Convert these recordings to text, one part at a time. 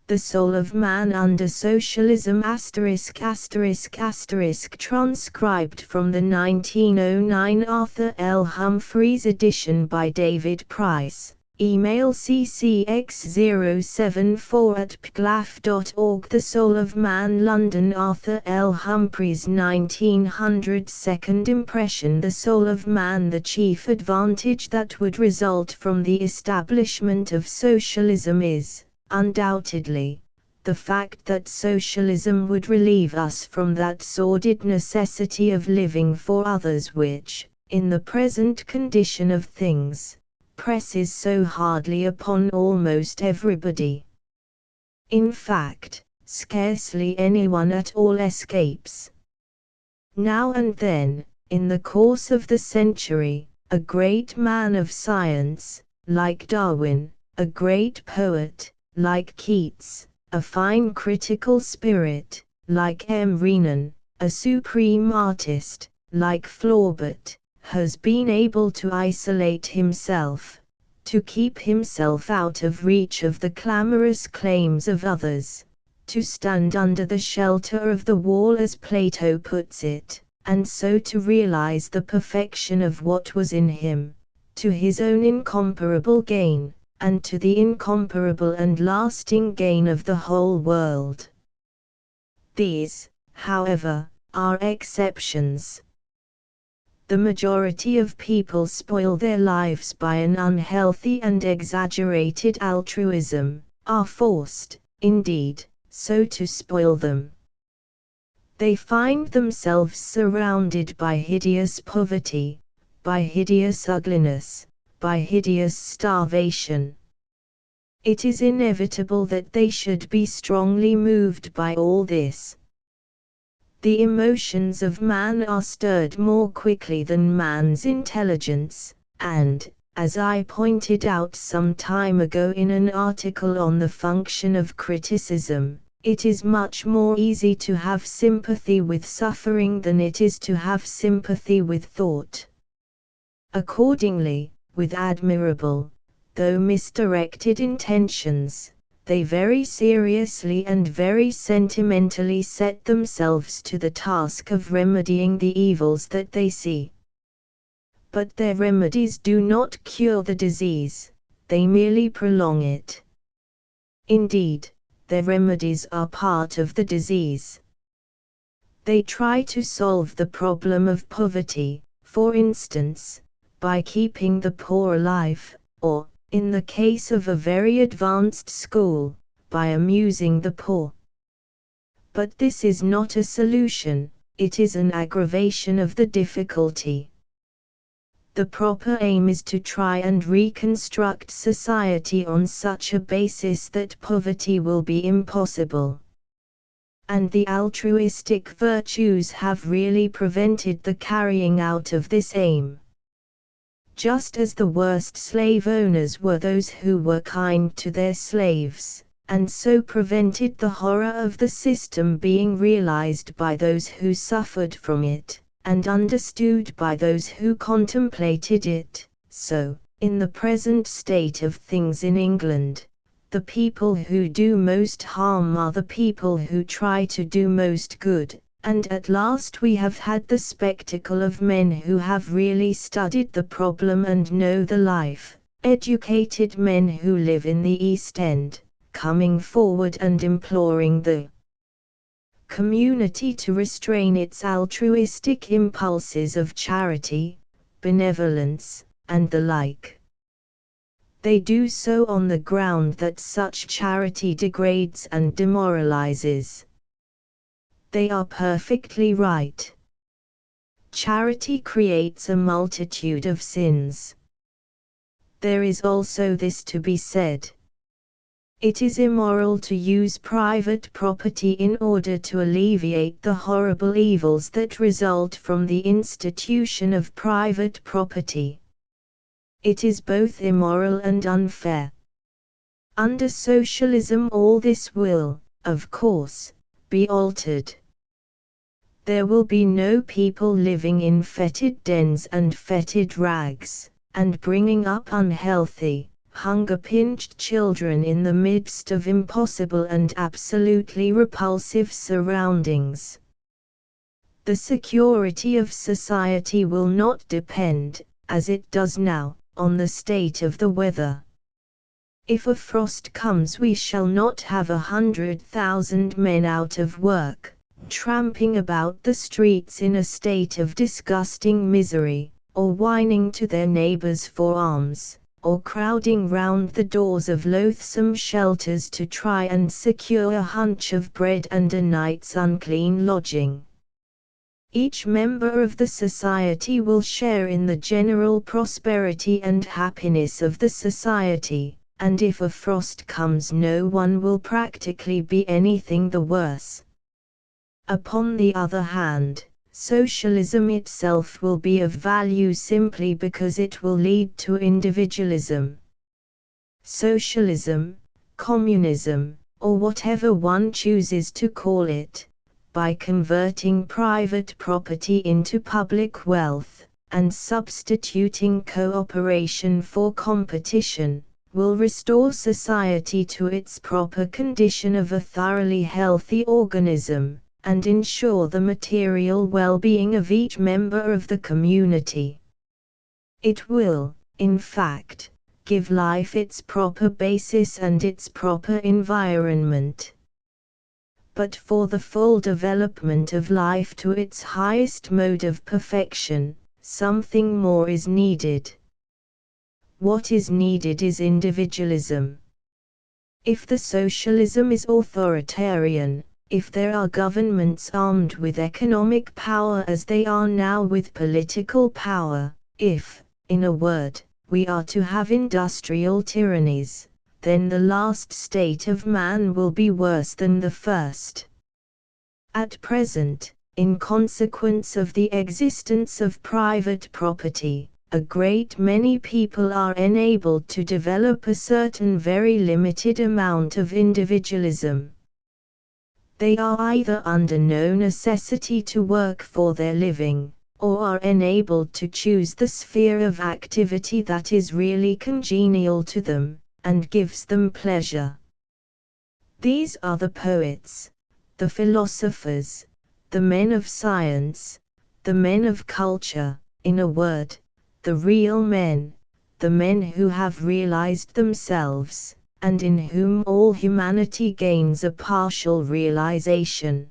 The Soul of Man under Socialism *****, transcribed from the 1909 Arthur L. Humphreys edition by David Price. Email ccx074@pglaf.org. The Soul of Man, London, Arthur L. Humphreys, 1900. Second impression. The soul of man. The chief advantage that would result from the establishment of socialism is, undoubtedly, the fact that socialism would relieve us from that sordid necessity of living for others which, in the present condition of things, presses so hardly upon almost everybody. In fact, scarcely anyone at all escapes. Now and then, in the course of the century, a great man of science, like Darwin, a great poet, like Keats, a fine critical spirit, like M. Renan, a supreme artist, like Flaubert, has been able to isolate himself, to keep himself out of reach of the clamorous claims of others, to stand under the shelter of the wall as Plato puts it, and so to realize the perfection of what was in him, to his own incomparable gain, and to the incomparable and lasting gain of the whole world. These, however, are exceptions. The majority of people spoil their lives by an unhealthy and exaggerated altruism, are forced, indeed, so to spoil them. They find themselves surrounded by hideous poverty, by hideous ugliness, by hideous starvation. It is inevitable that they should be strongly moved by all this. The emotions of man are stirred more quickly than man's intelligence, and, as I pointed out some time ago in an article on the function of criticism, it is much more easy to have sympathy with suffering than it is to have sympathy with thought. Accordingly, with admirable, though misdirected intentions, they very seriously and very sentimentally set themselves to the task of remedying the evils that they see. But their remedies do not cure the disease, they merely prolong it. Indeed, their remedies are part of the disease. They try to solve the problem of poverty, for instance, by keeping the poor alive, or, in the case of a very advanced school, by amusing the poor. But this is not a solution, it is an aggravation of the difficulty. The proper aim is to try and reconstruct society on such a basis that poverty will be impossible. And the altruistic virtues have really prevented the carrying out of this aim. Just as the worst slave owners were those who were kind to their slaves, and so prevented the horror of the system being realized by those who suffered from it, and understood by those who contemplated it, so, in the present state of things in England, the people who do most harm are the people who try to do most good. And at last we have had the spectacle of men who have really studied the problem and know the life, educated men who live in the East End, coming forward and imploring the community to restrain its altruistic impulses of charity, benevolence, and the like. They do so on the ground that such charity degrades and demoralizes. They are perfectly right. Charity creates a multitude of sins. There is also this to be said. It is immoral to use private property in order to alleviate the horrible evils that result from the institution of private property. It is both immoral and unfair. Under socialism all this will, of course, be altered. There will be no people living in fetid dens and fetid rags, and bringing up unhealthy, hunger-pinched children in the midst of impossible and absolutely repulsive surroundings. The security of society will not depend, as it does now, on the state of the weather. If a frost comes, we shall not have 100,000 men out of work, tramping about the streets in a state of disgusting misery, or whining to their neighbors for alms, or crowding round the doors of loathsome shelters to try and secure a hunch of bread and a night's unclean lodging. Each member of the society will share in the general prosperity and happiness of the society, and if a frost comes, no one will practically be anything the worse. Upon the other hand, socialism itself will be of value simply because it will lead to individualism. Socialism, communism, or whatever one chooses to call it, by converting private property into public wealth, and substituting cooperation for competition, will restore society to its proper condition of a thoroughly healthy organism, and ensure the material well-being of each member of the community. It will, in fact, give life its proper basis and its proper environment. But for the full development of life to its highest mode of perfection, something more is needed. What is needed is individualism. If the socialism is authoritarian, if there are governments armed with economic power as they are now with political power, if, in a word, we are to have industrial tyrannies, then the last state of man will be worse than the first. At present, in consequence of the existence of private property, a great many people are enabled to develop a certain very limited amount of individualism. They are either under no necessity to work for their living, or are enabled to choose the sphere of activity that is really congenial to them, and gives them pleasure. These are the poets, the philosophers, the men of science, the men of culture, in a word, the real men, the men who have realized themselves, and in whom all humanity gains a partial realization.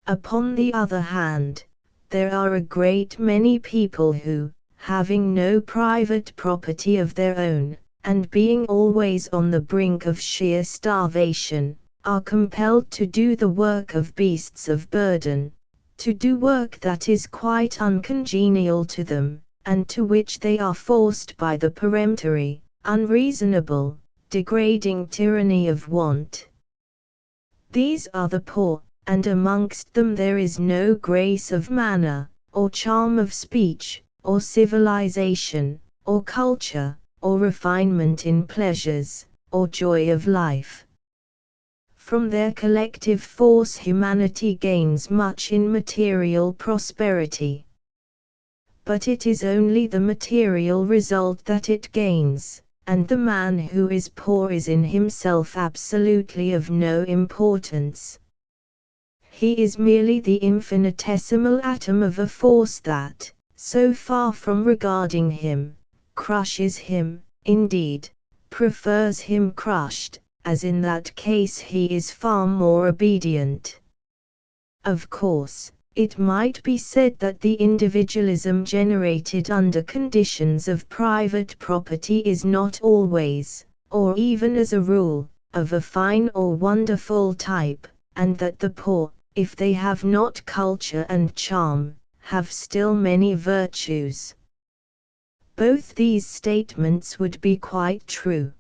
Upon the other hand, there are a great many people who, having no private property of their own, and being always on the brink of sheer starvation, are compelled to do the work of beasts of burden, to do work that is quite uncongenial to them, and to which they are forced by the peremptory, unreasonable, degrading tyranny of want. These are the poor, and amongst them there is no grace of manner, or charm of speech, or civilization, or culture, or refinement in pleasures, or joy of life. From their collective force humanity gains much in material prosperity. But it is only the material result that it gains, and the man who is poor is in himself absolutely of no importance. He is merely the infinitesimal atom of a force that, so far from regarding him, crushes him, indeed, prefers him crushed, as in that case he is far more obedient. Of course, it might be said that the individualism generated under conditions of private property is not always, or even as a rule, of a fine or wonderful type, and that the poor, if they have not culture and charm, have still many virtues. Both these statements would be quite true.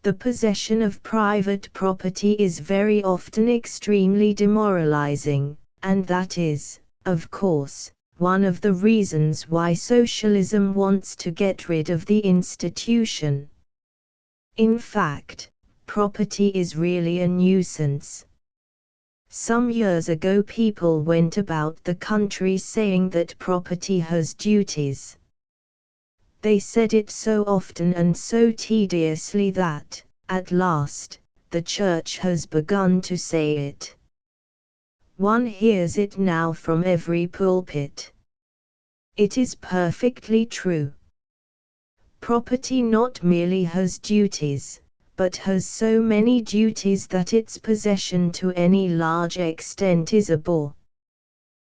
The possession of private property is very often extremely demoralizing, and that is, of course, one of the reasons why socialism wants to get rid of the institution. In fact, property is really a nuisance. Some years ago people went about the country saying that property has duties. They said it so often and so tediously that, at last, the Church has begun to say it. One hears it now from every pulpit. It is perfectly true. Property not merely has duties, but has so many duties that its possession to any large extent is a bore.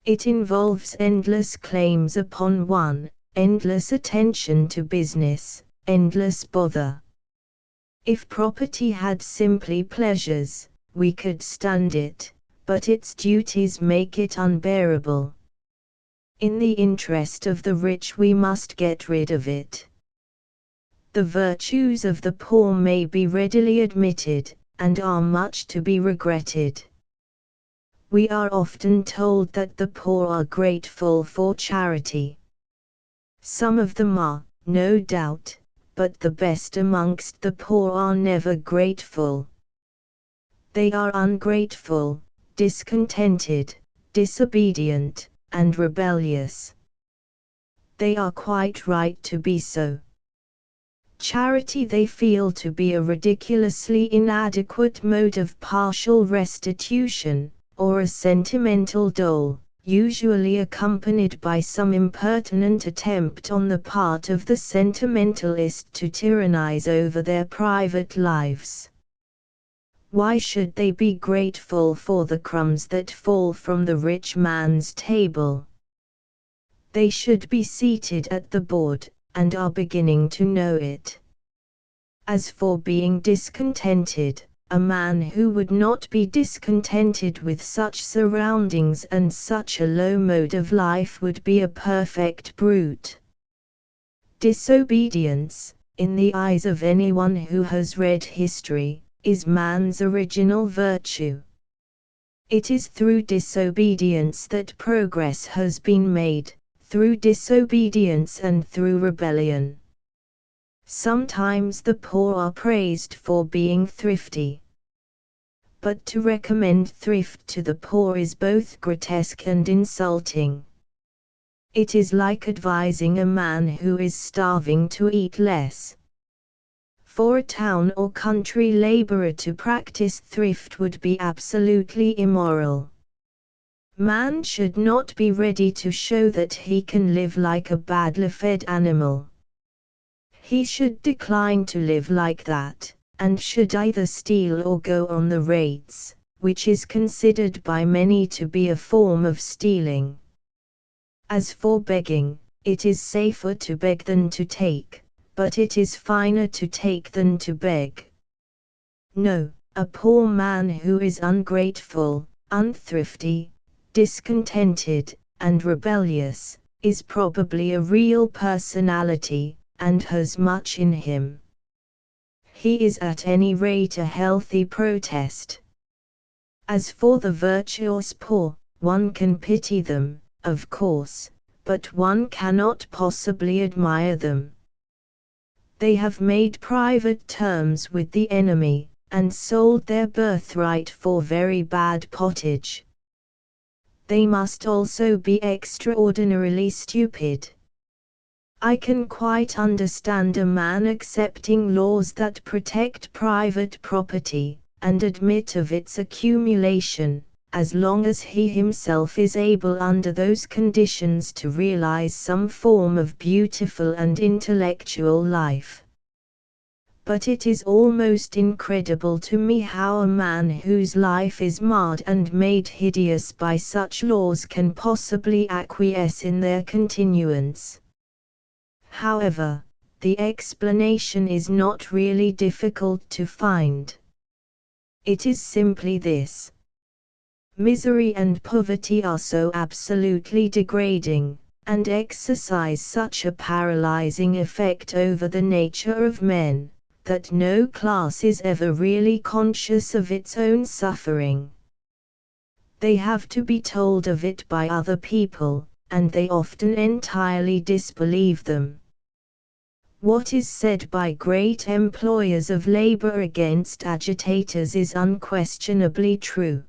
It involves endless claims upon one, endless attention to business, endless bother. If property had simply pleasures, we could stand it, but its duties make it unbearable. In the interest of the rich we must get rid of it. The virtues of the poor may be readily admitted, and are much to be regretted. We are often told that the poor are grateful for charity. Some of them are, no doubt, but the best amongst the poor are never grateful. They are ungrateful, discontented, disobedient, and rebellious. They are quite right to be so. Charity they feel to be a ridiculously inadequate mode of partial restitution, or a sentimental dole, usually accompanied by some impertinent attempt on the part of the sentimentalist to tyrannize over their private lives. Why should they be grateful for the crumbs that fall from the rich man's table? They should be seated at the board, and are beginning to know it. As for being discontented, a man who would not be discontented with such surroundings and such a low mode of life would be a perfect brute. Disobedience, in the eyes of anyone who has read history, is man's original virtue. It is through disobedience that progress has been made, through disobedience and through rebellion. Sometimes the poor are praised for being thrifty. But to recommend thrift to the poor is both grotesque and insulting. It is like advising a man who is starving to eat less. For a town or country laborer to practice thrift would be absolutely immoral. Man should not be ready to show that he can live like a badly fed animal. He should decline to live like that, and should either steal or go on the rates, which is considered by many to be a form of stealing. As for begging, it is safer to beg than to take, but it is finer to take than to beg. No, a poor man who is ungrateful, unthrifty, discontented, and rebellious, is probably a real personality, and has much in him. He is at any rate a healthy protest. As for the virtuous poor, one can pity them, of course, but one cannot possibly admire them. They have made private terms with the enemy, and sold their birthright for very bad pottage. They must also be extraordinarily stupid. I can quite understand a man accepting laws that protect private property, and admit of its accumulation, as long as he himself is able under those conditions to realize some form of beautiful and intellectual life. But it is almost incredible to me how a man whose life is marred and made hideous by such laws can possibly acquiesce in their continuance. However, the explanation is not really difficult to find. It is simply this. Misery and poverty are so absolutely degrading, and exercise such a paralyzing effect over the nature of men, that no class is ever really conscious of its own suffering. They have to be told of it by other people, and they often entirely disbelieve them. What is said by great employers of labor against agitators is unquestionably true.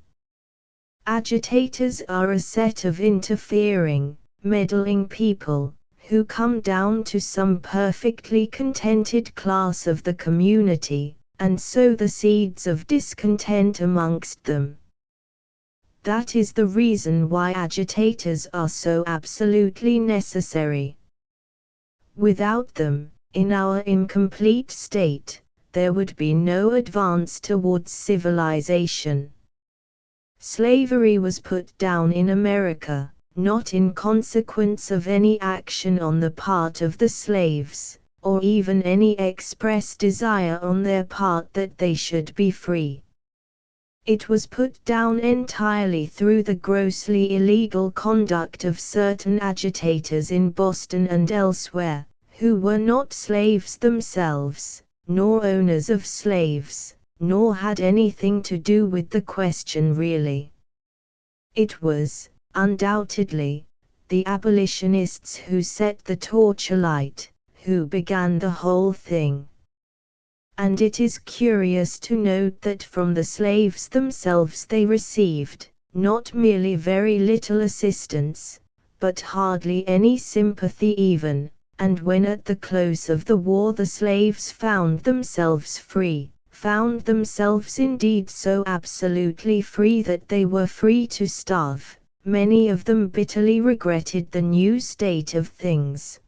Agitators are a set of interfering, meddling people, who come down to some perfectly contented class of the community, and sow the seeds of discontent amongst them. That is the reason why agitators are so absolutely necessary. Without them, in our incomplete state, there would be no advance towards civilization. Slavery was put down in America, not in consequence of any action on the part of the slaves, or even any express desire on their part that they should be free. It was put down entirely through the grossly illegal conduct of certain agitators in Boston and elsewhere, who were not slaves themselves, nor owners of slaves, nor had anything to do with the question really. It was, undoubtedly, the abolitionists who set the torch alight, who began the whole thing. And it is curious to note that from the slaves themselves they received, not merely very little assistance, but hardly any sympathy even, and when at the close of the war the slaves found themselves free, found themselves indeed so absolutely free that they were free to starve, many of them bitterly regretted the new state of things.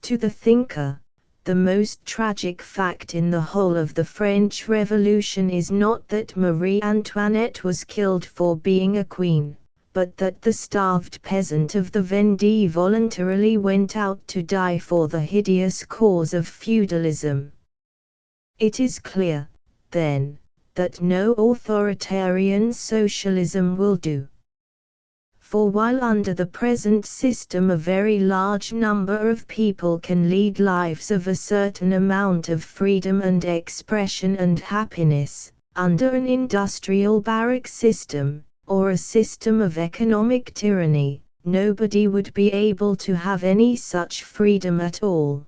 To the thinker, the most tragic fact in the whole of the French Revolution is not that Marie Antoinette was killed for being a queen, but that the starved peasant of the Vendée voluntarily went out to die for the hideous cause of feudalism. It is clear, then, that no authoritarian socialism will do. For while under the present system a very large number of people can lead lives of a certain amount of freedom and expression and happiness, under an industrial barrack system, or a system of economic tyranny, nobody would be able to have any such freedom at all.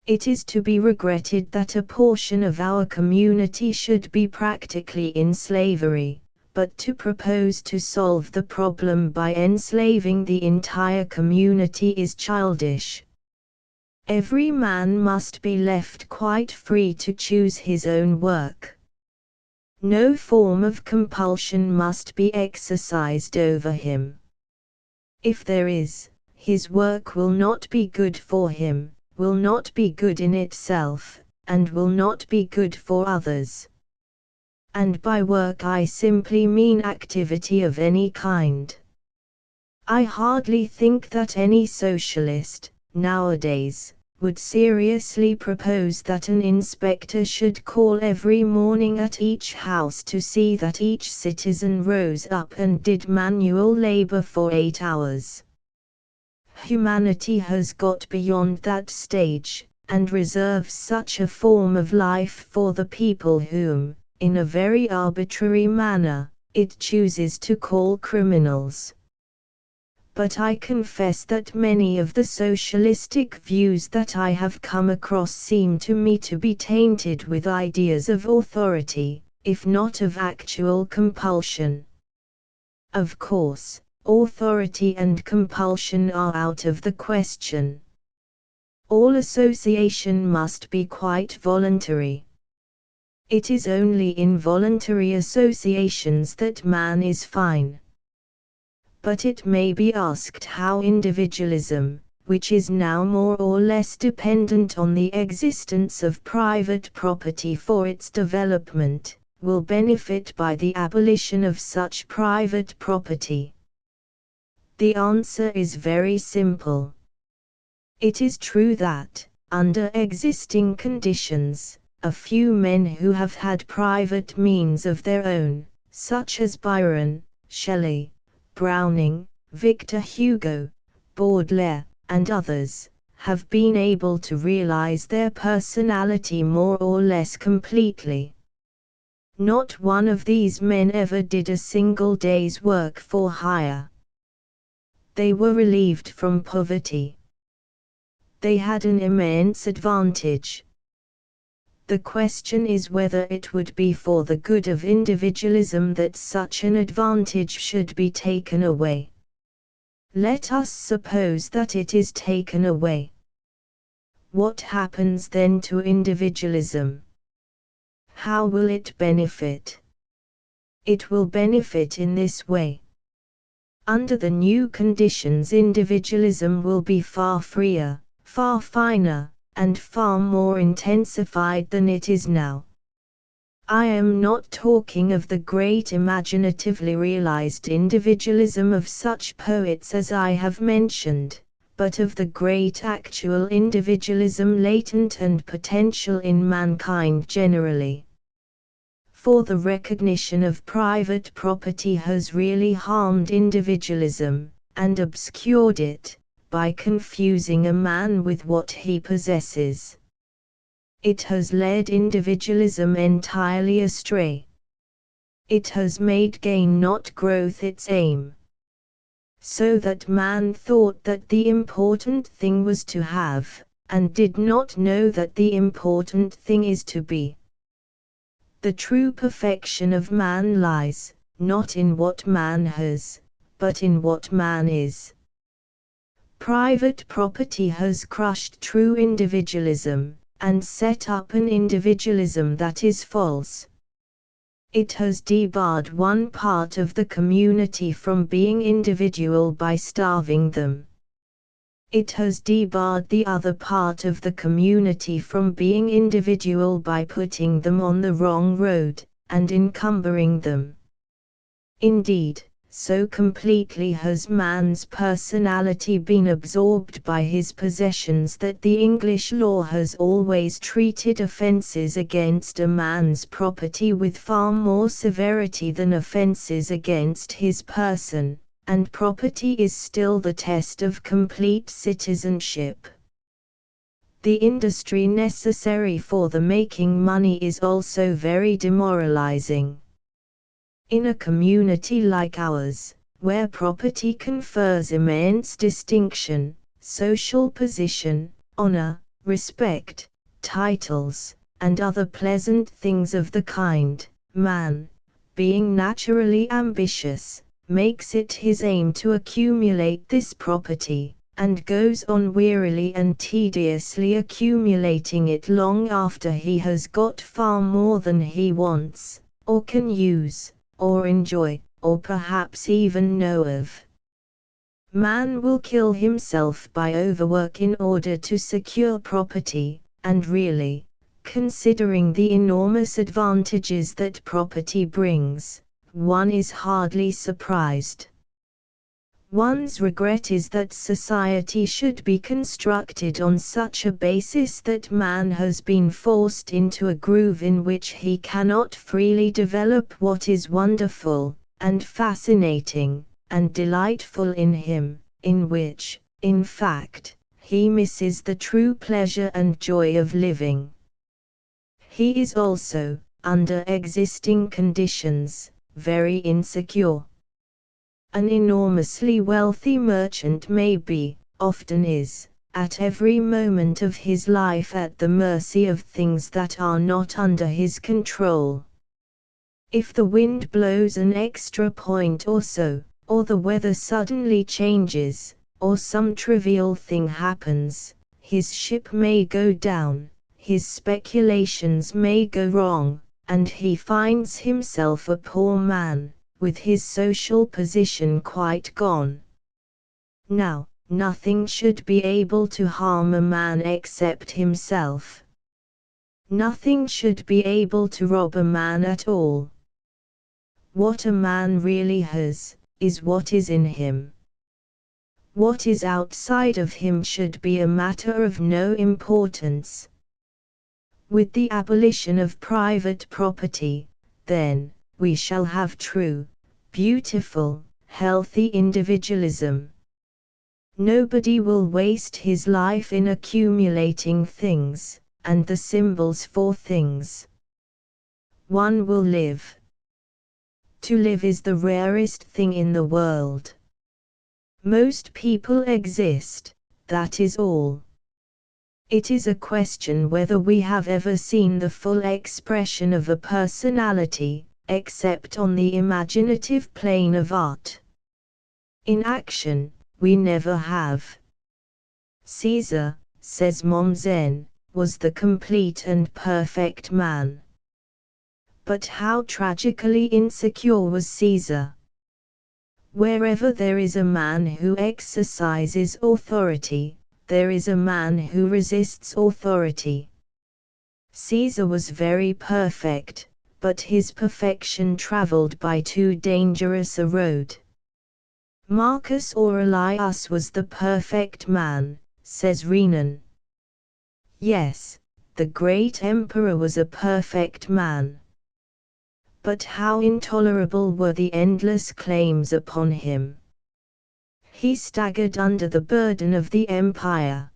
It is to be regretted that a portion of our community should be practically in slavery, but to propose to solve the problem by enslaving the entire community is childish. Every man must be left quite free to choose his own work. No form of compulsion must be exercised over him. If there is, his work will not be good for him, will not be good in itself, and will not be good for others. And by work I simply mean activity of any kind. I hardly think that any socialist, nowadays, would seriously propose that an inspector should call every morning at each house to see that each citizen rose up and did manual labor for 8 hours. Humanity has got beyond that stage, and reserves such a form of life for the people whom, in a very arbitrary manner, it chooses to call criminals. But I confess that many of the socialistic views that I have come across seem to me to be tainted with ideas of authority, if not of actual compulsion. Of course, authority and compulsion are out of the question. All association must be quite voluntary. It is only in voluntary associations that man is fine. But it may be asked how individualism, which is now more or less dependent on the existence of private property for its development, will benefit by the abolition of such private property. The answer is very simple. It is true that, under existing conditions, a few men who have had private means of their own, such as Byron, Shelley, Browning, Victor Hugo, Baudelaire, and others, have been able to realize their personality more or less completely. Not one of these men ever did a single day's work for hire. They were relieved from poverty. They had an immense advantage. The question is whether it would be for the good of individualism that such an advantage should be taken away. Let us suppose that it is taken away. What happens then to individualism? How will it benefit? It will benefit in this way. Under the new conditions, individualism will be far freer, far finer, and far more intensified than it is now. I am not talking of the great imaginatively realized individualism of such poets as I have mentioned, but of the great actual individualism latent and potential in mankind generally. For the recognition of private property has really harmed individualism, and obscured it, by confusing a man with what he possesses. It has led individualism entirely astray. It has made gain not growth its aim. So that man thought that the important thing was to have, and did not know that the important thing is to be. The true perfection of man lies, not in what man has, but in what man is. Private property has crushed true individualism, and set up an individualism that is false. It has debarred one part of the community from being individual by starving them. It has debarred the other part of the community from being individual by putting them on the wrong road, and encumbering them. Indeed, so completely has man's personality been absorbed by his possessions that the English law has always treated offences against a man's property with far more severity than offences against his person, and property is still the test of complete citizenship. The industry necessary for the making money is also very demoralizing. In a community like ours, where property confers immense distinction, social position, honor, respect, titles, and other pleasant things of the kind, man, being naturally ambitious, makes it his aim to accumulate this property, and goes on wearily and tediously accumulating it long after he has got far more than he wants, or can use, or enjoy, or perhaps even know of. Man will kill himself by overwork in order to secure property, and really, considering the enormous advantages that property brings, one is hardly surprised. One's regret is that society should be constructed on such a basis that man has been forced into a groove in which he cannot freely develop what is wonderful, and fascinating, and delightful in him, in which, in fact, he misses the true pleasure and joy of living. He is also, under existing conditions, very insecure. An enormously wealthy merchant may be, often is, at every moment of his life at the mercy of things that are not under his control. If the wind blows an extra point or so, or the weather suddenly changes, or some trivial thing happens, his ship may go down, his speculations may go wrong, and he finds himself a poor man, with his social position quite gone. Now, nothing should be able to harm a man except himself. Nothing should be able to rob a man at all. What a man really has, is what is in him. What is outside of him should be a matter of no importance. With the abolition of private property, then, we shall have true, beautiful, healthy individualism. Nobody will waste his life in accumulating things, and the symbols for things. One will live. To live is the rarest thing in the world. Most people exist, that is all. It is a question whether we have ever seen the full expression of a personality, except on the imaginative plane of art. In action, we never have. Caesar, says Mommsen, was the complete and perfect man. But how tragically insecure was Caesar? Wherever there is a man who exercises authority, there is a man who resists authority. Caesar was very perfect, but his perfection traveled by too dangerous a road. Marcus Aurelius was the perfect man, says Renan. Yes, the great emperor was a perfect man. But how intolerable were the endless claims upon him. He staggered under the burden of the empire.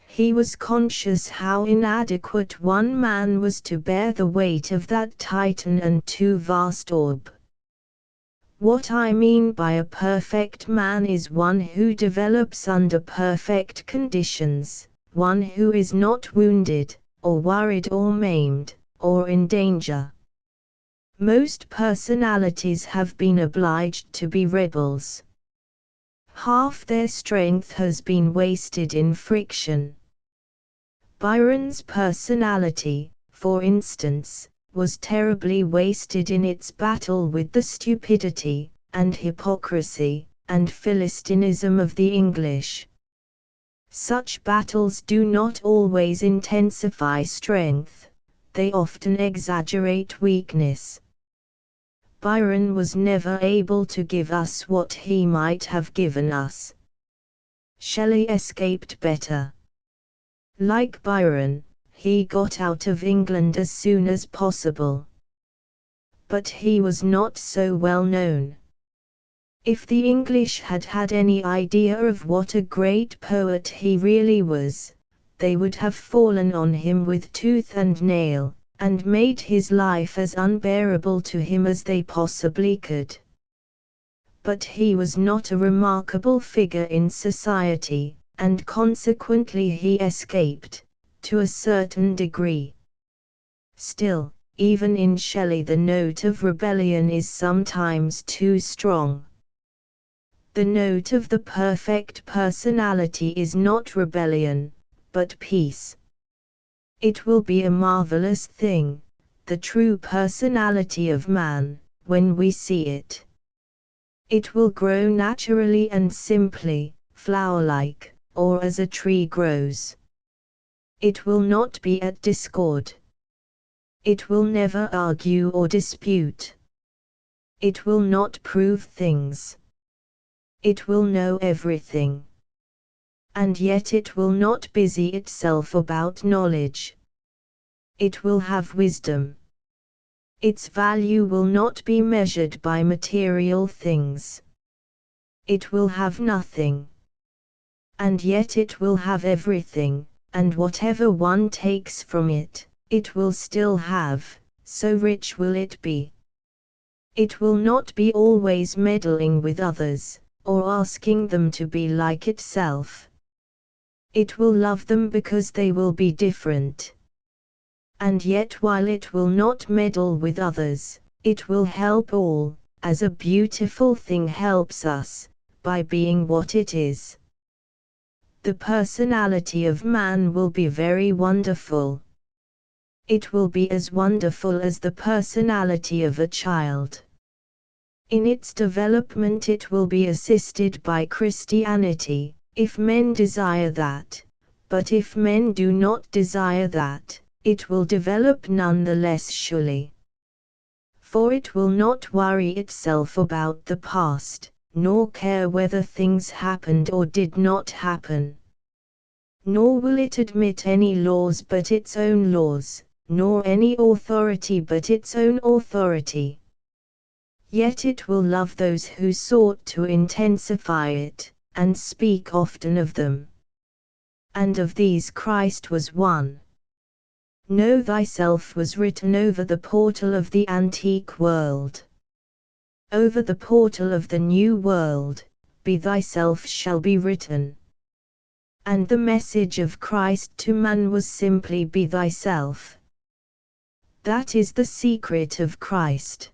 He was conscious how inadequate one man was to bear the weight of that titan and too vast orb. What I mean by a perfect man is one who develops under perfect conditions, one who is not wounded, or worried or maimed, or in danger. Most personalities have been obliged to be rebels. Half their strength has been wasted in friction. Byron's personality, for instance, was terribly wasted in its battle with the stupidity, and hypocrisy, and Philistinism of the English. Such battles do not always intensify strength, they often exaggerate weakness. Byron was never able to give us what he might have given us. Shelley escaped better. Like Byron, he got out of England as soon as possible. But he was not so well known. If the English had had any idea of what a great poet he really was, they would have fallen on him with tooth and nail, and made his life as unbearable to him as they possibly could. But he was not a remarkable figure in society, and consequently he escaped, to a certain degree. Still, even in Shelley the note of rebellion is sometimes too strong. The note of the perfect personality is not rebellion, but peace. It will be a marvelous thing, the true personality of man, when we see it. It will grow naturally and simply, flower-like, or as a tree grows. It will not be at discord. It will never argue or dispute. It will not prove things. It will know everything. And yet it will not busy itself about knowledge. It will have wisdom. Its value will not be measured by material things. It will have nothing. And yet it will have everything, and whatever one takes from it, it will still have, so rich will it be. It will not be always meddling with others, or asking them to be like itself. It will love them because they will be different. And yet while it will not meddle with others, it will help all, as a beautiful thing helps us, by being what it is. The personality of man will be very wonderful. It will be as wonderful as the personality of a child. In its development it will be assisted by Christianity, if men desire that, but if men do not desire that, it will develop none the less surely. For it will not worry itself about the past, nor care whether things happened or did not happen. Nor will it admit any laws but its own laws, nor any authority but its own authority. Yet it will love those who sought to intensify it, and speak often of them. And of these Christ was one. Know thyself was written over the portal of the antique world. Over the portal of the new world, be thyself shall be written. And the message of Christ to man was simply be thyself. That is the secret of Christ.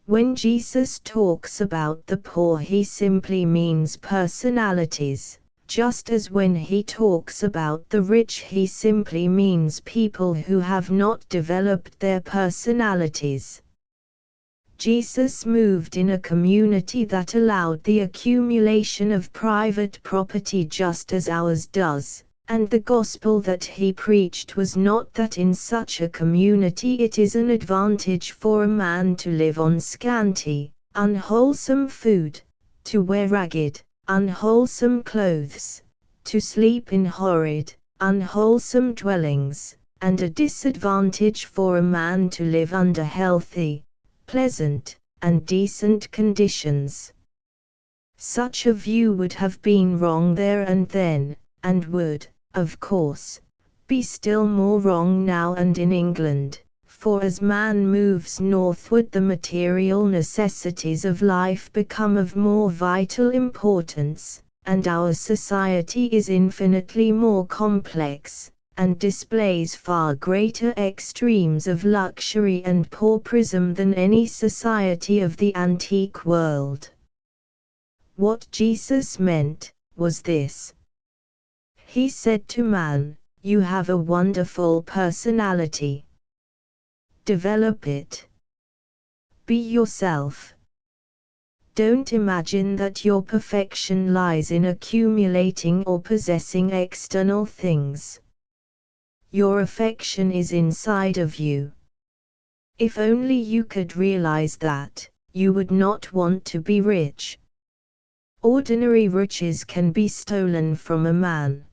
When Jesus talks about the poor, he simply means personalities, just as when he talks about the rich, he simply means people who have not developed their personalities. Jesus moved in a community that allowed the accumulation of private property just as ours does, and the gospel that he preached was not that in such a community it is an advantage for a man to live on scanty, unwholesome food, to wear ragged, unwholesome clothes, to sleep in horrid, unwholesome dwellings, and a disadvantage for a man to live under healthy, pleasant, and decent conditions. Such a view would have been wrong there and then, and would, of course, be still more wrong now and in England, for as man moves northward the material necessities of life become of more vital importance, and our society is infinitely more complex, and displays far greater extremes of luxury and pauperism than any society of the antique world. What Jesus meant was this. He said to man, "You have a wonderful personality. Develop it. Be yourself. Don't imagine that your perfection lies in accumulating or possessing external things. Your affection is inside of you. If only you could realize that, you would not want to be rich. Ordinary riches can be stolen from a man.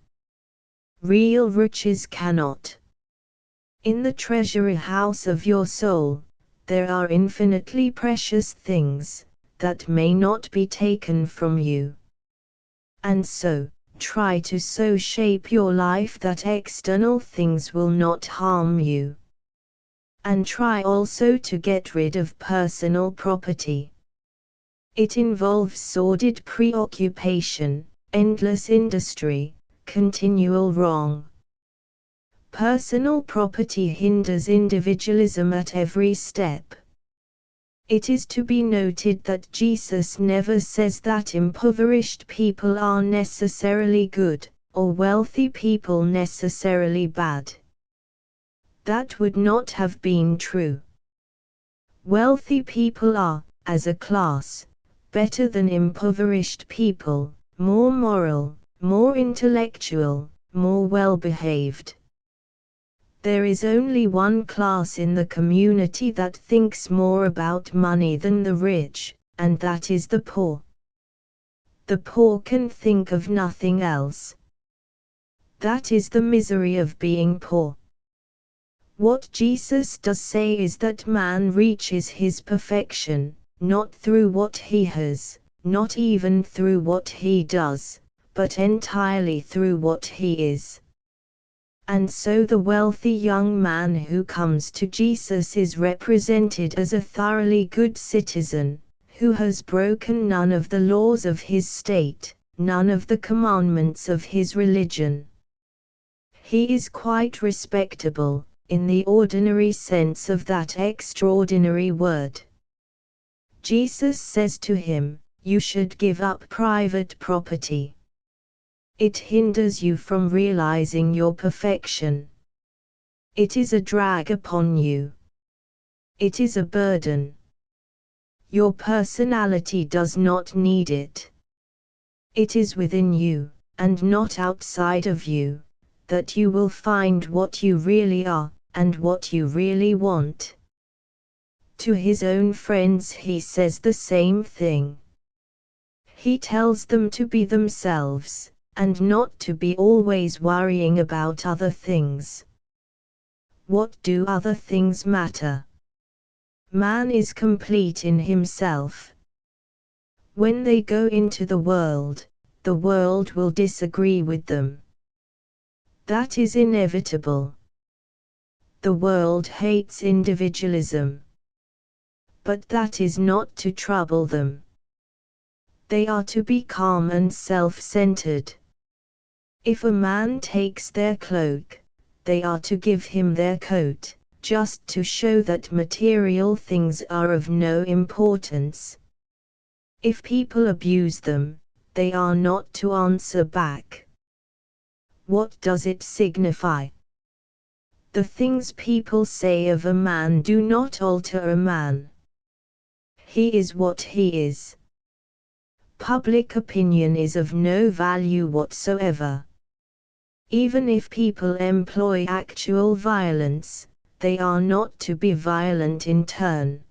Real riches cannot. In the treasury house of your soul, there are infinitely precious things that may not be taken from you. And so, try to so shape your life that external things will not harm you. And try also to get rid of personal property. It involves sordid preoccupation, endless industry, continual wrong. Personal property hinders individualism at every step. It is to be noted that Jesus never says that impoverished people are necessarily good, or wealthy people necessarily bad. That would not have been true. Wealthy people are, as a class, better than impoverished people, more moral, more intellectual, more well-behaved. There is only one class in the community that thinks more about money than the rich, and that is the poor. The poor can think of nothing else. That is the misery of being poor. What Jesus does say is that man reaches his perfection, not through what he has, not even through what he does, but entirely through what he is. And so the wealthy young man who comes to Jesus is represented as a thoroughly good citizen, who has broken none of the laws of his state, none of the commandments of his religion. He is quite respectable, in the ordinary sense of that extraordinary word. Jesus says to him, "You should give up private property. It hinders you from realizing your perfection. It is a drag upon you. It is a burden. Your personality does not need it. It is within you, and not outside of you, that you will find what you really are, and what you really want." To his own friends he says the same thing. He tells them to be themselves, and not to be always worrying about other things. What do other things matter? Man is complete in himself. When they go into the world will disagree with them. That is inevitable. The world hates individualism. But that is not to trouble them. They are to be calm and self-centered. If a man takes their cloak, they are to give him their coat, just to show that material things are of no importance. If people abuse them, they are not to answer back. What does it signify? The things people say of a man do not alter a man. He is what he is. Public opinion is of no value whatsoever. Even if people employ actual violence, they are not to be violent in turn.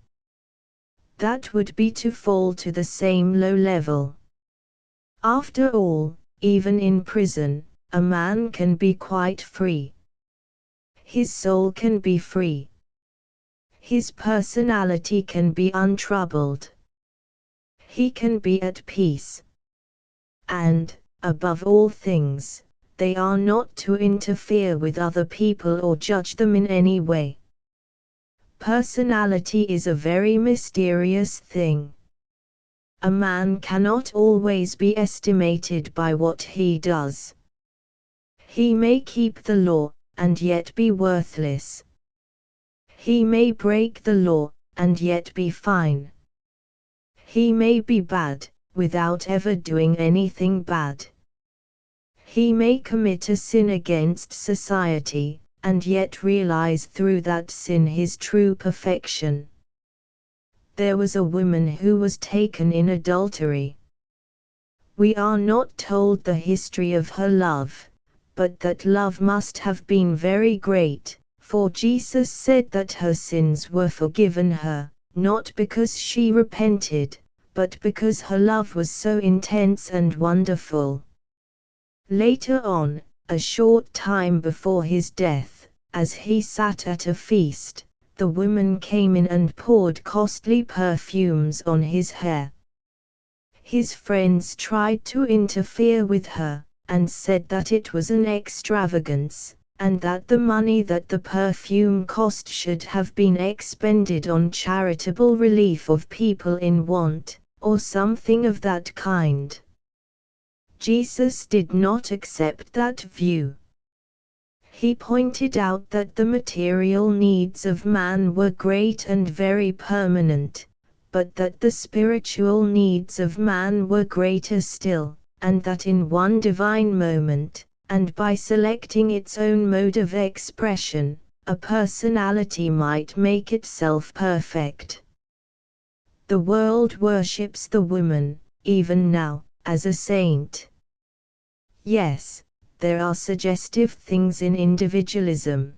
That would be to fall to the same low level. After all, even in prison, a man can be quite free. His soul can be free. His personality can be untroubled. He can be at peace. And, above all things, they are not to interfere with other people or judge them in any way. Personality is a very mysterious thing. A man cannot always be estimated by what he does. He may keep the law, and yet be worthless. He may break the law, and yet be fine. He may be bad, without ever doing anything bad. He may commit a sin against society, and yet realize through that sin his true perfection. There was a woman who was taken in adultery. We are not told the history of her love, but that love must have been very great, for Jesus said that her sins were forgiven her, not because she repented, but because her love was so intense and wonderful. Later on, a short time before his death, as he sat at a feast, the woman came in and poured costly perfumes on his hair. His friends tried to interfere with her, and said that it was an extravagance, and that the money that the perfume cost should have been expended on charitable relief of people in want, or something of that kind. Jesus did not accept that view. He pointed out that the material needs of man were great and very permanent, but that the spiritual needs of man were greater still, and that in one divine moment, and by selecting its own mode of expression, a personality might make itself perfect. The world worships the woman, even now, as a saint. Yes, there are suggestive things in individualism.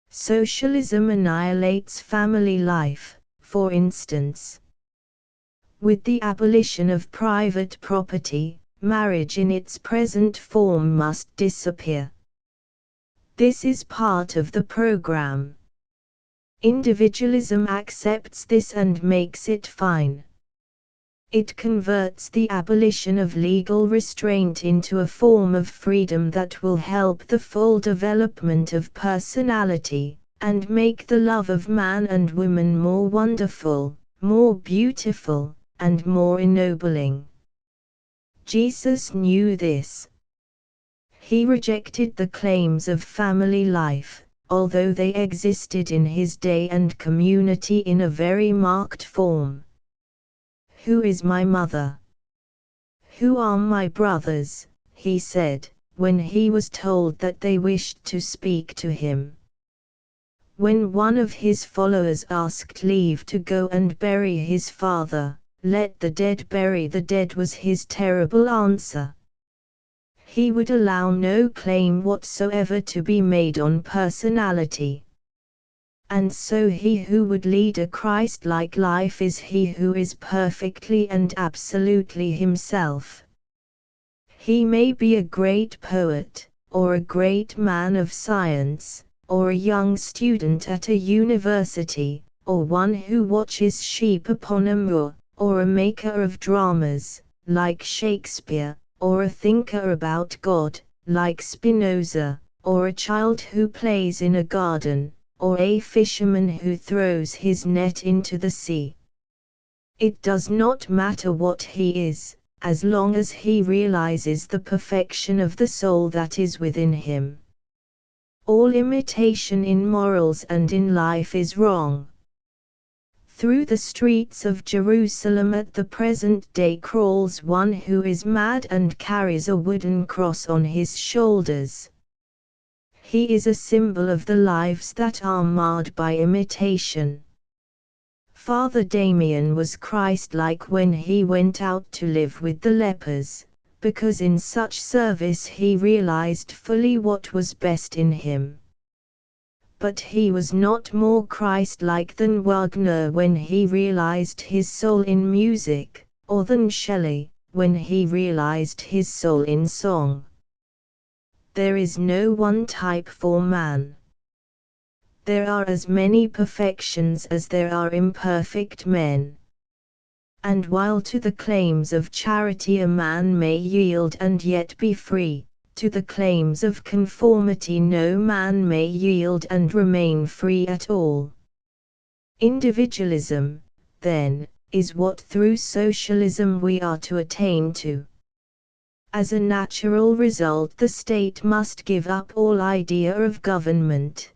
Socialism annihilates family life, for instance. With the abolition of private property, marriage in its present form must disappear. This is part of the program. Individualism accepts this and makes it fine. It converts the abolition of legal restraint into a form of freedom that will help the full development of personality, and make the love of man and woman more wonderful, more beautiful, and more ennobling. Jesus knew this. He rejected the claims of family life, although they existed in his day and community in a very marked form. "Who is my mother? Who are my brothers?" he said, when he was told that they wished to speak to him. When one of his followers asked leave to go and bury his father, "Let the dead bury the dead," was his terrible answer. He would allow no claim whatsoever to be made on personality. And so he who would lead a Christ-like life is he who is perfectly and absolutely himself. He may be a great poet, or a great man of science, or a young student at a university, or one who watches sheep upon a moor, or a maker of dramas, like Shakespeare, or a thinker about God, like Spinoza, or a child who plays in a garden, or a fisherman who throws his net into the sea. It does not matter what he is, as long as he realizes the perfection of the soul that is within him. All imitation in morals and in life is wrong. Through the streets of Jerusalem at the present day crawls one who is mad and carries a wooden cross on his shoulders. He is a symbol of the lives that are marred by imitation. Father Damien was Christ-like when he went out to live with the lepers, because in such service he realized fully what was best in him. But he was not more Christ-like than Wagner when he realized his soul in music, or than Shelley, when he realized his soul in song. There is no one type for man. There are as many perfections as there are imperfect men. And while to the claims of charity a man may yield and yet be free, to the claims of conformity no man may yield and remain free at all. Individualism, then, is what through socialism we are to attain to. As a natural result, the state must give up all idea of government.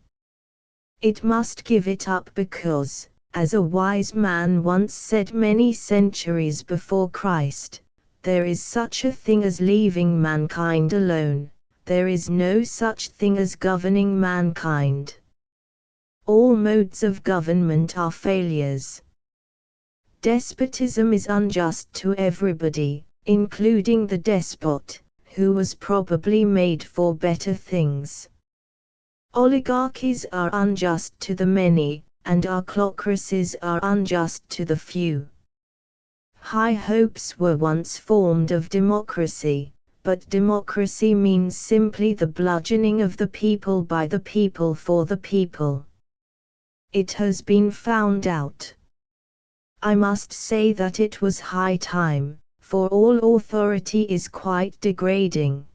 It must give it up because, as a wise man once said many centuries before Christ, there is such a thing as leaving mankind alone, there is no such thing as governing mankind. All modes of government are failures. Despotism is unjust to everybody, including the despot, who was probably made for better things. Oligarchies are unjust to the many, and autocracies are unjust to the few. High hopes were once formed of democracy, but democracy means simply the bludgeoning of the people by the people for the people. It has been found out. I must say that it was high time, for all authority is quite degrading.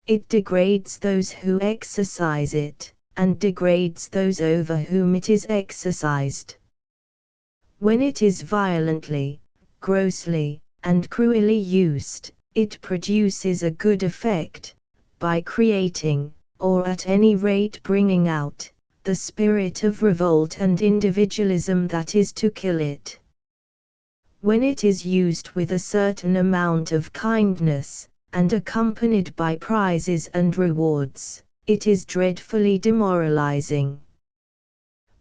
It degrades those who exercise it, and degrades those over whom it is exercised. When it is violently, grossly, and cruelly used, it produces a good effect, by creating, or at any rate bringing out, the spirit of revolt and individualism that is to kill it. When it is used with a certain amount of kindness, and accompanied by prizes and rewards, it is dreadfully demoralizing.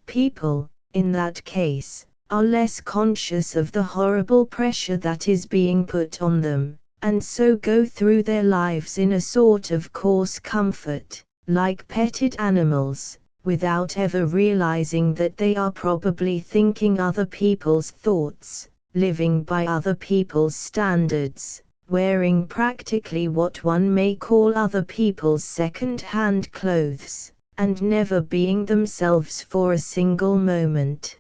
People, in that case, are less conscious of the horrible pressure that is being put on them, and so go through their lives in a sort of coarse comfort, like petted animals, without ever realizing that they are probably thinking other people's thoughts, living by other people's standards, wearing practically what one may call other people's second-hand clothes, and never being themselves for a single moment.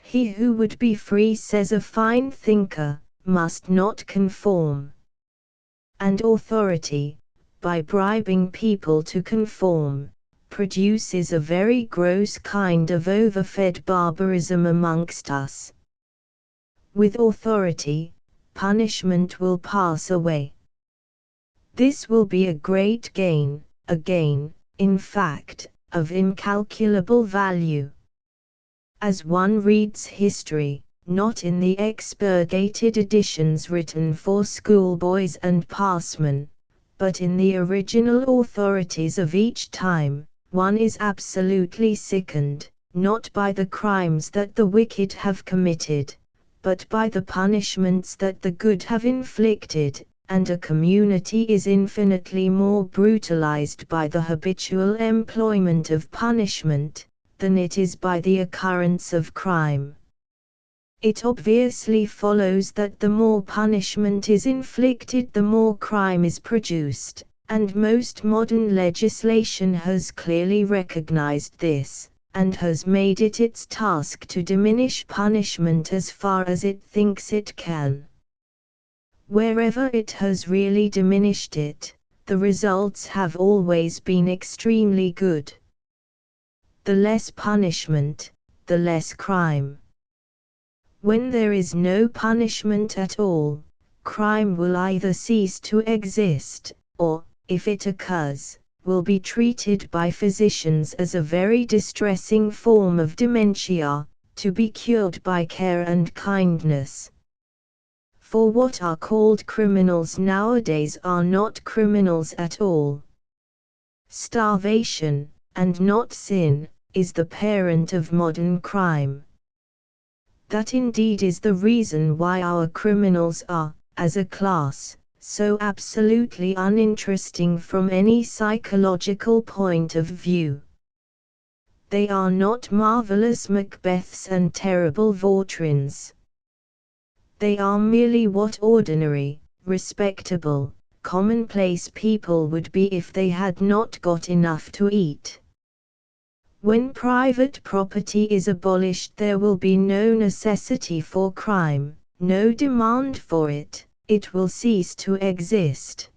He who would be free, says a fine thinker, must not conform. And authority, by bribing people to conform, produces a very gross kind of overfed barbarism amongst us. With authority, punishment will pass away. This will be a great gain, a gain, in fact, of incalculable value. As one reads history, not in the expurgated editions written for schoolboys and passmen, but in the original authorities of each time, one is absolutely sickened, not by the crimes that the wicked have committed, but by the punishments that the good have inflicted, and a community is infinitely more brutalized by the habitual employment of punishment, than it is by the occurrence of crime. It obviously follows that the more punishment is inflicted, the more crime is produced, and most modern legislation has clearly recognized this, and has made it its task to diminish punishment as far as it thinks it can. Wherever it has really diminished it, the results have always been extremely good. The less punishment, the less crime. When there is no punishment at all, crime will either cease to exist, or, if it occurs, will be treated by physicians as a very distressing form of dementia, to be cured by care and kindness. For what are called criminals nowadays are not criminals at all. Starvation, and not sin, is the parent of modern crime. That indeed is the reason why our criminals are, as a class, so absolutely uninteresting from any psychological point of view. They are not marvelous Macbeths and terrible Vautrins. They are merely what ordinary, respectable, commonplace people would be if they had not got enough to eat. When private property is abolished, there will be no necessity for crime, no demand for it, it will cease to exist.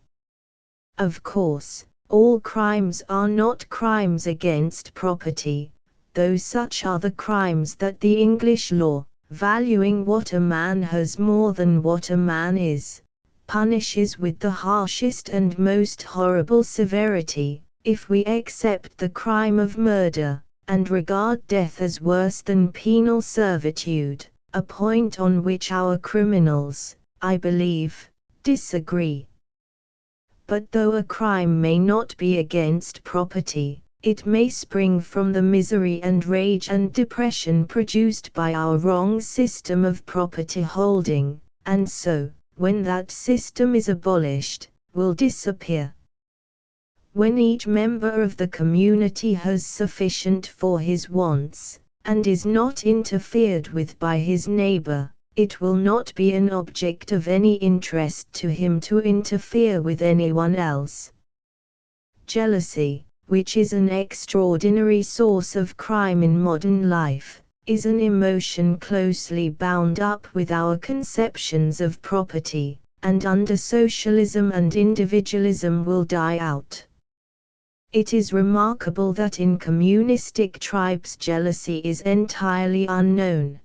Of course, all crimes are not crimes against property, though such are the crimes that the English law, valuing what a man has more than what a man is, punishes with the harshest and most horrible severity, if we accept the crime of murder, and regard death as worse than penal servitude, a point on which our criminals, I believe, disagree. But though a crime may not be against property, it may spring from the misery and rage and depression produced by our wrong system of property holding, and so, when that system is abolished, will disappear. When each member of the community has sufficient for his wants, and is not interfered with by his neighbor, it will not be an object of any interest to him to interfere with anyone else. Jealousy, which is an extraordinary source of crime in modern life, is an emotion closely bound up with our conceptions of property, and under socialism and individualism will die out. It is remarkable that in communistic tribes jealousy is entirely unknown.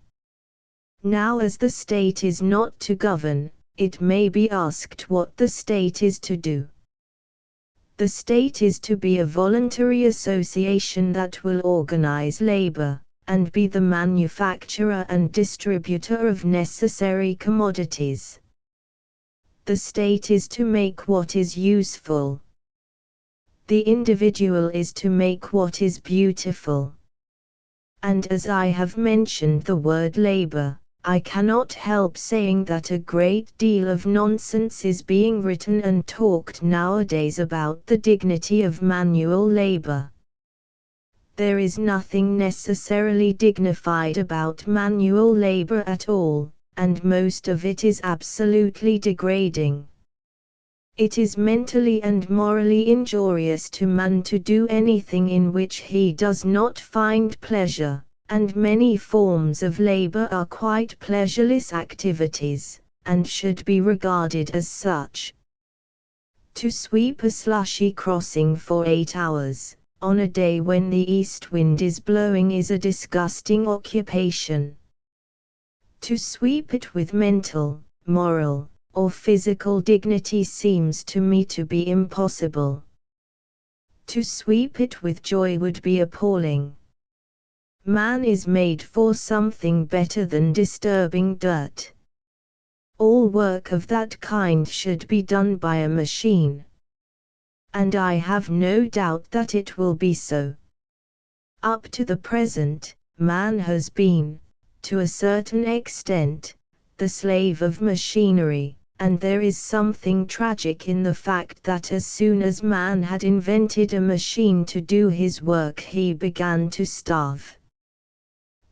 Now, as the state is not to govern, it may be asked what the state is to do. The state is to be a voluntary association that will organize labor, and be the manufacturer and distributor of necessary commodities. The state is to make what is useful. The individual is to make what is beautiful. And as I have mentioned the word labor, I cannot help saying that a great deal of nonsense is being written and talked nowadays about the dignity of manual labor. There is nothing necessarily dignified about manual labor at all, and most of it is absolutely degrading. It is mentally and morally injurious to man to do anything in which he does not find pleasure, and many forms of labor are quite pleasureless activities, and should be regarded as such. To sweep a slushy crossing for 8 hours, on a day when the east wind is blowing, is a disgusting occupation. To sweep it with mental, moral, or physical dignity seems to me to be impossible. To sweep it with joy would be appalling. Man is made for something better than disturbing dirt. All work of that kind should be done by a machine. And I have no doubt that it will be so. Up to the present, man has been, to a certain extent, the slave of machinery. And there is something tragic in the fact that as soon as man had invented a machine to do his work, he began to starve.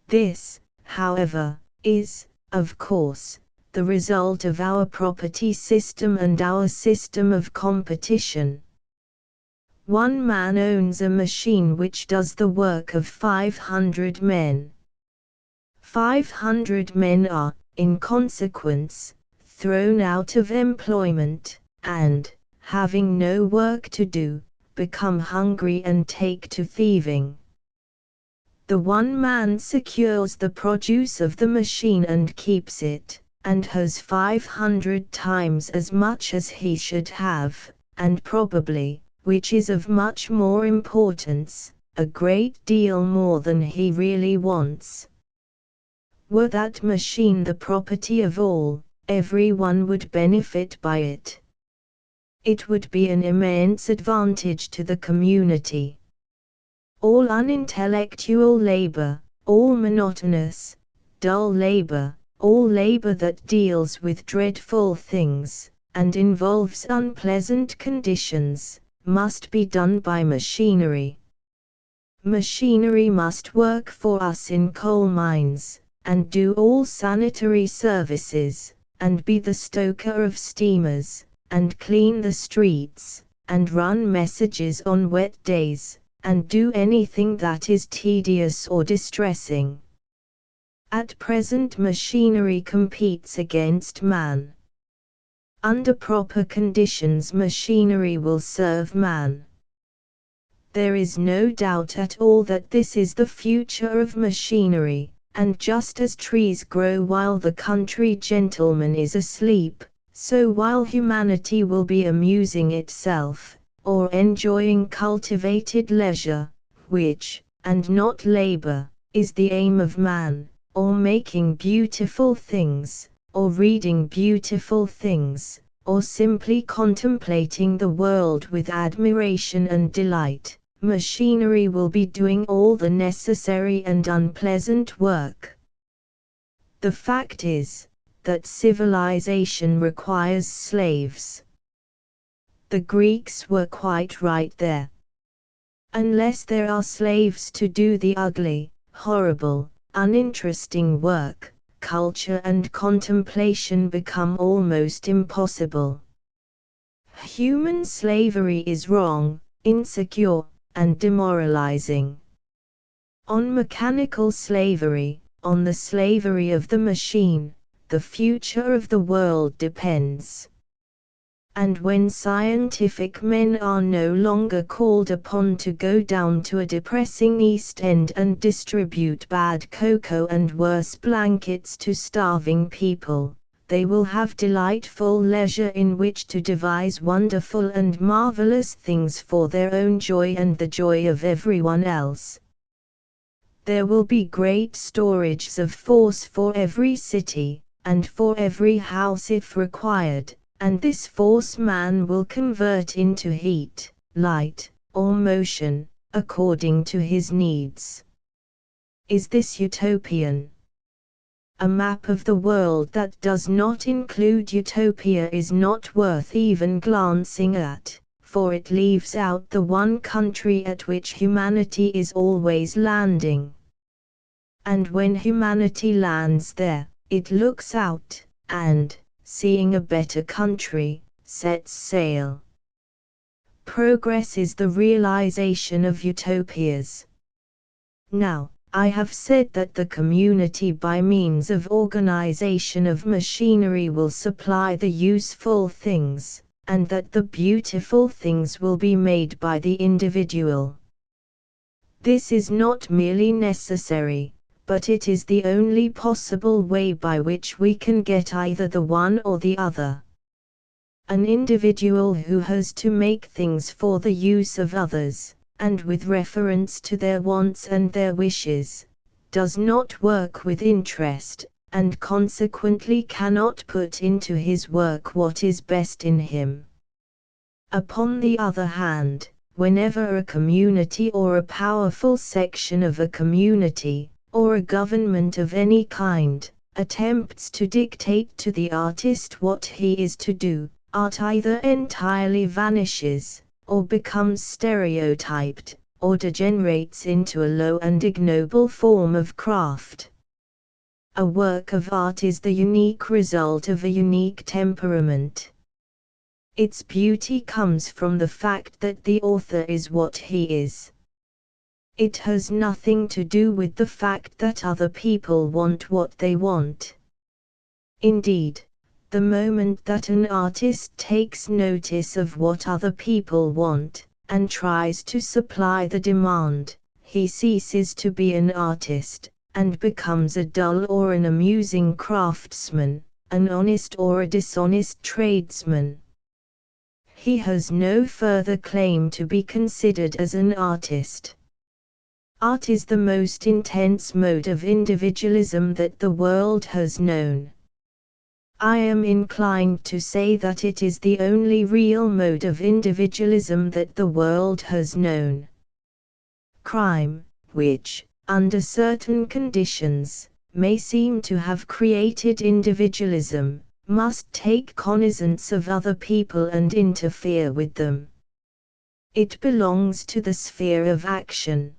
This, however, is, of course, the result of our property system and our system of competition. One man owns a machine which does the work of 500 men. 500 men are, in consequence, thrown out of employment, and, having no work to do, become hungry and take to thieving. The one man secures the produce of the machine and keeps it, and has 500 times as much as he should have, and probably, which is of much more importance, a great deal more than he really wants. Were that machine the property of all, everyone would benefit by it. It would be an immense advantage to the community. All unintellectual labor, all monotonous, dull labor, all labor that deals with dreadful things, and involves unpleasant conditions, must be done by machinery. Machinery must work for us in coal mines, and do all sanitary services, and be the stoker of steamers, and clean the streets, and run messages on wet days, and do anything that is tedious or distressing. At present machinery competes against man. Under proper conditions machinery will serve man. There is no doubt at all that this is the future of machinery. And just as trees grow while the country gentleman is asleep, so while humanity will be amusing itself, or enjoying cultivated leisure, which, and not labor, is the aim of man, or making beautiful things, or reading beautiful things, or simply contemplating the world with admiration and delight, machinery will be doing all the necessary and unpleasant work. The fact is, that civilization requires slaves. The Greeks were quite right there. Unless there are slaves to do the ugly, horrible, uninteresting work, culture and contemplation become almost impossible. Human slavery is wrong, insecure, and demoralizing. On mechanical slavery, on the slavery of the machine, the future of the world depends. And when scientific men are no longer called upon to go down to a depressing East End and distribute bad cocoa and worse blankets to starving people, they will have delightful leisure in which to devise wonderful and marvelous things for their own joy and the joy of everyone else. There will be great storages of force for every city, and for every house if required, and this force man will convert into heat, light, or motion, according to his needs. Is this utopian? A map of the world that does not include utopia is not worth even glancing at, for it leaves out the one country at which humanity is always landing. And when humanity lands there, it looks out, and, seeing a better country, sets sail. Progress is the realization of utopias. Now, I have said that the community by means of organization of machinery will supply the useful things, and that the beautiful things will be made by the individual. This is not merely necessary, but it is the only possible way by which we can get either the one or the other. An individual who has to make things for the use of others, and with reference to their wants and their wishes, does not work with interest, and consequently cannot put into his work what is best in him. Upon the other hand, whenever a community or a powerful section of a community, or a government of any kind, attempts to dictate to the artist what he is to do, art either entirely vanishes, or becomes stereotyped, or degenerates into a low and ignoble form of craft. A work of art is the unique result of a unique temperament. Its beauty comes from the fact that the author is what he is. It has nothing to do with the fact that other people want what they want. Indeed, the moment that an artist takes notice of what other people want, and tries to supply the demand, he ceases to be an artist, and becomes a dull or an amusing craftsman, an honest or a dishonest tradesman. he has no further claim to be considered as an artist. Art is the most intense mode of individualism that the world has known. I am inclined to say that it is the only real mode of individualism that the world has known. Crime, which, under certain conditions, may seem to have created individualism, must take cognizance of other people and interfere with them. It belongs to the sphere of action.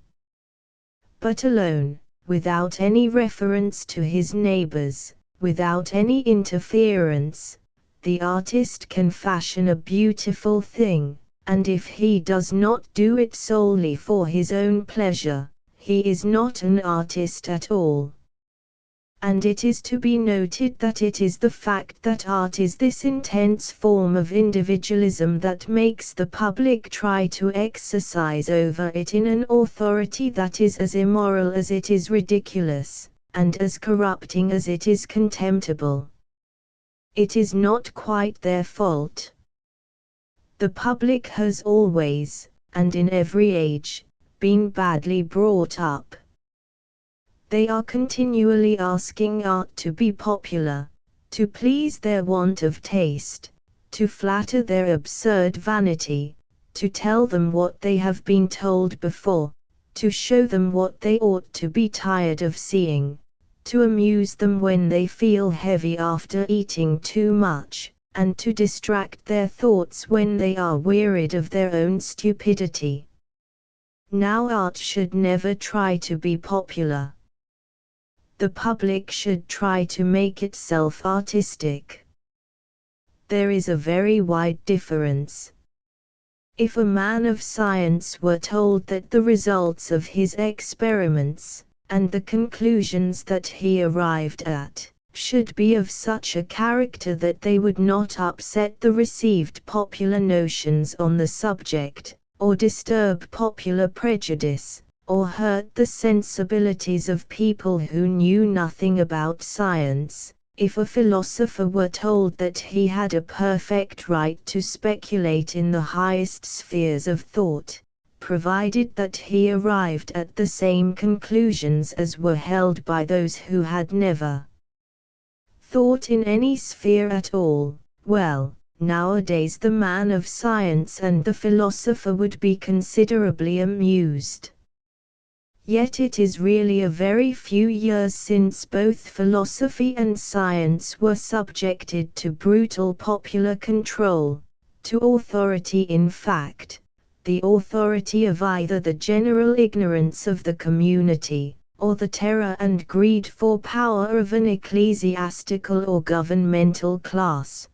But alone, without any reference to his neighbors, without any interference, the artist can fashion a beautiful thing, and if he does not do it solely for his own pleasure, he is not an artist at all. And it is to be noted that it is the fact that art is this intense form of individualism that makes the public try to exercise over it in an authority that is as immoral as it is ridiculous, and as corrupting as it is contemptible. It is not quite their fault. The public has always, and in every age, been badly brought up. They are continually asking art to be popular, to please their want of taste, to flatter their absurd vanity, to tell them what they have been told before, to show them what they ought to be tired of seeing, to amuse them when they feel heavy after eating too much, and to distract their thoughts when they are wearied of their own stupidity. Now art should never try to be popular. The public should try to make itself artistic. There is a very wide difference. If a man of science were told that the results of his experiments, and the conclusions that he arrived at, should be of such a character that they would not upset the received popular notions on the subject, or disturb popular prejudice, or hurt the sensibilities of people who knew nothing about science, if a philosopher were told that he had a perfect right to speculate in the highest spheres of thought, provided that he arrived at the same conclusions as were held by those who had never thought in any sphere at all, well, nowadays the man of science and the philosopher would be considerably amused. Yet it is really a very few years since both philosophy and science were subjected to brutal popular control, to authority in fact, the authority of either the general ignorance of the community, or the terror and greed for power of an ecclesiastical or governmental class.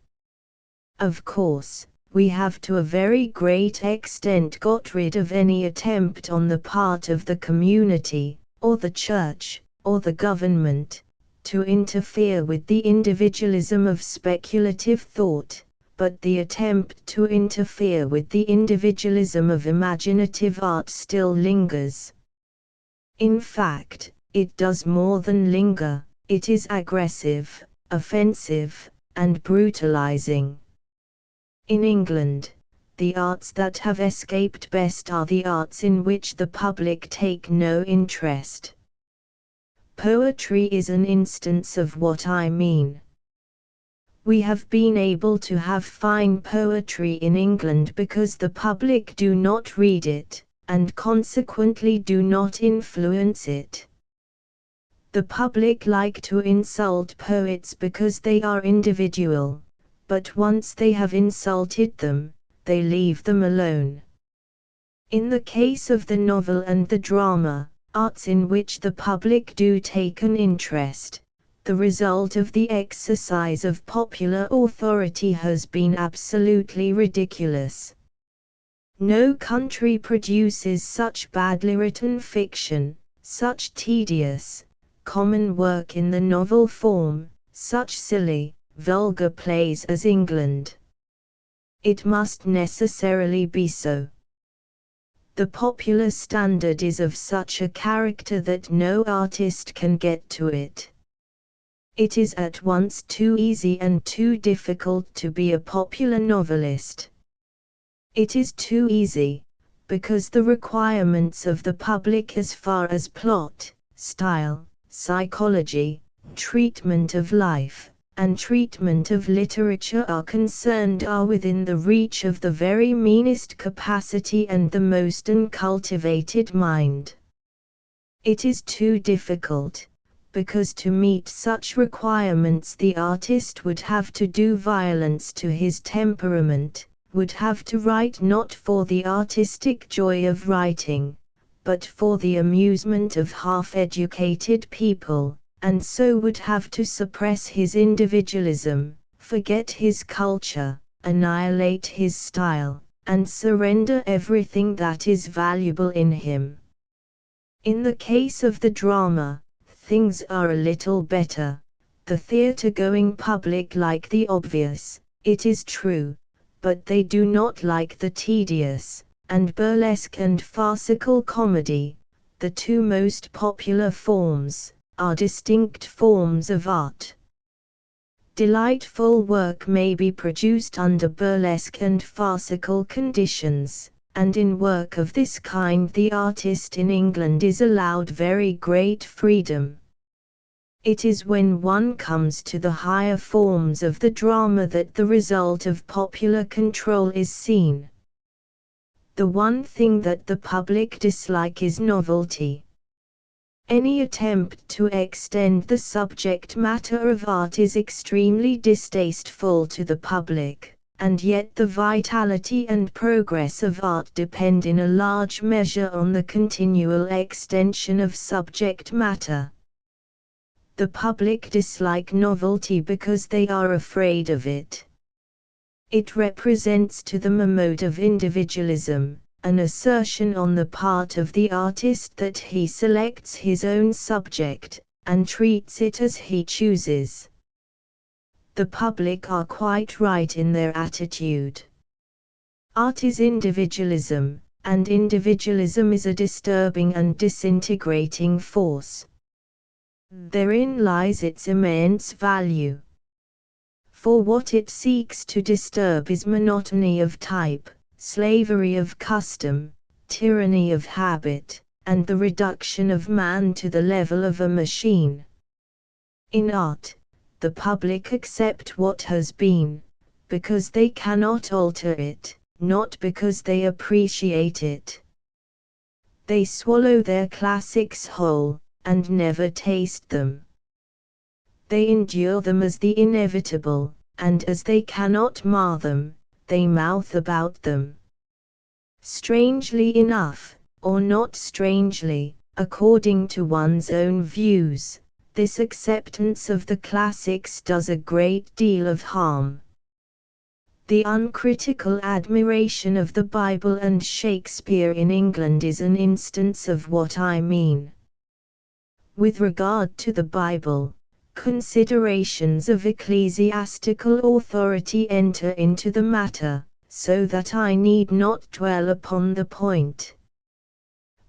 Of course, we have to a very great extent got rid of any attempt on the part of the community, or the church, or the government, to interfere with the individualism of speculative thought, but the attempt to interfere with the individualism of imaginative art still lingers. In fact, it does more than linger, it is aggressive, offensive, and brutalizing. In England, the arts that have escaped best are the arts in which the public take no interest. Poetry is an instance of what I mean. We have been able to have fine poetry in England because the public do not read it, and consequently do not influence it. The public like to insult poets because they are individual. But once they have insulted them, they leave them alone. In the case of the novel and the drama, arts in which the public do take an interest, the result of the exercise of popular authority has been absolutely ridiculous. No country produces such badly written fiction, such tedious, common work in the novel form, such silly, vulgar plays as England. It must necessarily be so. The popular standard is of such a character that no artist can get to it. It is at once too easy and too difficult to be a popular novelist. It is too easy, because the requirements of the public as far as plot, style, psychology, treatment of life, and treatment of literature are concerned are within the reach of the very meanest capacity and the most uncultivated mind. It is too difficult, because to meet such requirements the artist would have to do violence to his temperament, would have to write not for the artistic joy of writing, but for the amusement of half-educated people, and so would have to suppress his individualism, forget his culture, annihilate his style, and surrender everything that is valuable in him. In the case of the drama, things are a little better. The theatre-going public like the obvious, it is true, but they do not like the tedious, and burlesque and farcical comedy, the two most popular forms, are distinct forms of art. Delightful work may be produced under burlesque and farcical conditions, and in work of this kind the artist in England is allowed very great freedom. It is when one comes to the higher forms of the drama that the result of popular control is seen. The one thing that the public dislike is novelty. Any attempt to extend the subject matter of art is extremely distasteful to the public, and yet the vitality and progress of art depend in a large measure on the continual extension of subject matter. The public dislike novelty because they are afraid of it. It represents to them a mode of individualism, an assertion on the part of the artist that he selects his own subject, and treats it as he chooses. The public are quite right in their attitude. Art is individualism, and individualism is a disturbing and disintegrating force. Therein lies its immense value. For what it seeks to disturb is monotony of type, slavery of custom, tyranny of habit, and the reduction of man to the level of a machine. In art, the public accept what has been, because they cannot alter it, not because they appreciate it. They swallow their classics whole, and never taste them. They endure them as the inevitable, and as they cannot mar them, they mouth about them. Strangely enough, or not strangely, according to one's own views, this acceptance of the classics does a great deal of harm. The uncritical admiration of the Bible and Shakespeare in England is an instance of what I mean. With regard to the Bible, considerations of ecclesiastical authority enter into the matter, so that I need not dwell upon the point.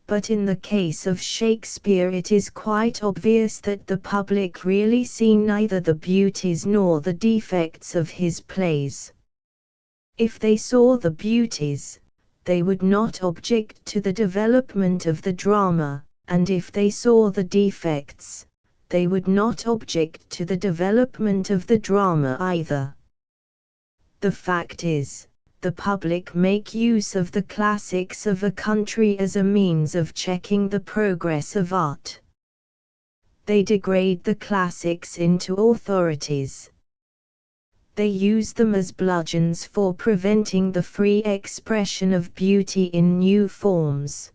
But in the case of Shakespeare it is quite obvious that the public really see neither the beauties nor the defects of his plays. If they saw the beauties, they would not object to the development of the drama, and if they saw the defects, they would not object to the development of the drama either. The fact is, the public make use of the classics of a country as a means of checking the progress of art. They degrade the classics into authorities. They use them as bludgeons for preventing the free expression of beauty in new forms.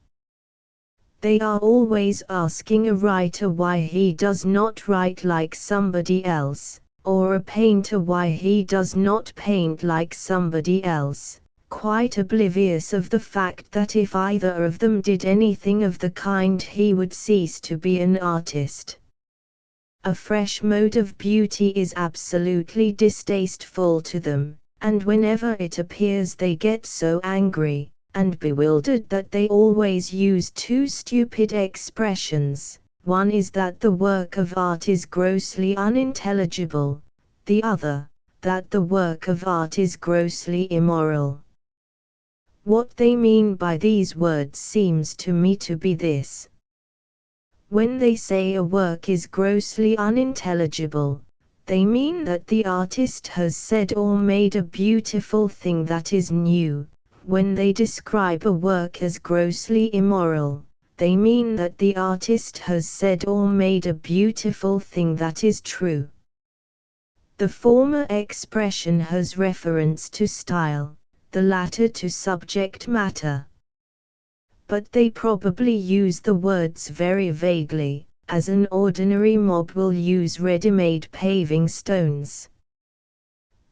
They are always asking a writer why he does not write like somebody else, or a painter why he does not paint like somebody else, quite oblivious of the fact that if either of them did anything of the kind he would cease to be an artist. A fresh mode of beauty is absolutely distasteful to them, and whenever it appears they get so angry and bewildered that they always use two stupid expressions. One is that the work of art is grossly unintelligible, the other, that the work of art is grossly immoral. What they mean by these words seems to me to be this. When they say a work is grossly unintelligible, they mean that the artist has said or made a beautiful thing that is new. When they describe a work as grossly immoral, they mean that the artist has said or made a beautiful thing that is true. The former expression has reference to style, the latter to subject matter. But they probably use the words very vaguely, as an ordinary mob will use ready-made paving stones.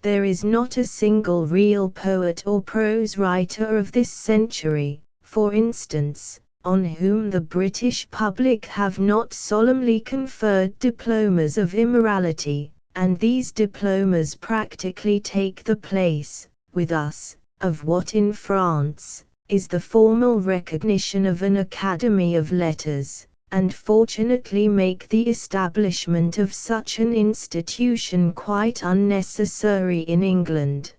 There is not a single real poet or prose writer of this century, for instance, on whom the British public have not solemnly conferred diplomas of immorality, and these diplomas practically take the place, with us, of what in France is the formal recognition of an Academy of Letters, and fortunately make the establishment of such an institution quite unnecessary in England.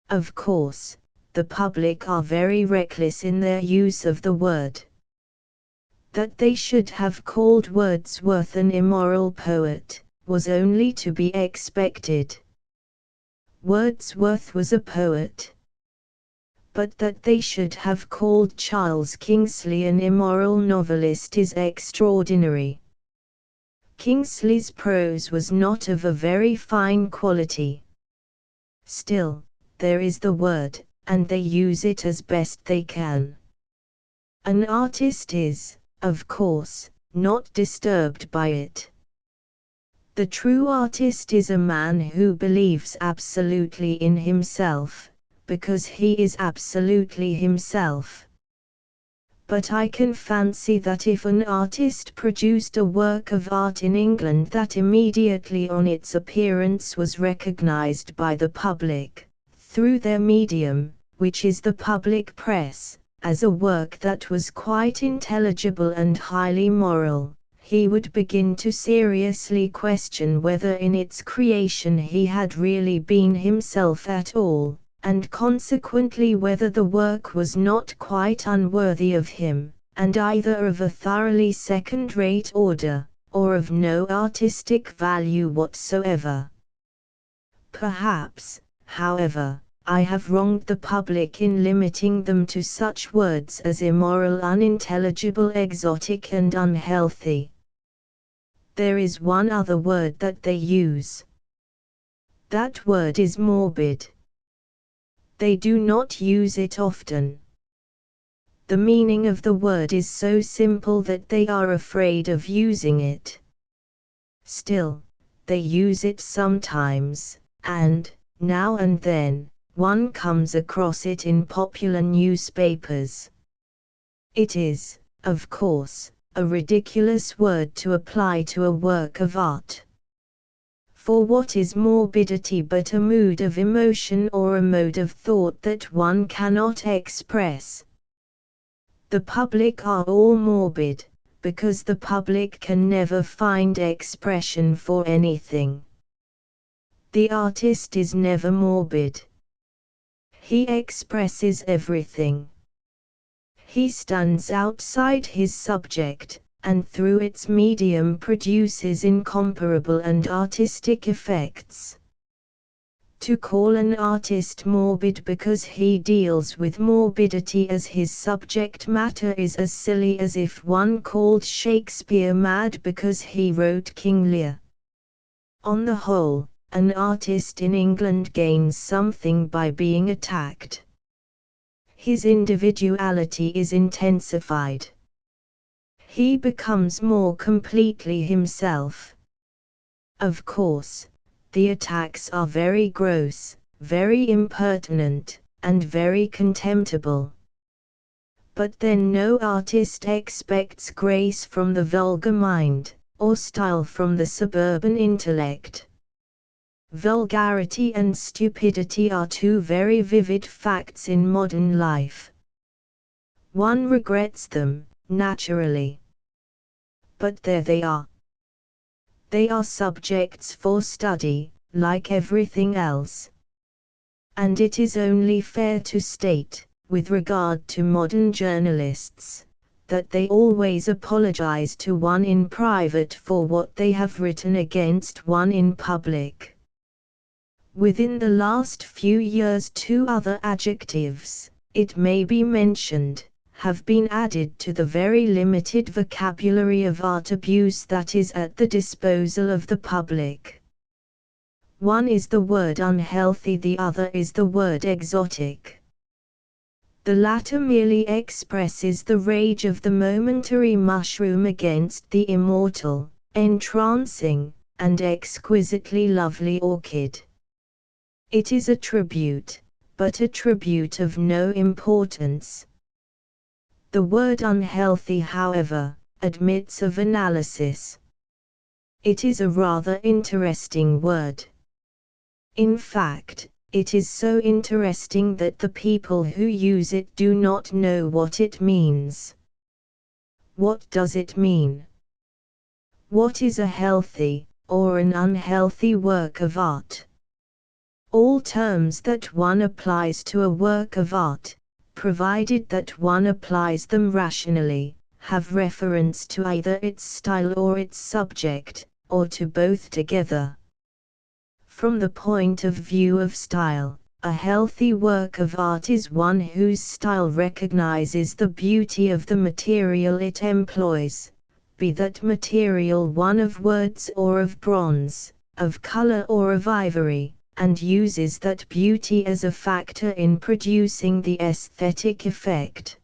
Of course, the public are very reckless in their use of the word. That they should have called Wordsworth an immoral poet was only to be expected. Wordsworth was a poet. But that they should have called Charles Kingsley an immoral novelist is extraordinary. Kingsley's prose was not of a very fine quality. Still, there is the word, and they use it as best they can. An artist is, of course, not disturbed by it. The true artist is a man who believes absolutely in himself, because he is absolutely himself. But I can fancy that if an artist produced a work of art in England that immediately on its appearance was recognized by the public, through their medium, which is the public press, as a work that was quite intelligible and highly moral, he would begin to seriously question whether in its creation he had really been himself at all, and consequently whether the work was not quite unworthy of him, and either of a thoroughly second-rate order, or of no artistic value whatsoever. Perhaps, however, I have wronged the public in limiting them to such words as immoral, unintelligible, exotic, and unhealthy. There is one other word that they use. That word is morbid. They do not use it often. The meaning of the word is so simple that they are afraid of using it. Still, they use it sometimes, and, now and then, one comes across it in popular newspapers. It is, of course, a ridiculous word to apply to a work of art. For what is morbidity but a mood of emotion or a mode of thought that one cannot express? The public are all morbid, because the public can never find expression for anything. The artist is never morbid. He expresses everything. He stands outside his subject, and through its medium produces incomparable and artistic effects. To call an artist morbid because he deals with morbidity as his subject matter is as silly as if one called Shakespeare mad because he wrote King Lear. On the whole, an artist in England gains something by being attacked. His individuality is intensified. He becomes more completely himself. Of course, the attacks are very gross, very impertinent, and very contemptible. But then no artist expects grace from the vulgar mind, or style from the suburban intellect. Vulgarity and stupidity are two very vivid facts in modern life. One regrets them, naturally. But there they are. They are subjects for study, like everything else. And it is only fair to state, with regard to modern journalists, that they always apologize to one in private for what they have written against one in public. Within the last few years, 2 other adjectives, it may be mentioned, have been added to the very limited vocabulary of art abuse that is at the disposal of the public. One is the word unhealthy, the other is the word exotic. The latter merely expresses the rage of the momentary mushroom against the immortal, entrancing, and exquisitely lovely orchid. It is a tribute, but a tribute of no importance. The word unhealthy, however, admits of analysis. It is a rather interesting word. In fact, it is so interesting that the people who use it do not know what it means. What does it mean? What is a healthy, or an unhealthy work of art? All terms that one applies to a work of art, provided that one applies them rationally, have reference to either its style or its subject, or to both together. From the point of view of style, a healthy work of art is one whose style recognizes the beauty of the material it employs, be that material one of words or of bronze, of color or of ivory, and uses that beauty as a factor in producing the aesthetic effect.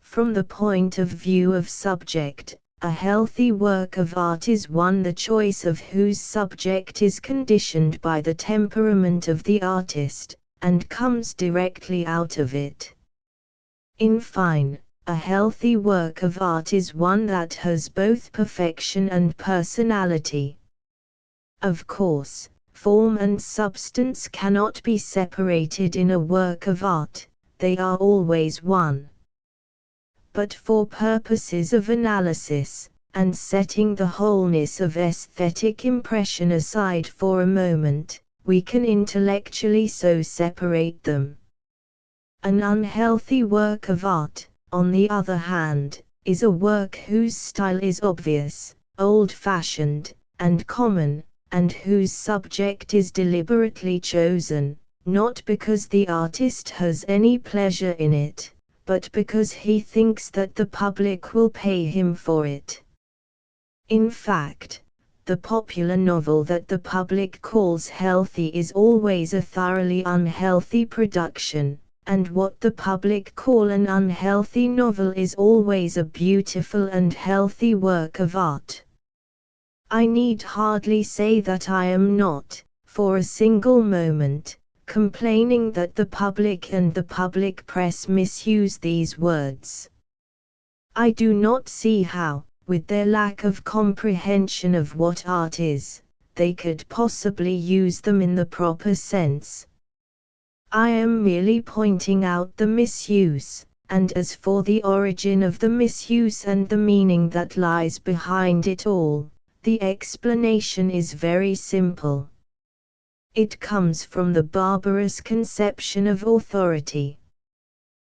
From the point of view of subject, a healthy work of art is one the choice of whose subject is conditioned by the temperament of the artist, and comes directly out of it. In fine, a healthy work of art is one that has both perfection and personality. Of course, form and substance cannot be separated in a work of art, they are always one. But for purposes of analysis, and setting the wholeness of aesthetic impression aside for a moment, we can intellectually so separate them. An unhealthy work of art, on the other hand, is a work whose style is obvious, old-fashioned, and common, and whose subject is deliberately chosen, not because the artist has any pleasure in it, but because he thinks that the public will pay him for it. In fact, the popular novel that the public calls healthy is always a thoroughly unhealthy production, and what the public call an unhealthy novel is always a beautiful and healthy work of art. I need hardly say that I am not, for a single moment, complaining that the public and the public press misuse these words. I do not see how, with their lack of comprehension of what art is, they could possibly use them in the proper sense. I am merely pointing out the misuse, and as for the origin of the misuse and the meaning that lies behind it all, the explanation is very simple. It comes from the barbarous conception of authority.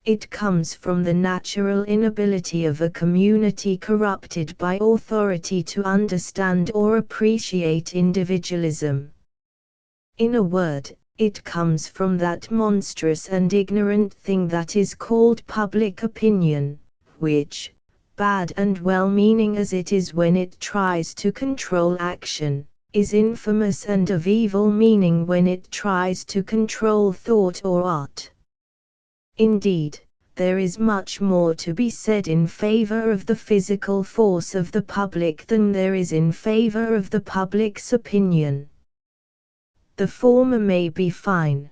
It comes from the natural inability of a community corrupted by authority to understand or appreciate individualism. In a word, it comes from that monstrous and ignorant thing that is called public opinion, which, bad and well-meaning as it is when it tries to control action, is infamous and of evil meaning when it tries to control thought or art. Indeed, there is much more to be said in favor of the physical force of the public than there is in favor of the public's opinion. The former may be fine.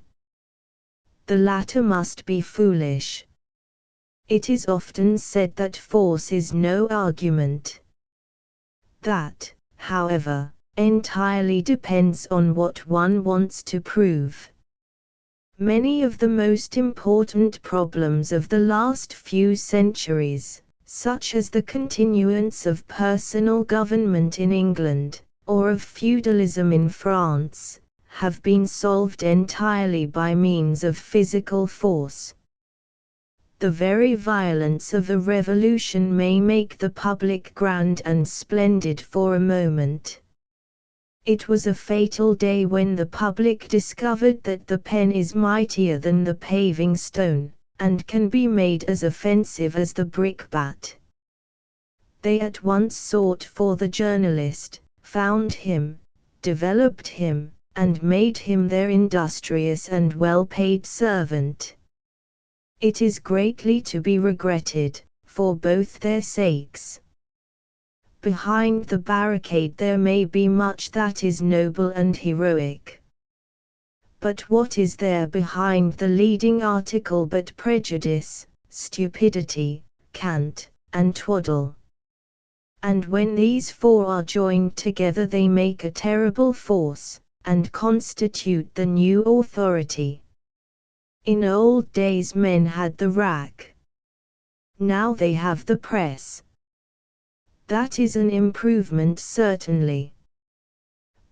The latter must be foolish. It is often said that force is no argument. That, however, entirely depends on what one wants to prove. Many of the most important problems of the last few centuries, such as the continuance of personal government in England, or of feudalism in France, have been solved entirely by means of physical force. The very violence of a revolution may make the public grand and splendid for a moment. It was a fatal day when the public discovered that the pen is mightier than the paving stone, and can be made as offensive as the brickbat. They at once sought for the journalist, found him, developed him, and made him their industrious and well-paid servant. It is greatly to be regretted, for both their sakes. Behind the barricade there may be much that is noble and heroic. But what is there behind the leading article but prejudice, stupidity, cant, and twaddle? And when these four are joined together they make a terrible force, and constitute the new authority. In old days men had the rack. Now they have the press. That is an improvement certainly.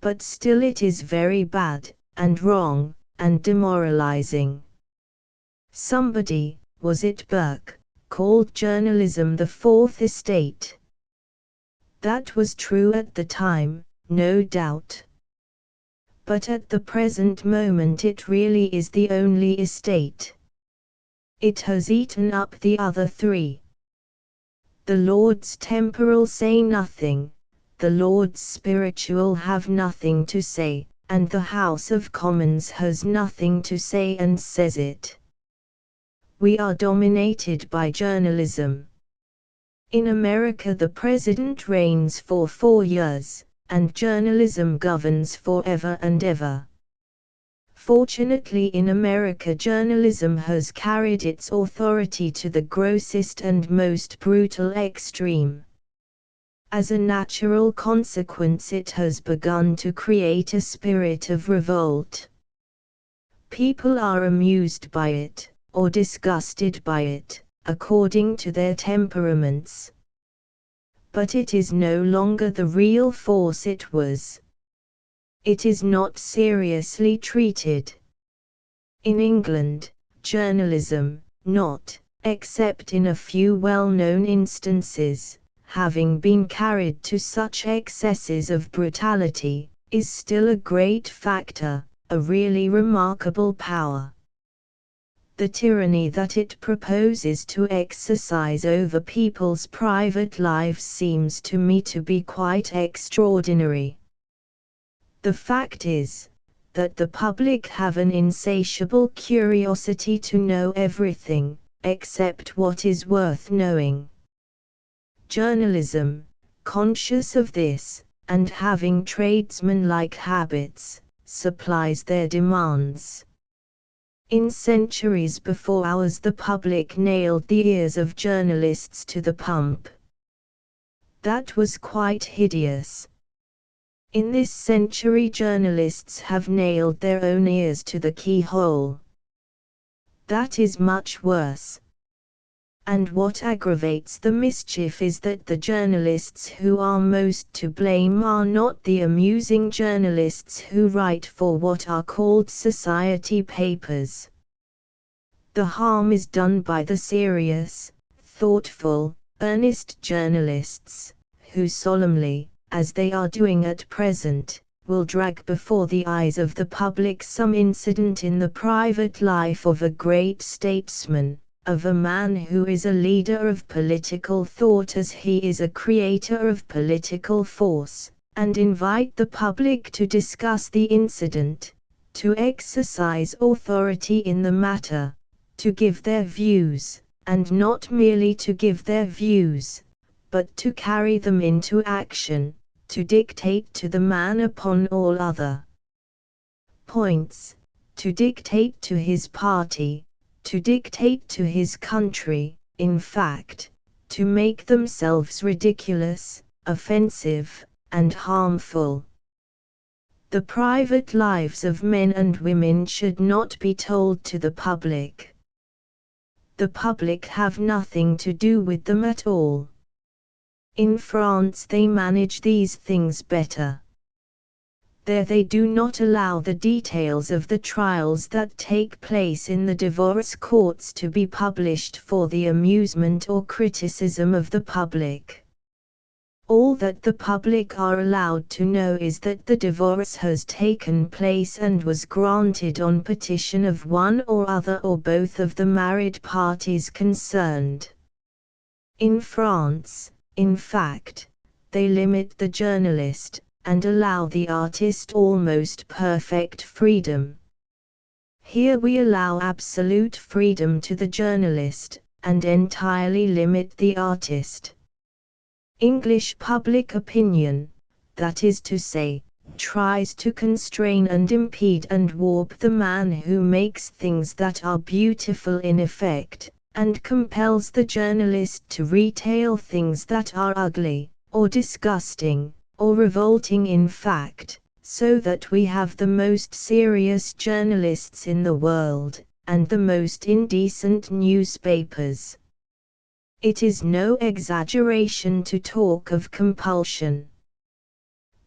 But still it is very bad, and wrong, and demoralizing. Somebody, was it Burke, called journalism the fourth estate. That was true at the time, no doubt. But at the present moment it really is the only estate. It has eaten up the other three. The Lords temporal say nothing, the Lords spiritual have nothing to say, and the House of Commons has nothing to say and says it. We are dominated by journalism. In America the President reigns for 4 years, and journalism governs forever and ever. Fortunately in America journalism has carried its authority to the grossest and most brutal extreme. As a natural consequence it has begun to create a spirit of revolt. People are amused by it, or disgusted by it, according to their temperaments. But it is no longer the real force it was. It is not seriously treated. In England, journalism, not, except in a few well-known instances, having been carried to such excesses of brutality, is still a great factor, a really remarkable power. The tyranny that it proposes to exercise over people's private lives seems to me to be quite extraordinary. The fact is, that the public have an insatiable curiosity to know everything, except what is worth knowing. Journalism, conscious of this, and having tradesman-like habits, supplies their demands. In centuries before ours the public nailed the ears of journalists to the pump. That was quite hideous. In this century journalists have nailed their own ears to the keyhole. That is much worse. And what aggravates the mischief is that the journalists who are most to blame are not the amusing journalists who write for what are called society papers. The harm is done by the serious, thoughtful, earnest journalists, who solemnly, as they are doing at present, will drag before the eyes of the public some incident in the private life of a great statesman, of a man who is a leader of political thought as he is a creator of political force, and invite the public to discuss the incident, to exercise authority in the matter, to give their views, and not merely to give their views, but to carry them into action, to dictate to the man upon all other points, to dictate to his party, to dictate to his country, in fact, to make themselves ridiculous, offensive, and harmful. The private lives of men and women should not be told to the public. The public have nothing to do with them at all. In France they manage these things better. There they do not allow the details of the trials that take place in the divorce courts to be published for the amusement or criticism of the public. All that the public are allowed to know is that the divorce has taken place and was granted on petition of one or other or both of the married parties concerned. In France, in fact, they limit the journalist, and allow the artist almost perfect freedom. Here we allow absolute freedom to the journalist, and entirely limit the artist. English public opinion, that is to say, tries to constrain and impede and warp the man who makes things that are beautiful in effect, and compels the journalist to retail things that are ugly, or disgusting, or revolting in fact, so that we have the most serious journalists in the world, and the most indecent newspapers. It is no exaggeration to talk of compulsion.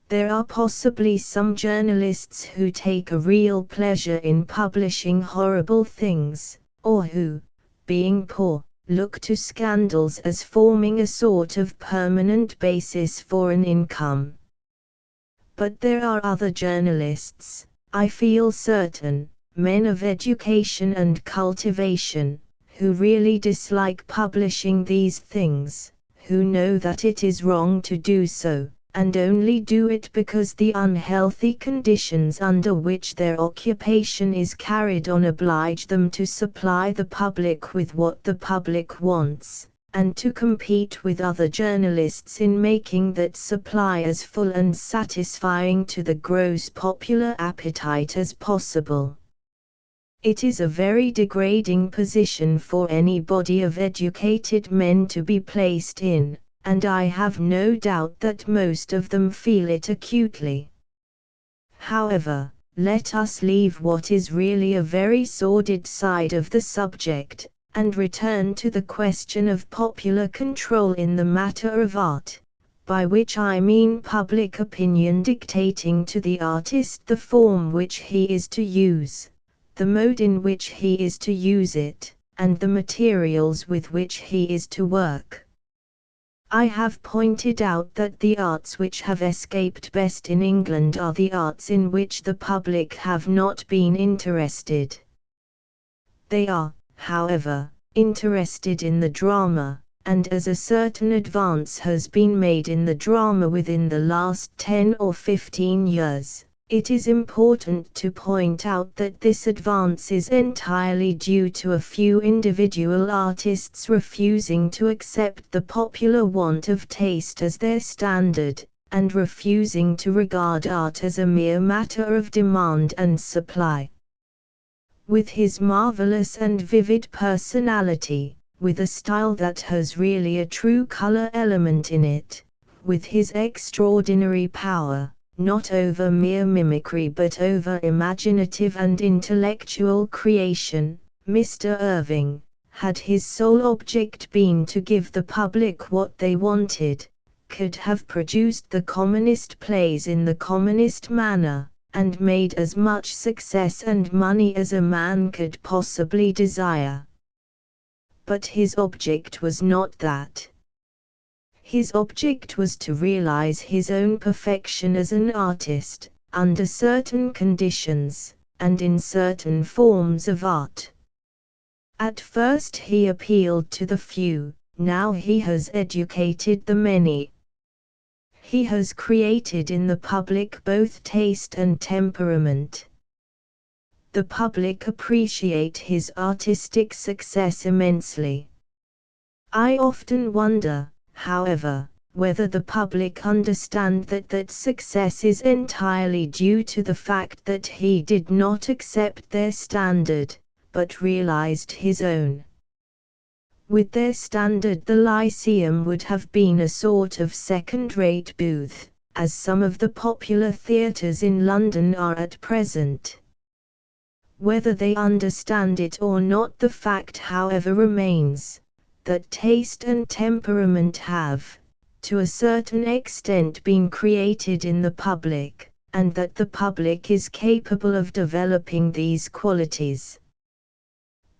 There are possibly some journalists who take a real pleasure in publishing horrible things, or who, being poor, look to scandals as forming a sort of permanent basis for an income. But there are other journalists, I feel certain, men of education and cultivation, who really dislike publishing these things, who know that it is wrong to do so, and only do it because the unhealthy conditions under which their occupation is carried on oblige them to supply the public with what the public wants, and to compete with other journalists in making that supply as full and satisfying to the gross popular appetite as possible. It is a very degrading position for any body of educated men to be placed in, and I have no doubt that most of them feel it acutely. However, let us leave what is really a very sordid side of the subject, and return to the question of popular control in the matter of art, by which I mean public opinion dictating to the artist the form which he is to use, the mode in which he is to use it, and the materials with which he is to work. I have pointed out that the arts which have escaped best in England are the arts in which the public have not been interested. They are, however, interested in the drama, and as a certain advance has been made in the drama within the last 10 or 15 years, it is important to point out that this advance is entirely due to a few individual artists refusing to accept the popular want of taste as their standard, and refusing to regard art as a mere matter of demand and supply. With his marvelous and vivid personality, with a style that has really a true color element in it, with his extraordinary power, not over mere mimicry but over imaginative and intellectual creation, Mr. Irving, had his sole object been to give the public what they wanted, could have produced the commonest plays in the commonest manner, and made as much success and money as a man could possibly desire. But his object was not that. His object was to realize his own perfection as an artist, under certain conditions, and in certain forms of art. At first he appealed to the few, now he has educated the many. He has created in the public both taste and temperament. The public appreciate his artistic success immensely. I often wonder, however, whether the public understand that success is entirely due to the fact that he did not accept their standard, but realized his own. With their standard the Lyceum would have been a sort of second-rate booth, as some of the popular theatres in London are at present. Whether they understand it or not, the fact however remains, that taste and temperament have, to a certain extent, been created in the public, and that the public is capable of developing these qualities.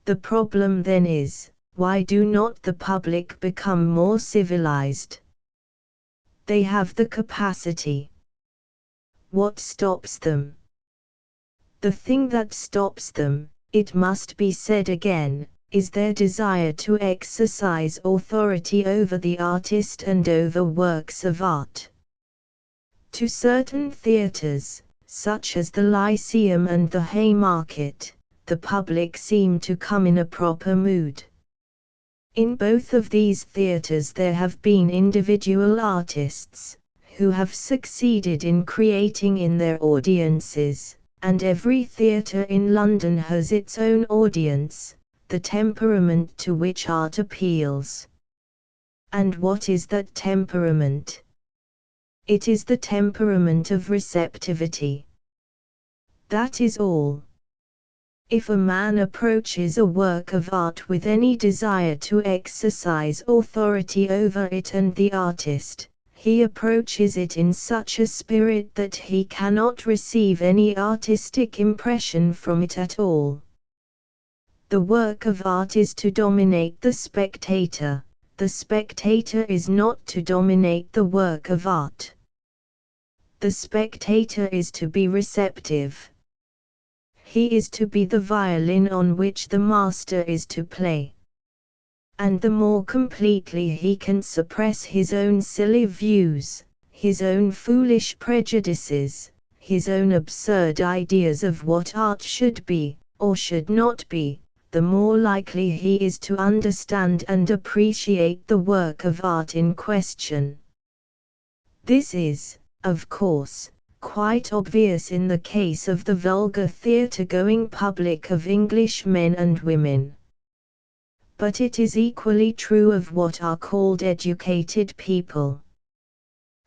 The problem then is, why do not the public become more civilized? They have the capacity. What stops them? The thing that stops them, it must be said again, is their desire to exercise authority over the artist and over works of art. To certain theatres, such as the Lyceum and the Haymarket, the public seem to come in a proper mood. In both of these theatres there have been individual artists, who have succeeded in creating in their audiences, and every theatre in London has its own audience, the temperament to which art appeals. And what is that temperament? It is the temperament of receptivity. That is all. If a man approaches a work of art with any desire to exercise authority over it and the artist, he approaches it in such a spirit that he cannot receive any artistic impression from it at all. The work of art is to dominate the spectator is not to dominate the work of art. The spectator is to be receptive. He is to be the violin on which the master is to play. And the more completely he can suppress his own silly views, his own foolish prejudices, his own absurd ideas of what art should be, or should not be, the more likely he is to understand and appreciate the work of art in question. This is, of course, quite obvious in the case of the vulgar theatre-going public of English men and women. But it is equally true of what are called educated people.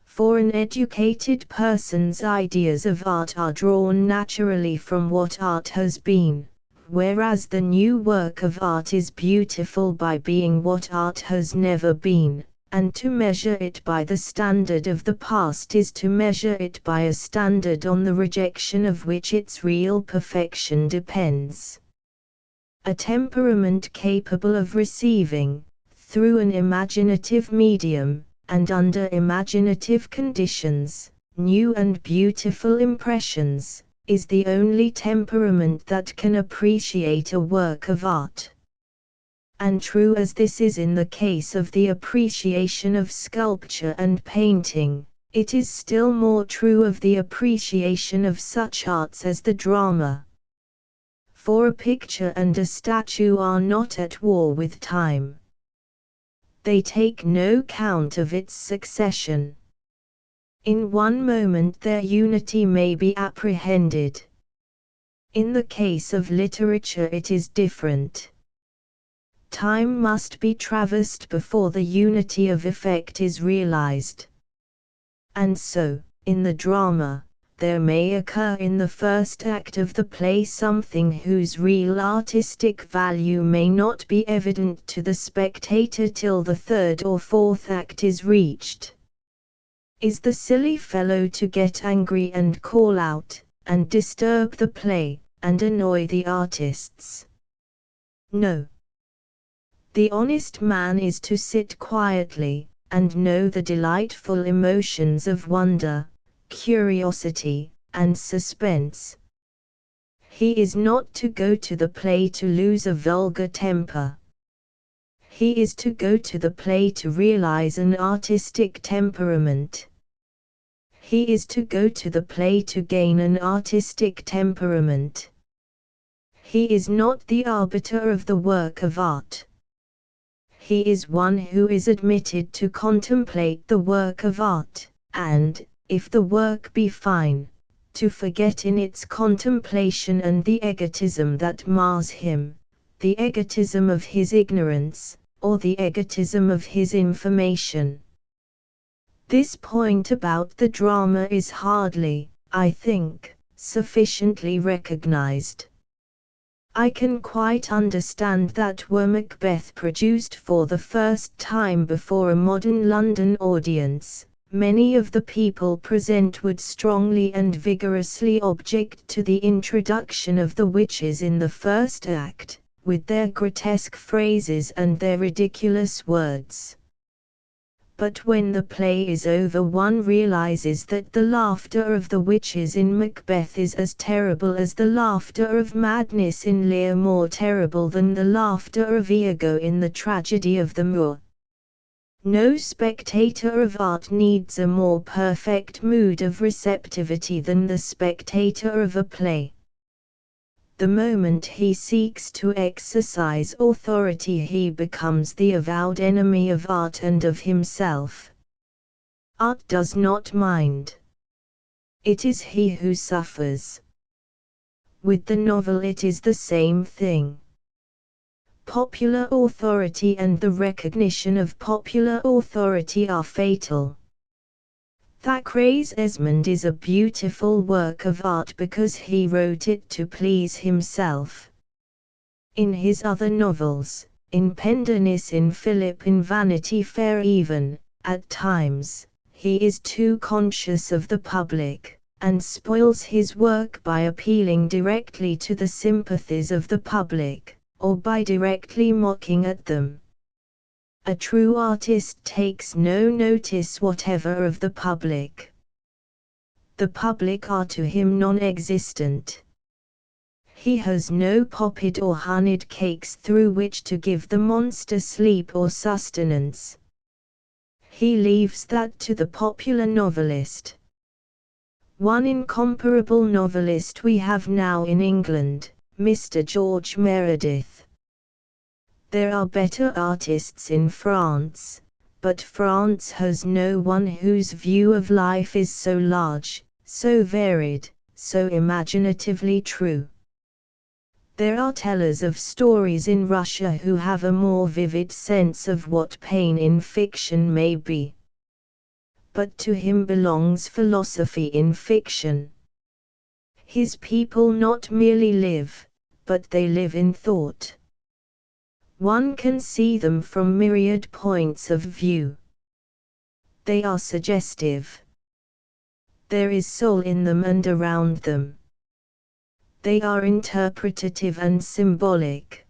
For an educated person's ideas of art are drawn naturally from what art has been, whereas the new work of art is beautiful by being what art has never been, and to measure it by the standard of the past is to measure it by a standard on the rejection of which its real perfection depends. A temperament capable of receiving, through an imaginative medium, and under imaginative conditions, new and beautiful impressions, is the only temperament that can appreciate a work of art. And true as this is in the case of the appreciation of sculpture and painting, it is still more true of the appreciation of such arts as the drama. For a picture and a statue are not at war with time. They take no count of its succession. In one moment their unity may be apprehended. In the case of literature it is different. Time must be traversed before the unity of effect is realized. And so, in the drama, there may occur in the first act of the play something whose real artistic value may not be evident to the spectator till the third or fourth act is reached. Is the silly fellow to get angry and call out, and disturb the play, and annoy the artists? No. The honest man is to sit quietly, and know the delightful emotions of wonder, curiosity, and suspense. He is not to go to the play to lose a vulgar temper. He is to go to the play to realize an artistic temperament. He is to go to the play to gain an artistic temperament. He is not the arbiter of the work of art. He is one who is admitted to contemplate the work of art, and, if the work be fine, to forget in its contemplation and the egotism that mars him, the egotism of his ignorance, or the egotism of his information. This point about the drama is hardly, I think, sufficiently recognized. I can quite understand that were Macbeth produced for the first time before a modern London audience, many of the people present would strongly and vigorously object to the introduction of the witches in the first act, with their grotesque phrases and their ridiculous words. But when the play is over, one realizes that the laughter of the witches in Macbeth is as terrible as the laughter of madness in Lear, more terrible than the laughter of Iago in the tragedy of the Moor. No spectator of art needs a more perfect mood of receptivity than the spectator of a play. The moment he seeks to exercise authority, he becomes the avowed enemy of art and of himself. Art does not mind. It is he who suffers. With the novel it is the same thing. Popular authority and the recognition of popular authority are fatal. Thackeray's Esmond is a beautiful work of art because he wrote it to please himself. In his other novels, in Pendennis, in Philip, in Vanity Fair even, at times, he is too conscious of the public, and spoils his work by appealing directly to the sympathies of the public, or by directly mocking at them. A true artist takes no notice whatever of the public. The public are to him non-existent. He has no potted or honeyed cakes through which to give the monster sleep or sustenance. He leaves that to the popular novelist. One incomparable novelist we have now in England, Mr. George Meredith. There are better artists in France, but France has no one whose view of life is so large, so varied, so imaginatively true. There are tellers of stories in Russia who have a more vivid sense of what pain in fiction may be. But to him belongs philosophy in fiction. His people not merely live, but they live in thought. One can see them from myriad points of view. They are suggestive. There is soul in them and around them. They are interpretative and symbolic.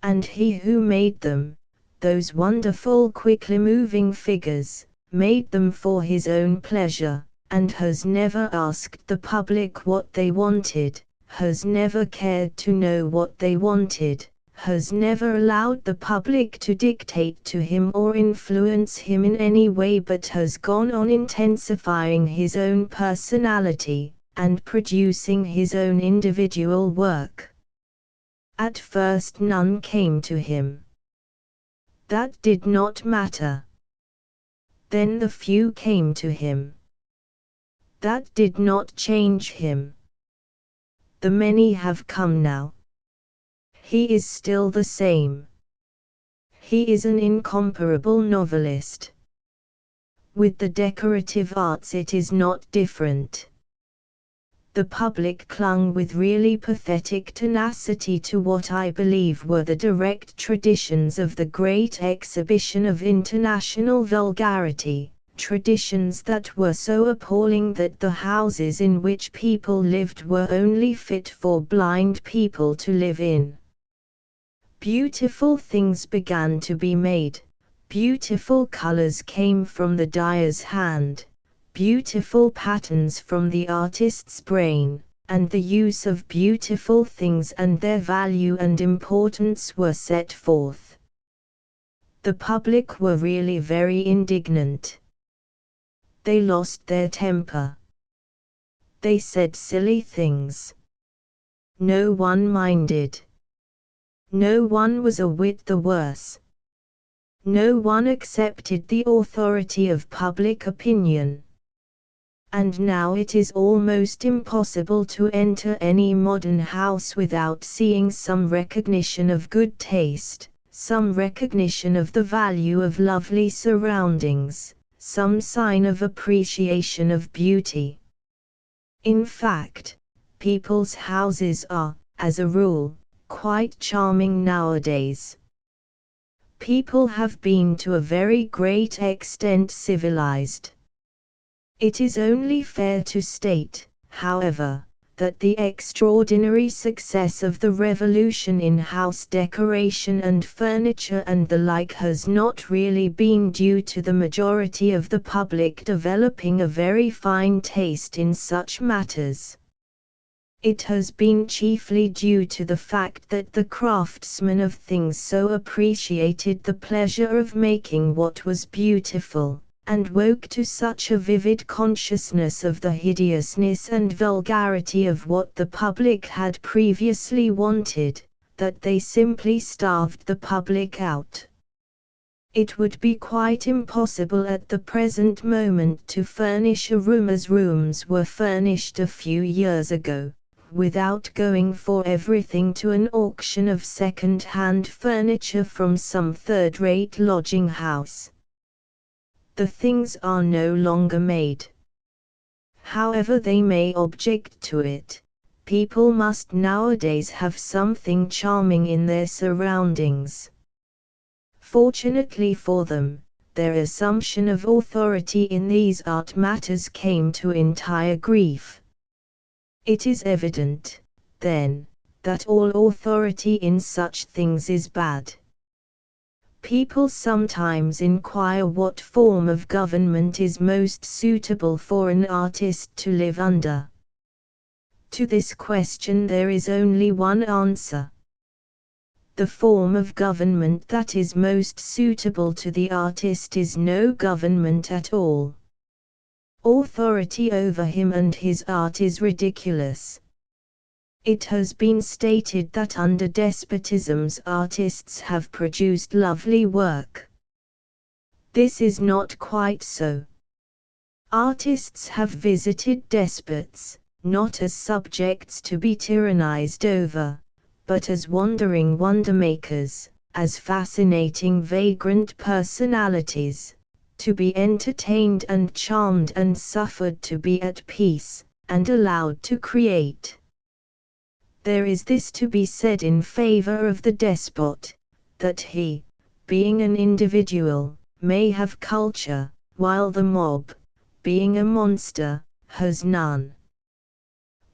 And he who made them, those wonderful quickly moving figures, made them for his own pleasure, and has never asked the public what they wanted, has never cared to know what they wanted, has never allowed the public to dictate to him or influence him in any way, but has gone on intensifying his own personality, and producing his own individual work. At first none came to him. That did not matter. Then the few came to him. That did not change him. The many have come now. He is still the same. He is an incomparable novelist. With the decorative arts it is not different. The public clung with really pathetic tenacity to what I believe were the direct traditions of the great exhibition of international vulgarity, traditions that were so appalling that the houses in which people lived were only fit for blind people to live in. Beautiful things began to be made, beautiful colors came from the dyer's hand, beautiful patterns from the artist's brain, and the use of beautiful things and their value and importance were set forth. The public were really very indignant. They lost their temper. They said silly things. No one minded. No one was a whit the worse. No one accepted the authority of public opinion. And now it is almost impossible to enter any modern house without seeing some recognition of good taste, some recognition of the value of lovely surroundings, some sign of appreciation of beauty. In fact, people's houses are, as a rule, quite charming nowadays. People have been to a very great extent civilized. It is only fair to state, however, that the extraordinary success of the revolution in house decoration and furniture and the like has not really been due to the majority of the public developing a very fine taste in such matters. It has been chiefly due to the fact that the craftsmen of things so appreciated the pleasure of making what was beautiful, and woke to such a vivid consciousness of the hideousness and vulgarity of what the public had previously wanted, that they simply starved the public out. It would be quite impossible at the present moment to furnish a room as rooms were furnished a few years ago, without going for everything to an auction of second-hand furniture from some third-rate lodging house. The things are no longer made. However they may object to it, people must nowadays have something charming in their surroundings. Fortunately for them, their assumption of authority in these art matters came to entire grief. It is evident, then, that all authority in such things is bad. People sometimes inquire what form of government is most suitable for an artist to live under. To this question there is only one answer. The form of government that is most suitable to the artist is no government at all. Authority over him and his art is ridiculous. It has been stated that under despotisms artists have produced lovely work. This is not quite so. Artists have visited despots, not as subjects to be tyrannized over, but as wandering wonder-makers, as fascinating vagrant personalities, to be entertained and charmed and suffered to be at peace, and allowed to create. There is this to be said in favor of the despot, that he, being an individual, may have culture, while the mob, being a monster, has none.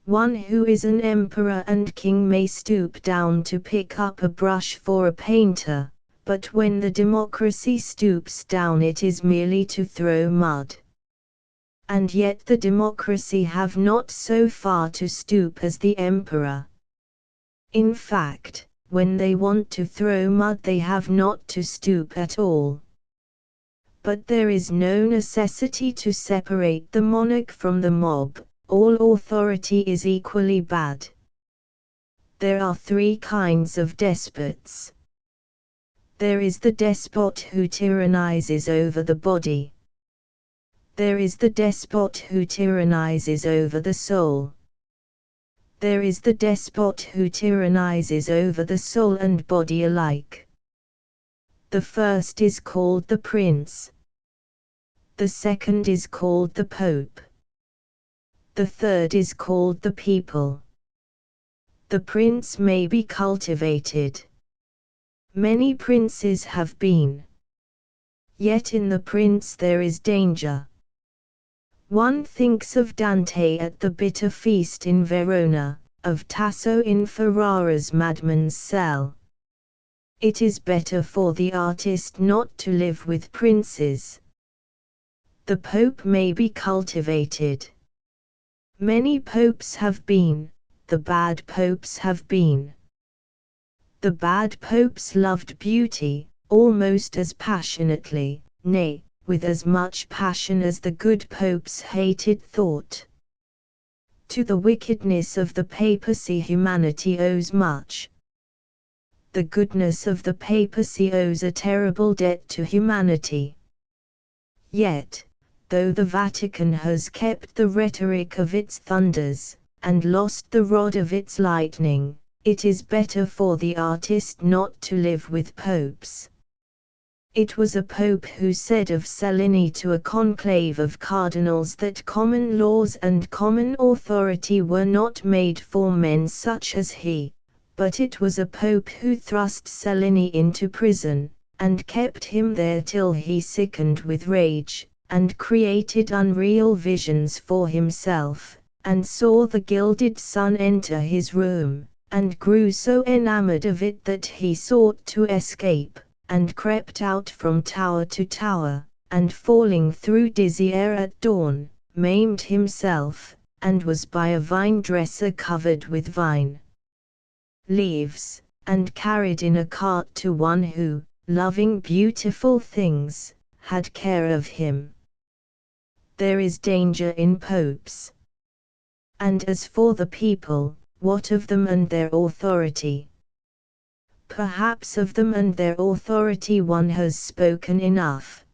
One who is an emperor and king may stoop down to pick up a brush for a painter, but when the democracy stoops down it is merely to throw mud. And yet the democracy have not so far to stoop as the emperor. In fact, when they want to throw mud they have not to stoop at all. But there is no necessity to separate the monarch from the mob, all authority is equally bad. There are three kinds of despots. There is the despot who tyrannizes over the body. There is the despot who tyrannizes over the soul. There is the despot who tyrannizes over the soul and body alike. The first is called the prince. The second is called the pope. The third is called the people. The prince may be cultivated. Many princes have been. Yet in the prince there is danger. One thinks of Dante at the bitter feast in Verona, of Tasso in Ferrara's madman's cell. It is better for the artist not to live with princes. The Pope may be cultivated. Many popes have been, the bad popes have been. The bad popes loved beauty, almost as passionately, nay, with as much passion as the good popes hated thought. To the wickedness of the papacy humanity owes much. The goodness of the papacy owes a terrible debt to humanity. Yet, though the Vatican has kept the rhetoric of its thunders, and lost the rod of its lightning, it is better for the artist not to live with popes. It was a pope who said of Cellini to a conclave of cardinals that common laws and common authority were not made for men such as he, but it was a pope who thrust Cellini into prison, and kept him there till he sickened with rage, and created unreal visions for himself, and saw the gilded sun enter his room, and grew so enamored of it that he sought to escape, and crept out from tower to tower, and falling through dizzy air at dawn, maimed himself, and was by a vine-dresser covered with vine leaves, and carried in a cart to one who, loving beautiful things, had care of him. There is danger in popes. And as for the people, what of them and their authority? Perhaps of them and their authority one has spoken enough.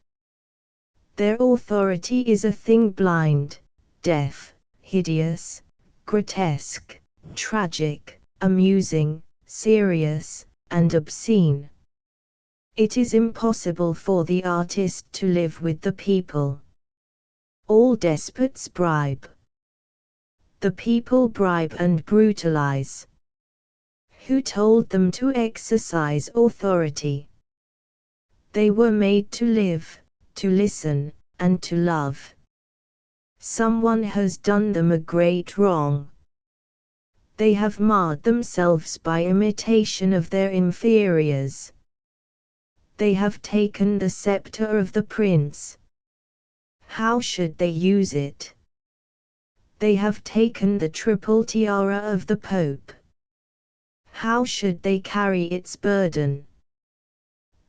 Their authority is a thing blind, deaf, hideous, grotesque, tragic, amusing, serious, and obscene. It is impossible for the artist to live with the people. All despots bribe. The people bribe and brutalize. Who told them to exercise authority? They were made to live, to listen, and to love. Someone has done them a great wrong. They have marred themselves by imitation of their inferiors. They have taken the scepter of the prince. How should they use it? They have taken the triple tiara of the Pope. How should they carry its burden?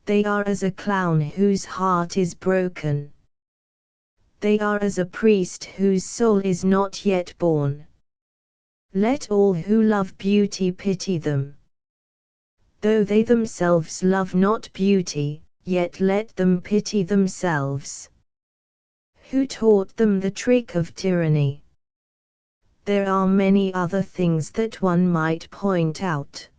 They are as a clown whose heart is broken. They are as a priest whose soul is not yet born. Let all who love beauty pity them. Though they themselves love not beauty, yet let them pity themselves. Who taught them the trick of tyranny? There are many other things that one might point out.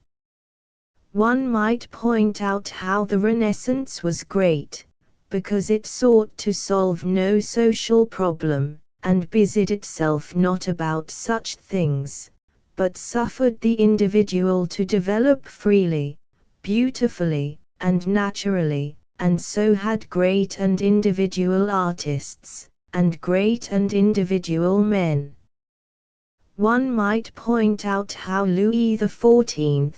One might point out how the Renaissance was great, because it sought to solve no social problem, and busied itself not about such things, but suffered the individual to develop freely, beautifully, and naturally, and so had great and individual artists, and great and individual men. One might point out how Louis XIV,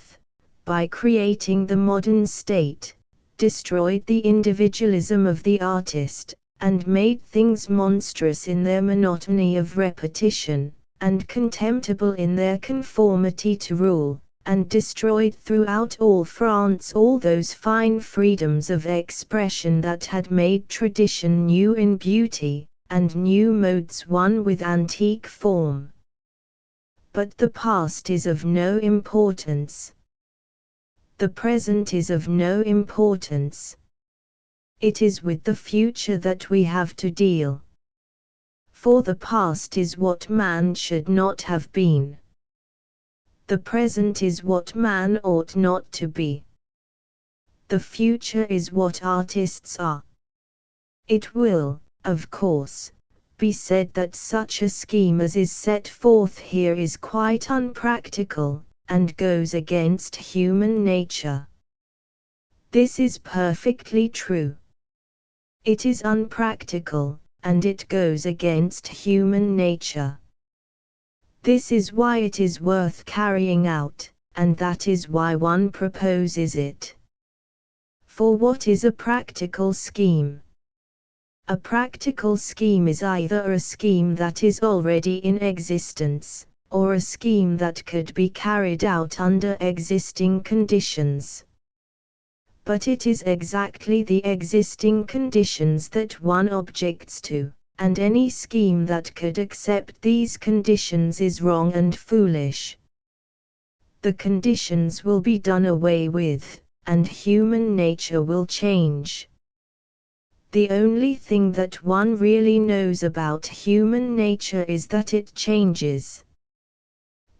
by creating the modern state, destroyed the individualism of the artist, and made things monstrous in their monotony of repetition, and contemptible in their conformity to rule, and destroyed throughout all France all those fine freedoms of expression that had made tradition new in beauty, and new modes one with antique form. But the past is of no importance. The present is of no importance. It is with the future that we have to deal. For the past is what man should not have been. The present is what man ought not to be. The future is what artists are. It will, of course, be said that such a scheme as is set forth here is quite unpractical, and goes against human nature. This is perfectly true. It is unpractical, and it goes against human nature. This is why it is worth carrying out, and that is why one proposes it. For what is a practical scheme? A practical scheme is either a scheme that is already in existence, or a scheme that could be carried out under existing conditions. But it is exactly the existing conditions that one objects to, and any scheme that could accept these conditions is wrong and foolish. The conditions will be done away with, and human nature will change. The only thing that one really knows about human nature is that it changes.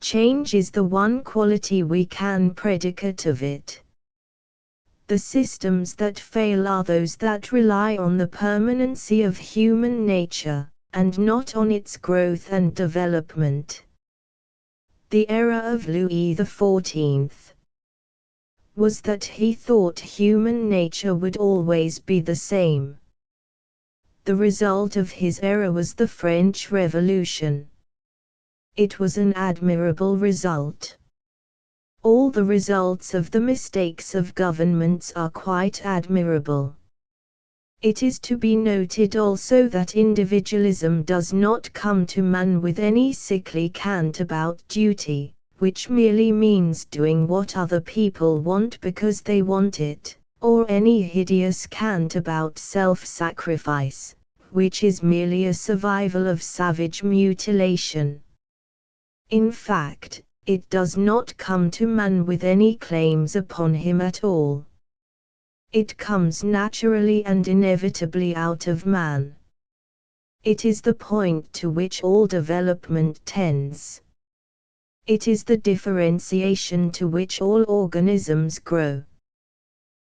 Change is the one quality we can predicate of it. The systems that fail are those that rely on the permanency of human nature, and not on its growth and development. The error of Louis XIV was that he thought human nature would always be the same. The result of his error was the French Revolution. It was an admirable result. All the results of the mistakes of governments are quite admirable. It is to be noted also that individualism does not come to man with any sickly cant about duty, which merely means doing what other people want because they want it, or any hideous cant about self-sacrifice, which is merely a survival of savage mutilation. In fact, it does not come to man with any claims upon him at all. It comes naturally and inevitably out of man. It is the point to which all development tends. It is the differentiation to which all organisms grow.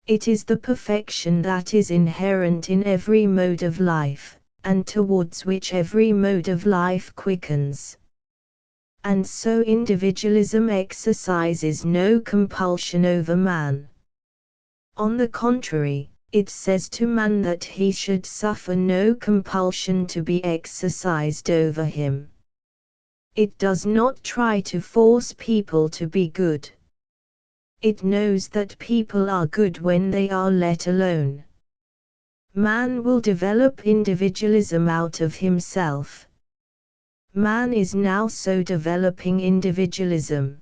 It is the perfection that is inherent in every mode of life, and towards which every mode of life quickens. And so individualism exercises no compulsion over man. On the contrary, it says to man that he should suffer no compulsion to be exercised over him. It does not try to force people to be good. It knows that people are good when they are let alone. Man will develop individualism out of himself. Man is now so developing individualism.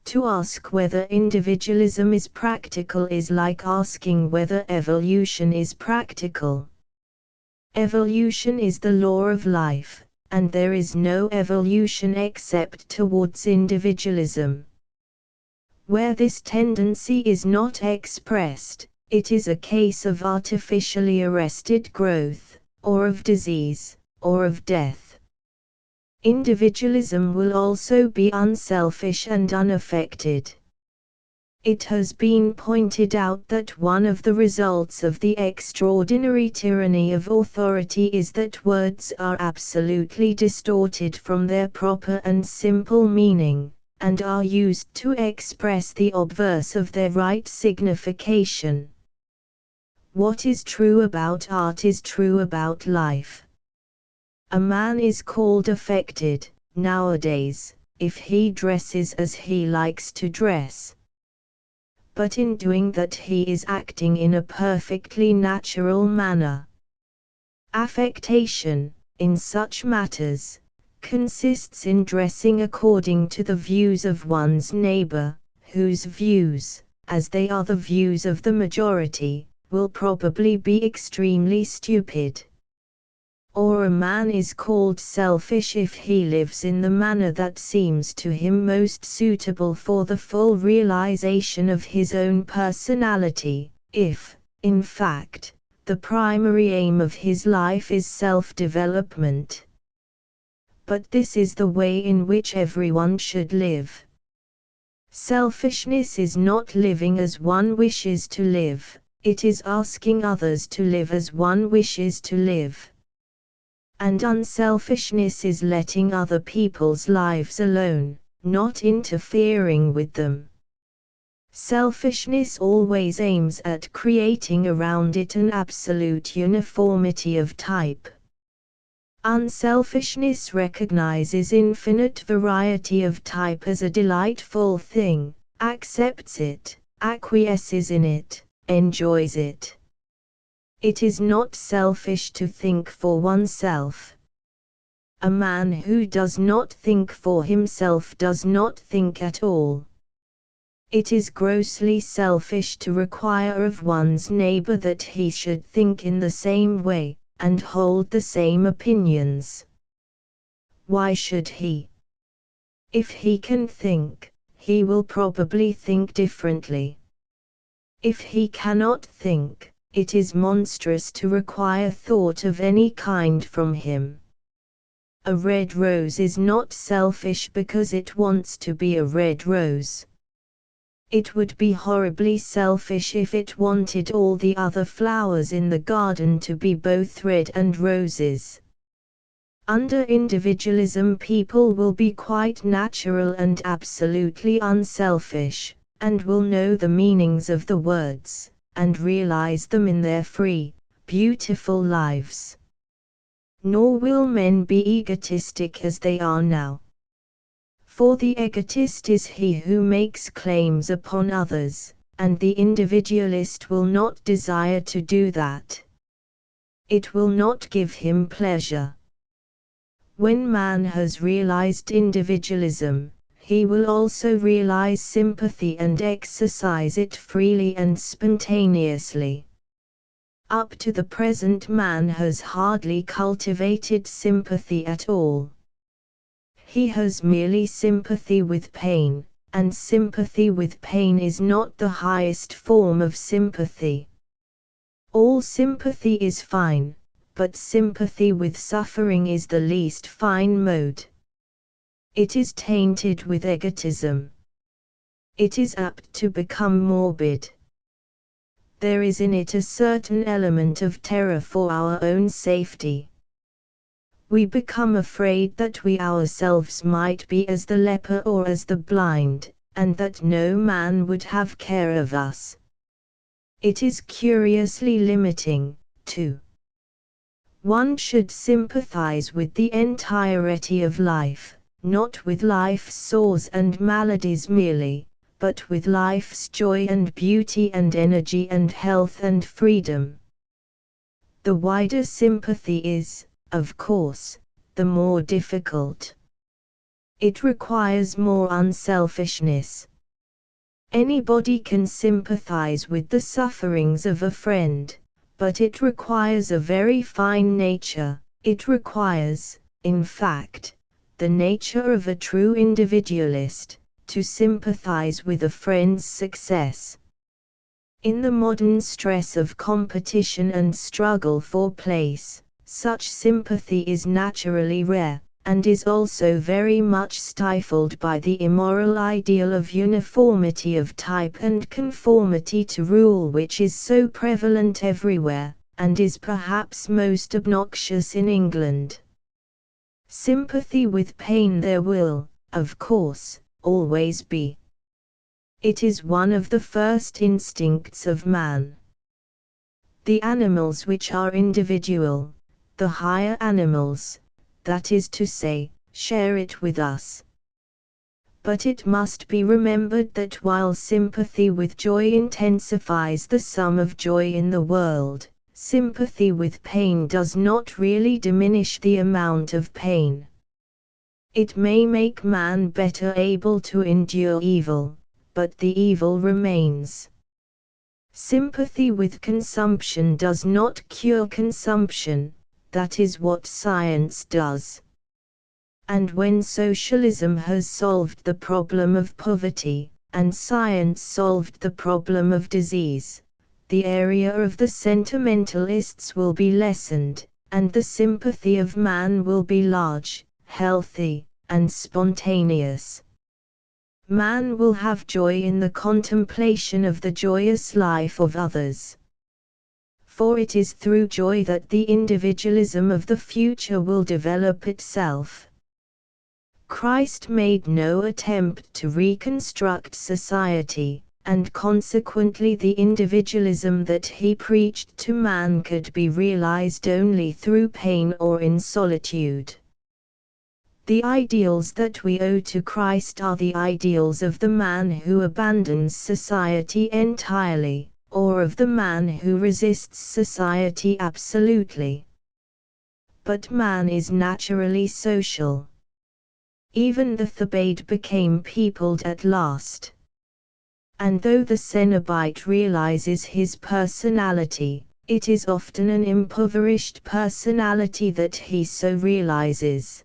To ask whether individualism is practical is like asking whether evolution is practical. Evolution is the law of life, and there is no evolution except towards individualism. Where this tendency is not expressed, it is a case of artificially arrested growth, or of disease, or of death. Individualism will also be unselfish and unaffected. It has been pointed out that one of the results of the extraordinary tyranny of authority is that words are absolutely distorted from their proper and simple meaning, and are used to express the obverse of their right signification. What is true about art is true about life. A man is called affected, nowadays, if he dresses as he likes to dress. But in doing that he is acting in a perfectly natural manner. Affectation, in such matters, consists in dressing according to the views of one's neighbor, whose views, as they are the views of the majority, will probably be extremely stupid. Or a man is called selfish if he lives in the manner that seems to him most suitable for the full realization of his own personality, if, in fact, the primary aim of his life is self-development. But this is the way in which everyone should live. Selfishness is not living as one wishes to live, it is asking others to live as one wishes to live. And unselfishness is letting other people's lives alone, not interfering with them. Selfishness always aims at creating around it an absolute uniformity of type. Unselfishness recognizes infinite variety of type as a delightful thing, accepts it, acquiesces in it, enjoys it. It is not selfish to think for oneself. A man who does not think for himself does not think at all. It is grossly selfish to require of one's neighbor that he should think in the same way, and hold the same opinions. Why should he? If he can think, he will probably think differently. If he cannot think, it is monstrous to require thought of any kind from him. A red rose is not selfish because it wants to be a red rose. It would be horribly selfish if it wanted all the other flowers in the garden to be both red and roses. Under individualism, people will be quite natural and absolutely unselfish, and will know the meanings of the words, and realize them in their free, beautiful lives. Nor will men be egotistic as they are now. For the egotist is he who makes claims upon others, and the individualist will not desire to do that. It will not give him pleasure. When man has realized individualism, he will also realize sympathy and exercise it freely and spontaneously. Up to the present, man has hardly cultivated sympathy at all. He has merely sympathy with pain, and sympathy with pain is not the highest form of sympathy. All sympathy is fine, but sympathy with suffering is the least fine mode. It is tainted with egotism. It is apt to become morbid. There is in it a certain element of terror for our own safety. We become afraid that we ourselves might be as the leper or as the blind, and that no man would have care of us. It is curiously limiting, too. One should sympathize with the entirety of life, not with life's sores and maladies merely, but with life's joy and beauty and energy and health and freedom. The wider sympathy is, of course, the more difficult. It requires more unselfishness. Anybody can sympathize with the sufferings of a friend, but it requires a very fine nature. It requires, in fact, the nature of a true individualist, to sympathize with a friend's success. In the modern stress of competition and struggle for place, such sympathy is naturally rare, and is also very much stifled by the immoral ideal of uniformity of type and conformity to rule, which is so prevalent everywhere, and is perhaps most obnoxious in England. Sympathy with pain there will, of course, always be. It is one of the first instincts of man. The animals which are individual, the higher animals, that is to say, share it with us. But it must be remembered that while sympathy with joy intensifies the sum of joy in the world, sympathy with pain does not really diminish the amount of pain. It may make man better able to endure evil, but the evil remains. Sympathy with consumption does not cure consumption. That is what science does. And when socialism has solved the problem of poverty, and science solved the problem of disease, the area of the sentimentalists will be lessened, and the sympathy of man will be large, healthy, and spontaneous. Man will have joy in the contemplation of the joyous life of others. For it is through joy that the individualism of the future will develop itself. Christ made no attempt to reconstruct society, and consequently the individualism that he preached to man could be realized only through pain or in solitude. The ideals that we owe to Christ are the ideals of the man who abandons society entirely, or of the man who resists society absolutely. But man is naturally social. Even the Thebaid became peopled at last. And though the Cenobite realizes his personality, it is often an impoverished personality that he so realizes.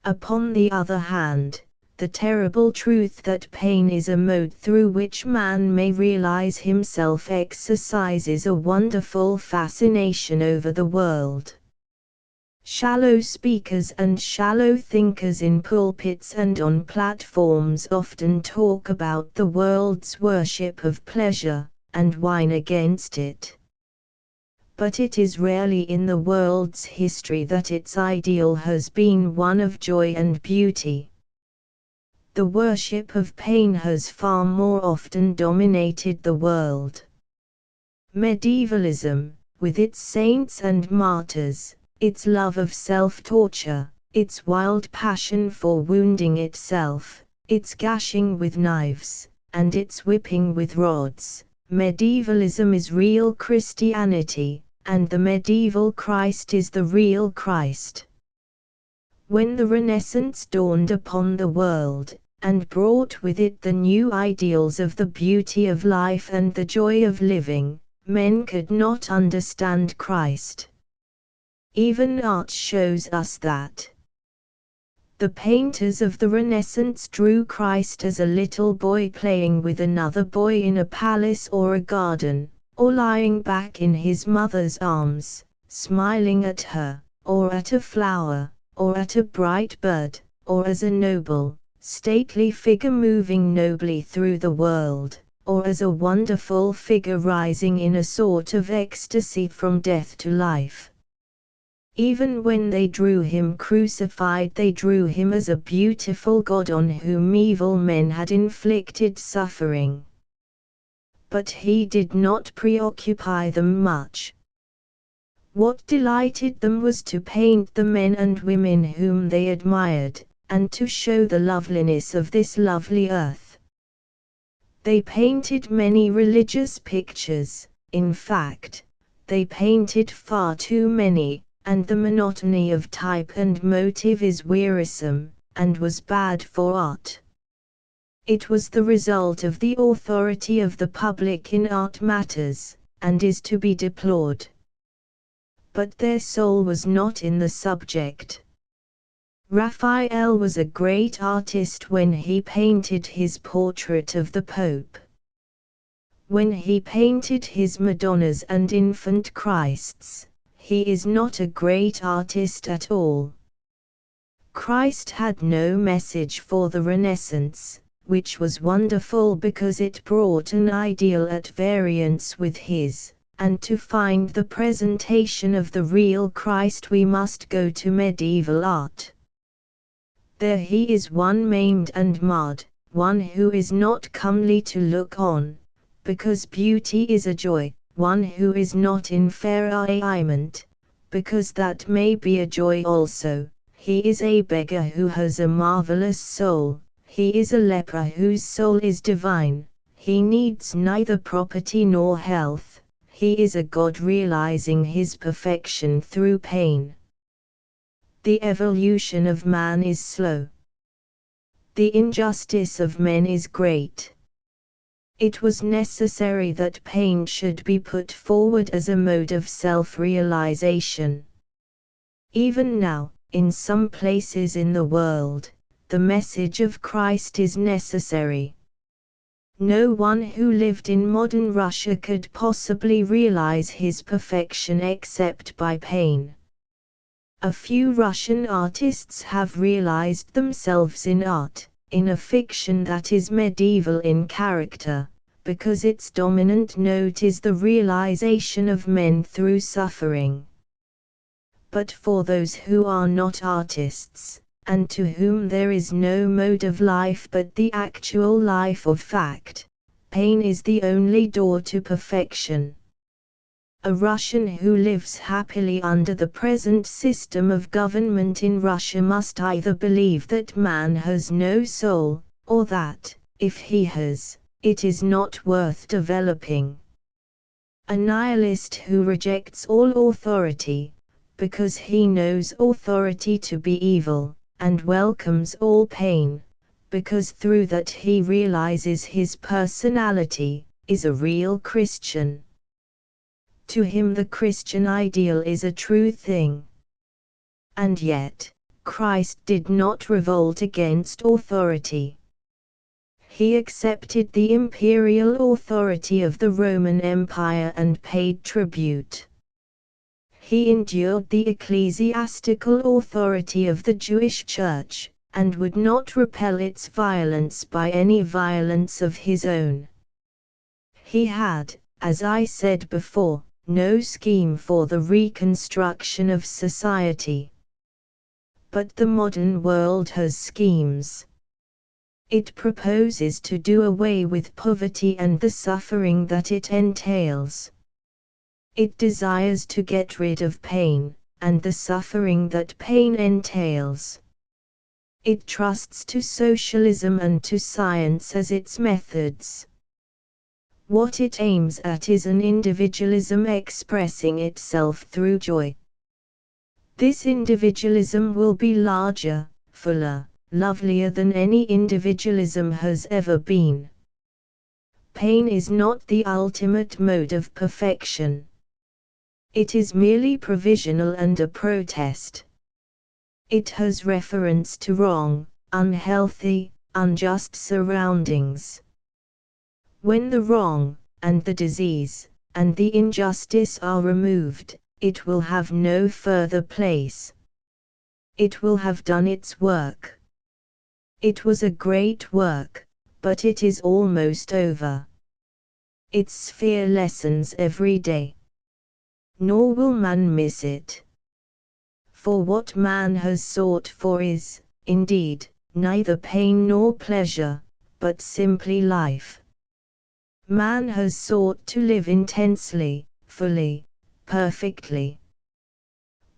Upon the other hand, the terrible truth that pain is a mode through which man may realize himself exercises a wonderful fascination over the world. Shallow speakers and shallow thinkers in pulpits and on platforms often talk about the world's worship of pleasure, and whine against it. But it is rarely in the world's history that its ideal has been one of joy and beauty. The worship of pain has far more often dominated the world. Medievalism, with its saints and martyrs, its love of self-torture, its wild passion for wounding itself, its gashing with knives, and its whipping with rods. Medievalism is real Christianity, and the medieval Christ is the real Christ. When the Renaissance dawned upon the world, and brought with it the new ideals of the beauty of life and the joy of living, men could not understand Christ. Even art shows us that. The painters of the Renaissance drew Christ as a little boy playing with another boy in a palace or a garden, or lying back in his mother's arms, smiling at her, or at a flower, or at a bright bird, or as a noble, stately figure moving nobly through the world, or as a wonderful figure rising in a sort of ecstasy from death to life. Even when they drew him crucified, they drew him as a beautiful God on whom evil men had inflicted suffering. But he did not preoccupy them much. What delighted them was to paint the men and women whom they admired, and to show the loveliness of this lovely earth. They painted many religious pictures, in fact, they painted far too many, and the monotony of type and motive is wearisome, and was bad for art. It was the result of the authority of the public in art matters, and is to be deplored. But their soul was not in the subject. Raphael was a great artist when he painted his portrait of the Pope. When he painted his Madonnas and infant Christs, he is not a great artist at all. Christ had no message for the Renaissance, which was wonderful because it brought an ideal at variance with his, and to find the presentation of the real Christ we must go to medieval art. There he is, one maimed and marred, one who is not comely to look on, because beauty is a joy, one who is not in fair raiment, because that may be a joy also. He is a beggar who has a marvelous soul, he is a leper whose soul is divine, he needs neither property nor health, he is a God realizing his perfection through pain. The evolution of man is slow. The injustice of men is great. It was necessary that pain should be put forward as a mode of self-realization. Even now, in some places in the world, the message of Christ is necessary. No one who lived in modern Russia could possibly realize his perfection except by pain. A few Russian artists have realized themselves in art, in a fiction that is medieval in character, because its dominant note is the realization of men through suffering. But for those who are not artists, and to whom there is no mode of life but the actual life of fact, pain is the only door to perfection. A Russian who lives happily under the present system of government in Russia must either believe that man has no soul, or that, if he has, it is not worth developing. A nihilist who rejects all authority, because he knows authority to be evil, and welcomes all pain, because through that he realizes his personality, is a real Christian. To him the Christian ideal is a true thing. And yet, Christ did not revolt against authority. He accepted the imperial authority of the Roman Empire and paid tribute. He endured the ecclesiastical authority of the Jewish Church, and would not repel its violence by any violence of his own. He had, as I said before, no scheme for the reconstruction of society. But the modern world has schemes. It proposes to do away with poverty and the suffering that it entails. It desires to get rid of pain, and the suffering that pain entails. It trusts to socialism and to science as its methods. What it aims at is an individualism expressing itself through joy. This individualism will be larger, fuller, lovelier than any individualism has ever been. Pain is not the ultimate mode of perfection. It is merely provisional and a protest. It has reference to wrong, unhealthy, unjust surroundings. When the wrong, and the disease, and the injustice are removed, it will have no further place. It will have done its work. It was a great work, but it is almost over. Its sphere lessens every day. Nor will man miss it. For what man has sought for is, indeed, neither pain nor pleasure, but simply life. Man has sought to live intensely, fully, perfectly.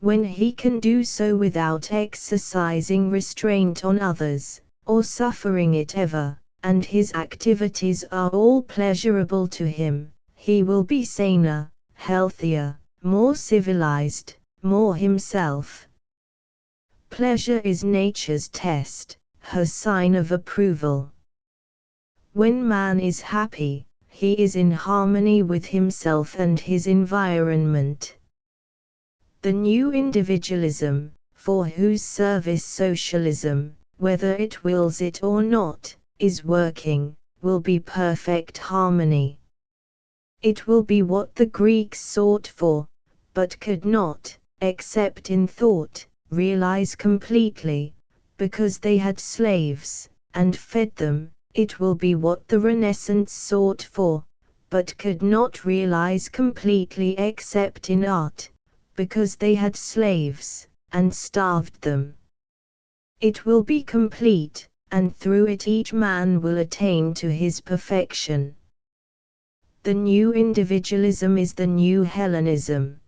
When he can do so without exercising restraint on others, or suffering it ever, and his activities are all pleasurable to him, he will be saner, healthier, more civilized, more himself. Pleasure is nature's test, her sign of approval. When man is happy, he is in harmony with himself and his environment. The new individualism, for whose service socialism, whether it wills it or not, is working, will be perfect harmony. It will be what the Greeks sought for, but could not, except in thought, realize completely, because they had slaves, and fed them. It will be what the Renaissance sought for, but could not realize completely except in art, because they had slaves, and starved them. It will be complete, and through it each man will attain to his perfection. The new individualism is the new Hellenism.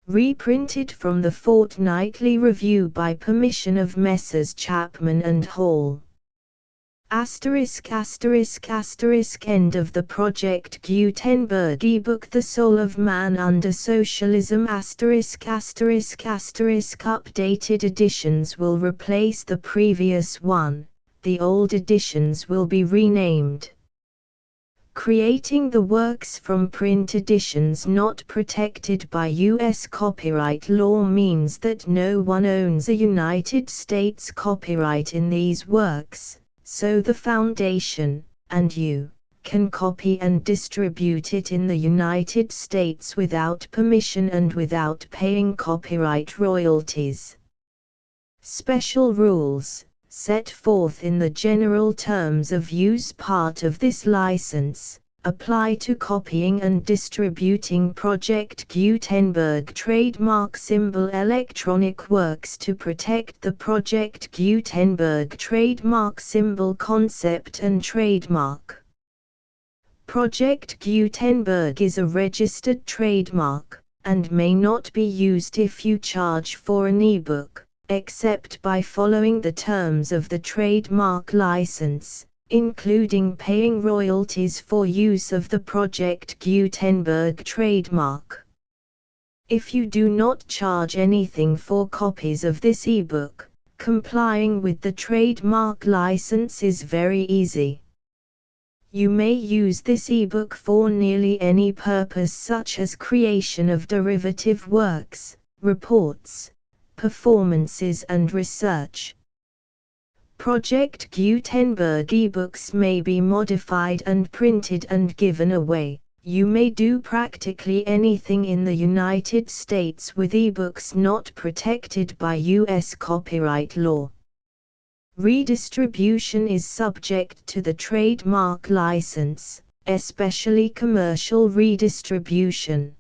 Reprinted from the Fortnightly Review by permission of Messrs. Chapman and Hall. ******* End of the Project Gutenberg ebook The Soul of Man Under Socialism ****** Updated editions will replace the previous one, the old editions will be renamed. Creating the works from print editions not protected by U.S. copyright law means that no one owns a United States copyright in these works, so the Foundation, and you, can copy and distribute it in the United States without permission and without paying copyright royalties. Special rules, set forth in the general terms of use part of this license, apply to copying and distributing Project Gutenberg trademark symbol electronic works to protect the Project Gutenberg trademark symbol concept and trademark. Project Gutenberg is a registered trademark, and may not be used if you charge for an ebook, except by following the terms of the trademark license, including paying royalties for use of the Project Gutenberg trademark. If you do not charge anything for copies of this ebook, complying with the trademark license is very easy. You may use this ebook for nearly any purpose such as creation of derivative works, reports, performances and research. Project Gutenberg ebooks may be modified and printed and given away. You may do practically anything in the United States with ebooks not protected by U.S. copyright law. Redistribution is subject to the trademark license, especially commercial redistribution.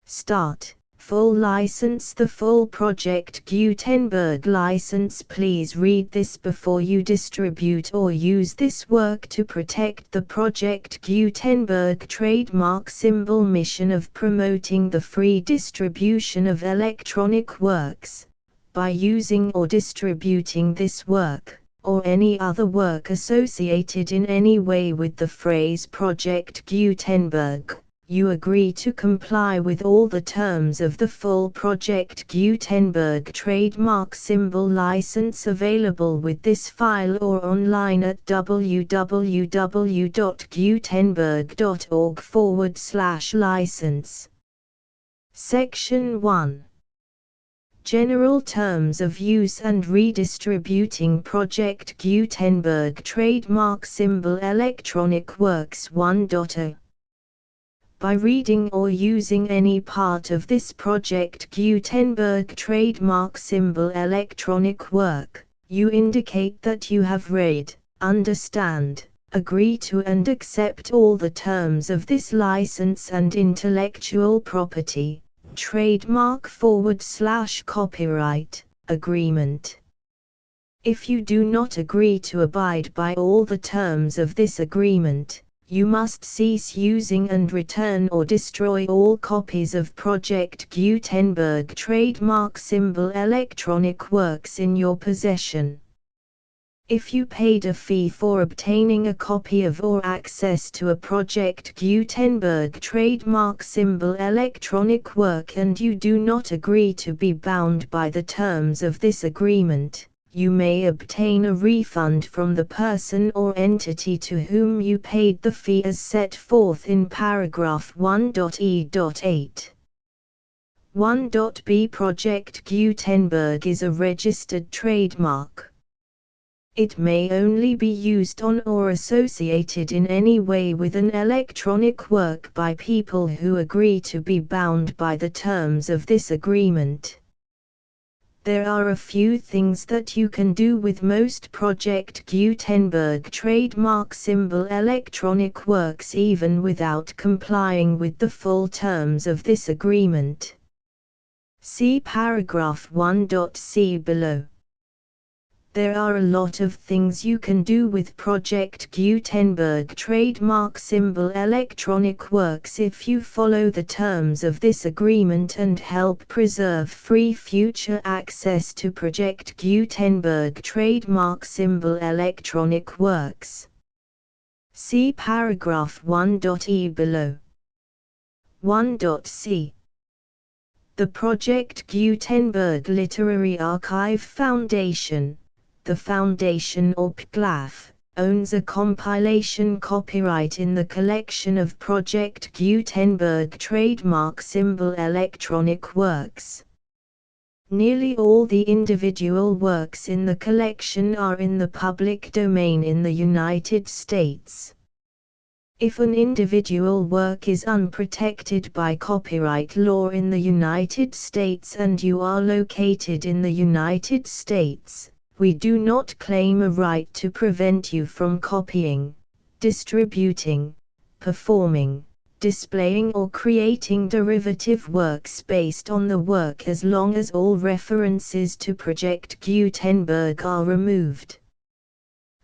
Start, Full license. The full Project Gutenberg license. Please read this before you distribute or use this work to protect the Project Gutenberg trademark symbol mission of promoting the free distribution of electronic works. By using or distributing this work, or any other work associated in any way with the phrase Project Gutenberg, you agree to comply with all the terms of the full Project Gutenberg trademark symbol license available with this file or online at www.gutenberg.org/license. Section 1. General Terms of Use and Redistributing Project Gutenberg Trademark Symbol Electronic Works 1.0. By reading or using any part of this Project Gutenberg trademark symbol electronic work, you indicate that you have read, understand, agree to and accept all the terms of this license and intellectual property, trademark/copyright, agreement. If you do not agree to abide by all the terms of this agreement, you must cease using and return or destroy all copies of Project Gutenberg trademark symbol electronic works in your possession. If you paid a fee for obtaining a copy of or access to a Project Gutenberg trademark symbol electronic work and you do not agree to be bound by the terms of this agreement, you may obtain a refund from the person or entity to whom you paid the fee as set forth in paragraph 1.e.8. 1.b. Project Gutenberg is a registered trademark. It may only be used on or associated in any way with an electronic work by people who agree to be bound by the terms of this agreement. There are a few things that you can do with most Project Gutenberg trademark symbol electronic works even without complying with the full terms of this agreement. See paragraph 1.c below. There are a lot of things you can do with Project Gutenberg trademark symbol electronic works if you follow the terms of this agreement and help preserve free future access to Project Gutenberg trademark symbol electronic works. See paragraph 1.e below. 1.c. The Project Gutenberg Literary Archive Foundation, the Foundation or PGLAF, owns a compilation copyright in the collection of Project Gutenberg trademark symbol electronic works. Nearly all the individual works in the collection are in the public domain in the United States. If an individual work is unprotected by copyright law in the United States and you are located in the United States, we do not claim a right to prevent you from copying, distributing, performing, displaying or creating derivative works based on the work as long as all references to Project Gutenberg are removed.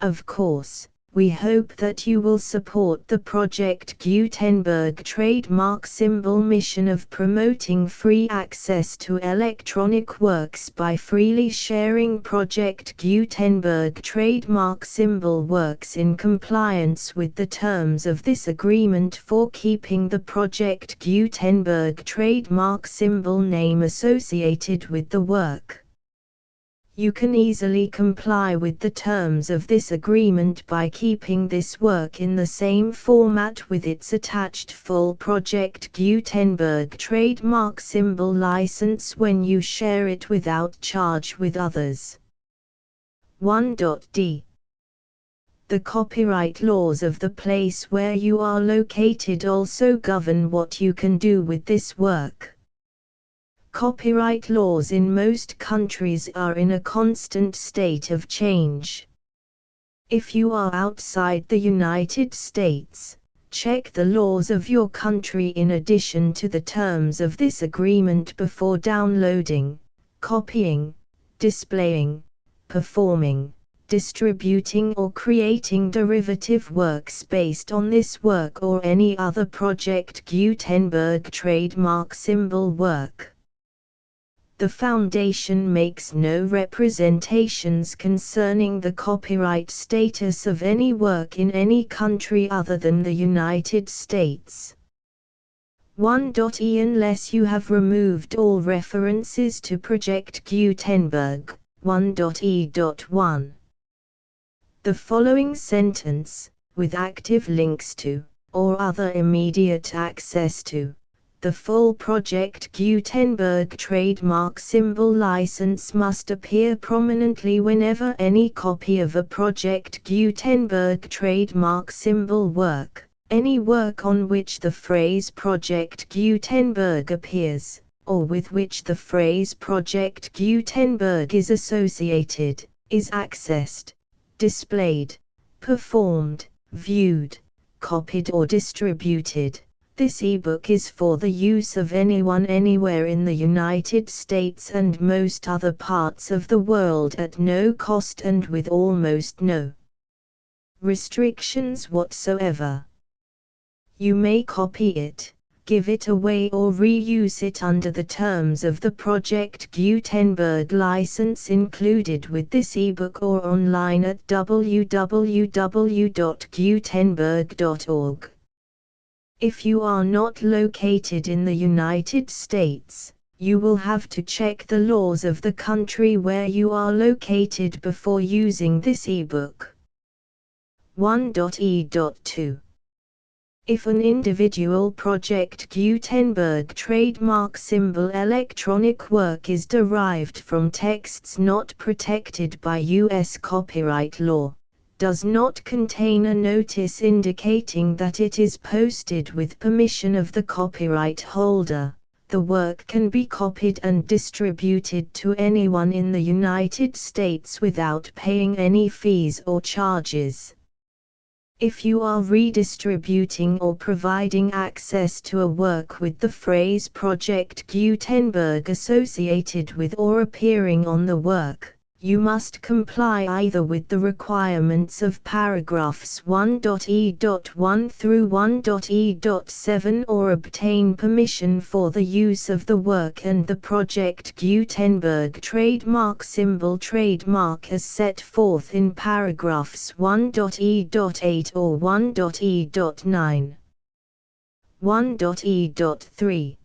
Of course, we hope that you will support the Project Gutenberg trademark symbol mission of promoting free access to electronic works by freely sharing Project Gutenberg trademark symbol works in compliance with the terms of this agreement for keeping the Project Gutenberg trademark symbol name associated with the work. You can easily comply with the terms of this agreement by keeping this work in the same format with its attached full Project Gutenberg trademark symbol license when you share it without charge with others. 1.d. The copyright laws of the place where you are located also govern what you can do with this work. Copyright laws in most countries are in a constant state of change. If you are outside the United States, Check the laws of your country in addition to the terms of this agreement before downloading, copying, displaying, performing, distributing or creating derivative works based on this work or any other Project Gutenberg trademark symbol work. The Foundation makes no representations concerning the copyright status of any work in any country other than the United States. 1.e Unless you have removed all references to Project Gutenberg, 1.e.1. The following sentence, with active links to, or other immediate access to, the full Project Gutenberg trademark symbol license must appear prominently whenever any copy of a Project Gutenberg trademark symbol work, any work on which the phrase Project Gutenberg appears, or with which the phrase Project Gutenberg is associated, is accessed, displayed, performed, viewed, copied or distributed. This ebook is for the use of anyone anywhere in the United States and most other parts of the world at no cost and with almost no restrictions whatsoever. You may copy it, give it away or reuse it under the terms of the Project Gutenberg license included with this ebook or online at www.gutenberg.org. If you are not located in the United States, you will have to check the laws of the country where you are located before using this ebook. 1.e.2. If an individual Project Gutenberg trademark symbol electronic work is derived from texts not protected by U.S. copyright law, does not contain a notice indicating that it is posted with permission of the copyright holder, the work can be copied and distributed to anyone in the United States without paying any fees or charges. If you are redistributing or providing access to a work with the phrase Project Gutenberg associated with or appearing on the work, you must comply either with the requirements of paragraphs 1.e.1 through 1.e.7 or obtain permission for the use of the work and the Project Gutenberg trademark symbol trademark as set forth in paragraphs 1.e.8 or 1.e.9. 1.e.3.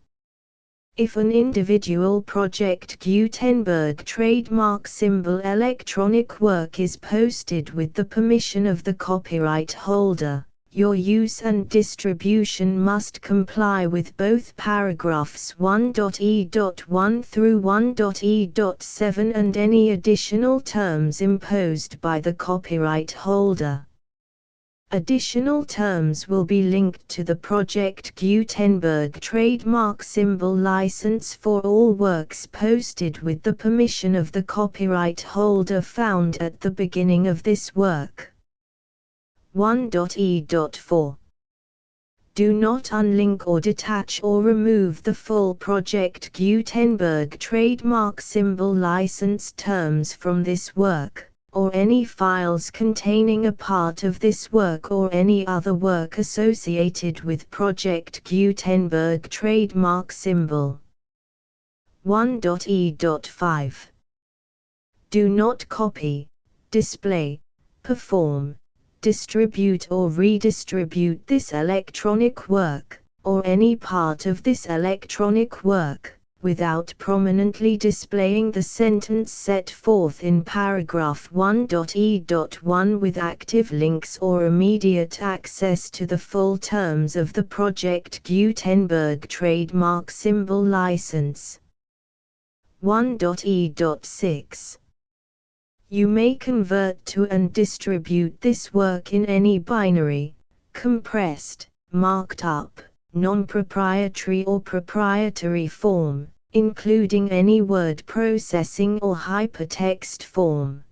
If an individual Project Gutenberg trademark symbol electronic work is posted with the permission of the copyright holder, your use and distribution must comply with both paragraphs 1.e.1 through 1.e.7 and any additional terms imposed by the copyright holder. Additional terms will be linked to the Project Gutenberg trademark symbol license for all works posted with the permission of the copyright holder found at the beginning of this work. 1.e.4. Do not unlink or detach or remove the full Project Gutenberg trademark symbol license terms from this work, or any files containing a part of this work or any other work associated with Project Gutenberg trademark symbol. 1.e.5. Do not copy, display, perform, distribute or redistribute this electronic work, or any part of this electronic work, without prominently displaying the sentence set forth in paragraph 1.e.1 with active links or immediate access to the full terms of the Project Gutenberg trademark symbol license. 1.e.6. You may convert to and distribute this work in any binary, compressed, marked up, non-proprietary or proprietary form, including any word processing or hypertext form.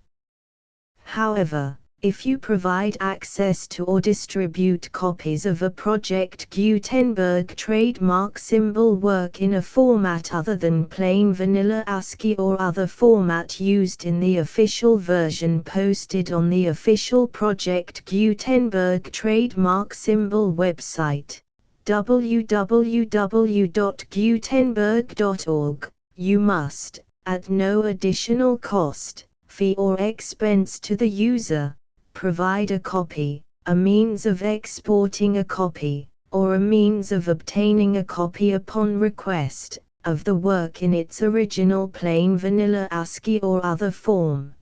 However, If you provide access to or distribute copies of a Project Gutenberg trademark symbol work in a format other than plain vanilla ASCII or other format used in the official version posted on the official Project Gutenberg trademark symbol website, www.gutenberg.org, you must, at no additional cost, fee or expense to the user, provide a copy, a means of exporting a copy, or a means of obtaining a copy upon request, of the work in its original plain vanilla ASCII or other form.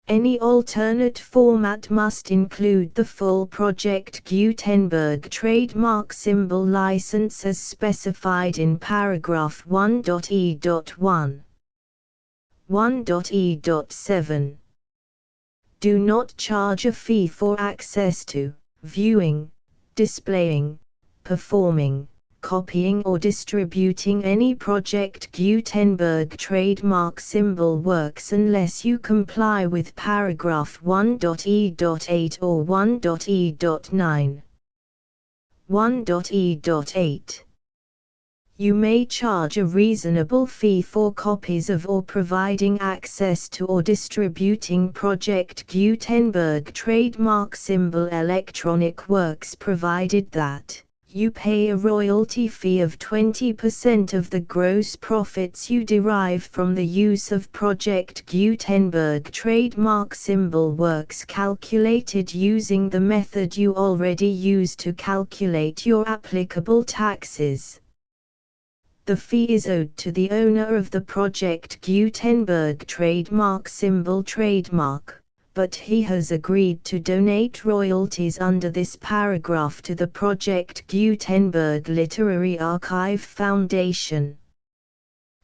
Any alternate format must include the full Project Gutenberg trademark symbol license as specified in paragraph 1.e.1. 1.e.7. Do not charge a fee for access to, viewing, displaying, performing, copying or distributing any Project Gutenberg trademark symbol works unless you comply with paragraph 1.e.8 or 1.e.9. 1.e.8. You may charge a reasonable fee for copies of or providing access to or distributing Project Gutenberg trademark symbol electronic works provided that you pay a royalty fee of 20% of the gross profits you derive from the use of Project Gutenberg trademark symbol works calculated using the method you already use to calculate your applicable taxes. The fee is owed to the owner of the Project Gutenberg trademark symbol trademark, but he has agreed to donate royalties under this paragraph to the Project Gutenberg Literary Archive Foundation.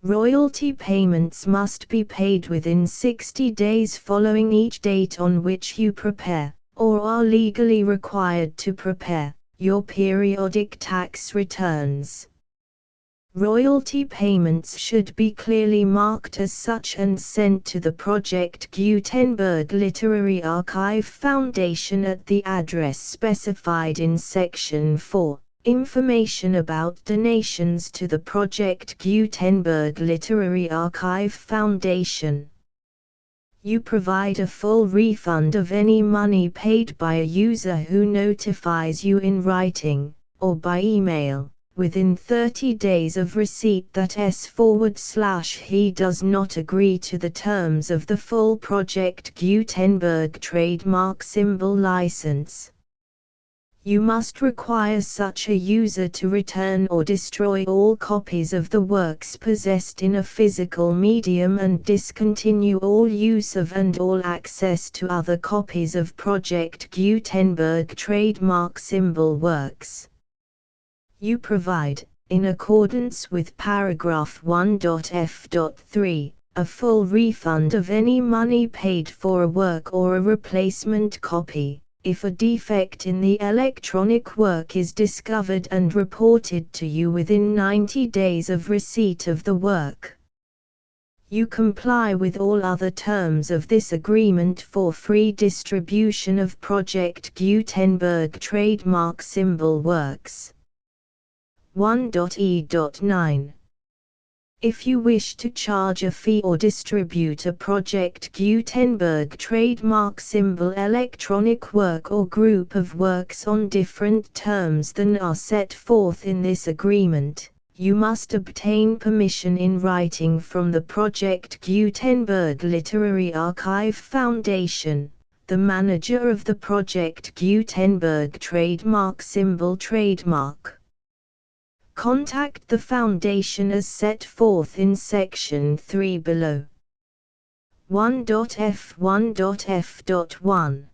Royalty payments must be paid within 60 days following each date on which you prepare, or are legally required to prepare, your periodic tax returns. Royalty payments should be clearly marked as such and sent to the Project Gutenberg Literary Archive Foundation at the address specified in Section 4, Information about donations to the Project Gutenberg Literary Archive Foundation. You provide a full refund of any money paid by a user who notifies you in writing, or by email, within 30 days of receipt that he does not agree to the terms of the full Project Gutenberg trademark symbol license. You must require such a user to return or destroy all copies of the works possessed in a physical medium and discontinue all use of and all access to other copies of Project Gutenberg trademark symbol works. You provide, in accordance with paragraph 1.f.3, a full refund of any money paid for a work or a replacement copy, if a defect in the electronic work is discovered and reported to you within 90 days of receipt of the work. You comply with all other terms of this agreement for free distribution of Project Gutenberg trademark symbol works. 1.e.9. If you wish to charge a fee or distribute a Project Gutenberg trademark symbol electronic work or group of works on different terms than are set forth in this agreement, you must obtain permission in writing from the Project Gutenberg Literary Archive Foundation, the manager of the Project Gutenberg trademark symbol trademark. Contact the Foundation as set forth in Section 3 below. 1.f1.f.1.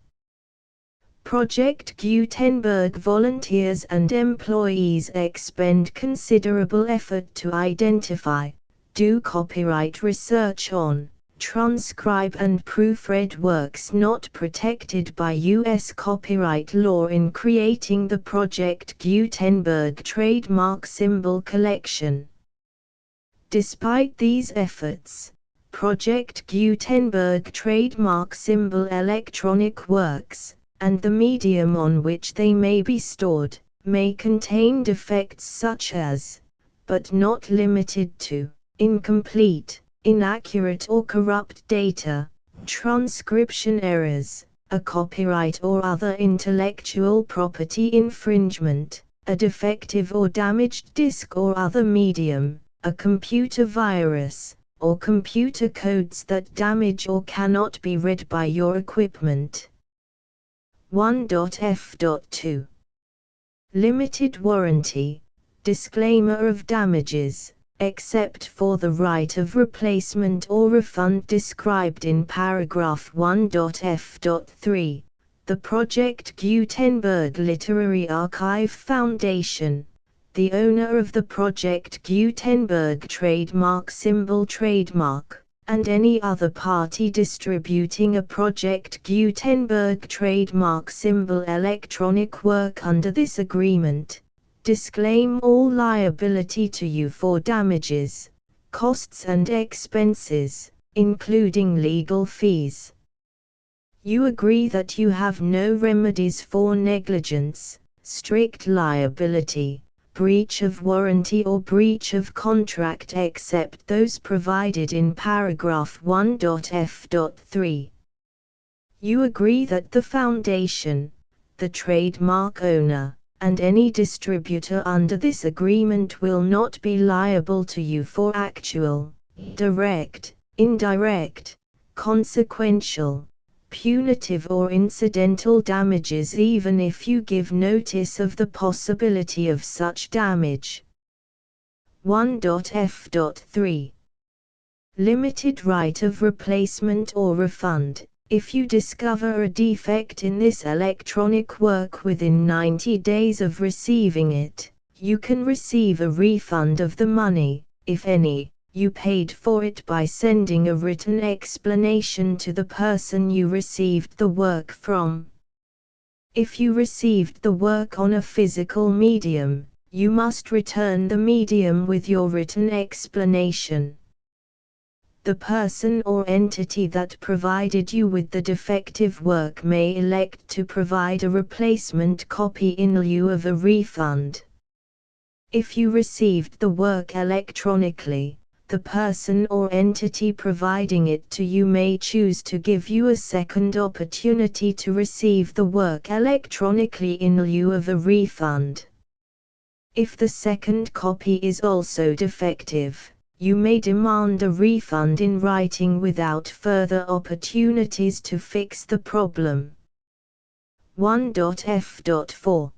Project Gutenberg volunteers and employees expend considerable effort to identify, do copyright research on, transcribe and proofread works not protected by U.S. copyright law in creating the Project Gutenberg trademark symbol collection. Despite these efforts, Project Gutenberg trademark symbol electronic works, and the medium on which they may be stored, may contain defects such as, but not limited to, incomplete, inaccurate or corrupt data, transcription errors, a copyright or other intellectual property infringement, a defective or damaged disk or other medium, a computer virus, or computer codes that damage or cannot be read by your equipment. 1.f.2 Limited warranty. Disclaimer of damages, except for the right of replacement or refund described in paragraph 1.f.3. The Project Gutenberg Literary Archive Foundation, the owner of the Project Gutenberg trademark symbol trademark, and any other party distributing a Project Gutenberg trademark symbol electronic work under this agreement, disclaim all liability to you for damages, costs and expenses, including legal fees. You agree that you have no remedies for negligence, strict liability, breach of warranty or breach of contract except those provided in paragraph 1.f.3. You agree that the Foundation, the trademark owner, and any distributor under this agreement will not be liable to you for actual, direct, indirect, consequential, punitive or incidental damages even if you give notice of the possibility of such damage. 1.f.3 Limited right of replacement or refund. If you discover a defect in this electronic work within 90 days of receiving it, you can receive a refund of the money, if any, you paid for it by sending a written explanation to the person you received the work from. If you received the work on a physical medium, you must return the medium with your written explanation. The person or entity that provided you with the defective work may elect to provide a replacement copy in lieu of a refund. If you received the work electronically, the person or entity providing it to you may choose to give you a second opportunity to receive the work electronically in lieu of a refund. If the second copy is also defective, you may demand a refund in writing without further opportunities to fix the problem. 1.f.4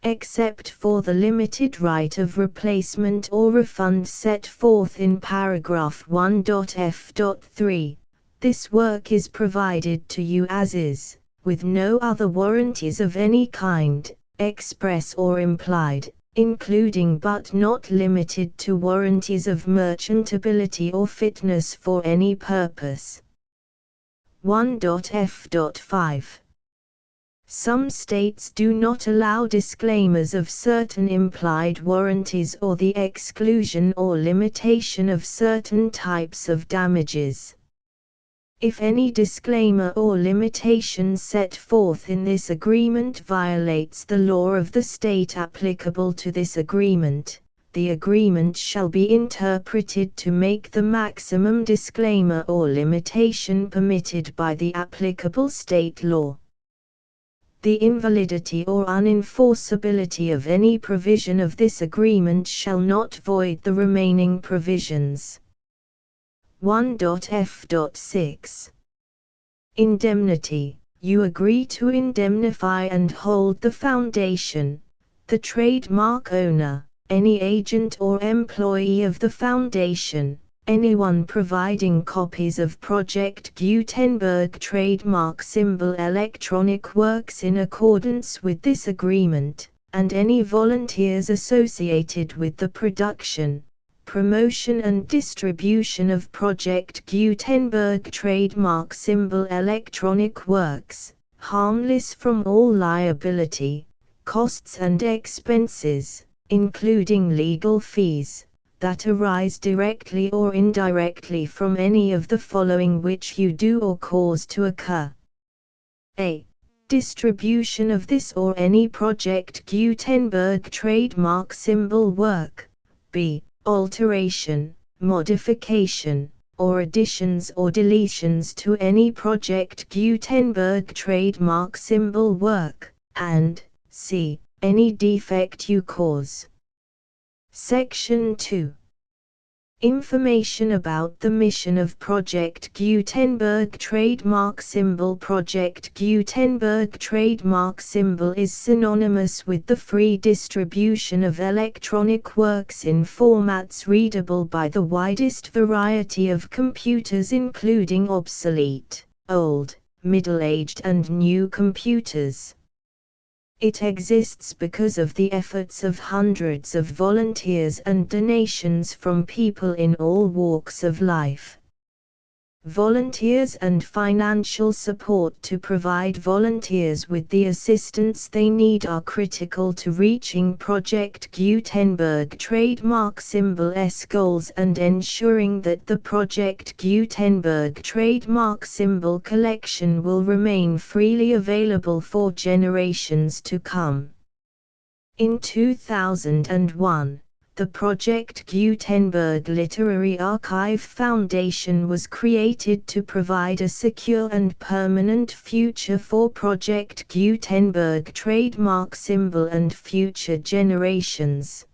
Except for the limited right of replacement or refund set forth in paragraph 1.f.3, this work is provided to you as is, with no other warranties of any kind, express or implied, including but not limited to warranties of merchantability or fitness for any purpose. 1.f.5 Some states do not allow disclaimers of certain implied warranties or the exclusion or limitation of certain types of damages. If any disclaimer or limitation set forth in this agreement violates the law of the state applicable to this agreement, the agreement shall be interpreted to make the maximum disclaimer or limitation permitted by the applicable state law. The invalidity or unenforceability of any provision of this agreement shall not void the remaining provisions. 1.f.6 Indemnity. You agree to indemnify and hold the Foundation, the trademark owner, any agent or employee of the Foundation, anyone providing copies of Project Gutenberg trademark symbol electronic works in accordance with this agreement, and any volunteers associated with the production, promotion and distribution of Project Gutenberg trademark symbol electronic works, harmless from all liability, costs and expenses, including legal fees, that arise directly or indirectly from any of the following which you do or cause to occur. A. Distribution of this or any Project Gutenberg trademark symbol work. B. Alteration, modification, or additions or deletions to any Project Gutenberg trademark symbol work, and C. Any defect you cause. Section 2. Information about the mission of Project Gutenberg trademark symbol. Project Gutenberg trademark symbol is synonymous with the free distribution of electronic works in formats readable by the widest variety of computers, including obsolete, old, middle-aged and new computers. It exists because of the efforts of hundreds of volunteers and donations from people in all walks of life. Volunteers and financial support to provide volunteers with the assistance they need are critical to reaching Project Gutenberg trademark symbol's goals and ensuring that the Project Gutenberg trademark symbol collection will remain freely available for generations to come. In 2001, the Project Gutenberg Literary Archive Foundation was created to provide a secure and permanent future for Project Gutenberg trademark symbol and future generations.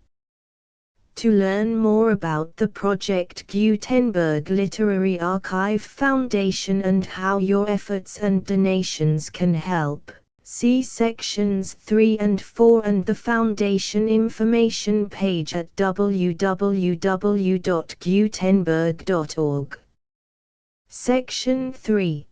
To learn more about the Project Gutenberg Literary Archive Foundation and how your efforts and donations can help, see sections 3 and 4 and the Foundation information page at www.gutenberg.org. Section 3.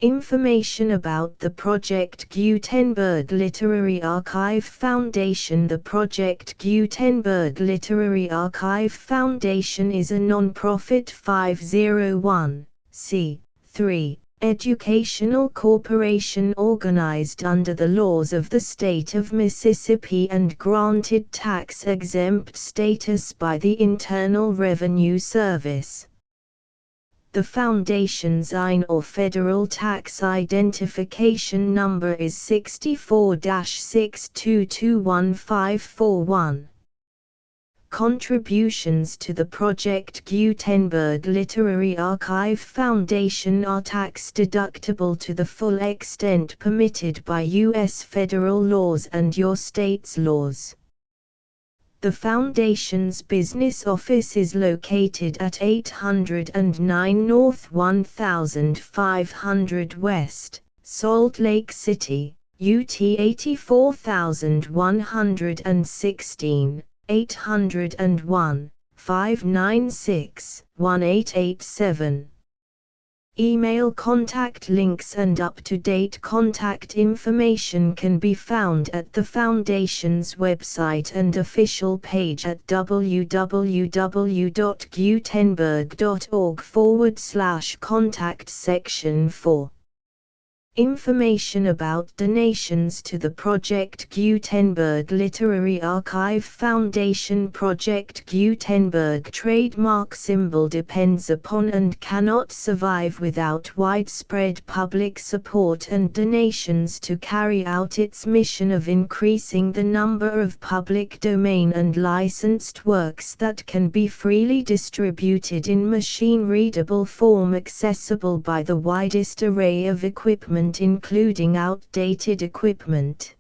Information about the Project Gutenberg Literary Archive Foundation. The Project Gutenberg Literary Archive Foundation is a non-profit 501(c)(3) educational corporation organized under the laws of the state of Mississippi and granted tax-exempt status by the Internal Revenue Service. The Foundation's IN or Federal Tax Identification Number is 64-6221541. Contributions to the Project Gutenberg Literary Archive Foundation are tax-deductible to the full extent permitted by U.S. federal laws and your state's laws. The Foundation's business office is located at 809 North 1500 West, Salt Lake City, UT 84116. 801-596-1887. Email contact links and up-to-date contact information can be found at the Foundation's website and official page at www.gutenberg.org/contact section 4. Information about donations to the Project Gutenberg Literary Archive Foundation. Project Gutenberg trademark symbol depends upon and cannot survive without widespread public support and donations to carry out its mission of increasing the number of public domain and licensed works that can be freely distributed in machine-readable form accessible by the widest array of equipment, including outdated equipment.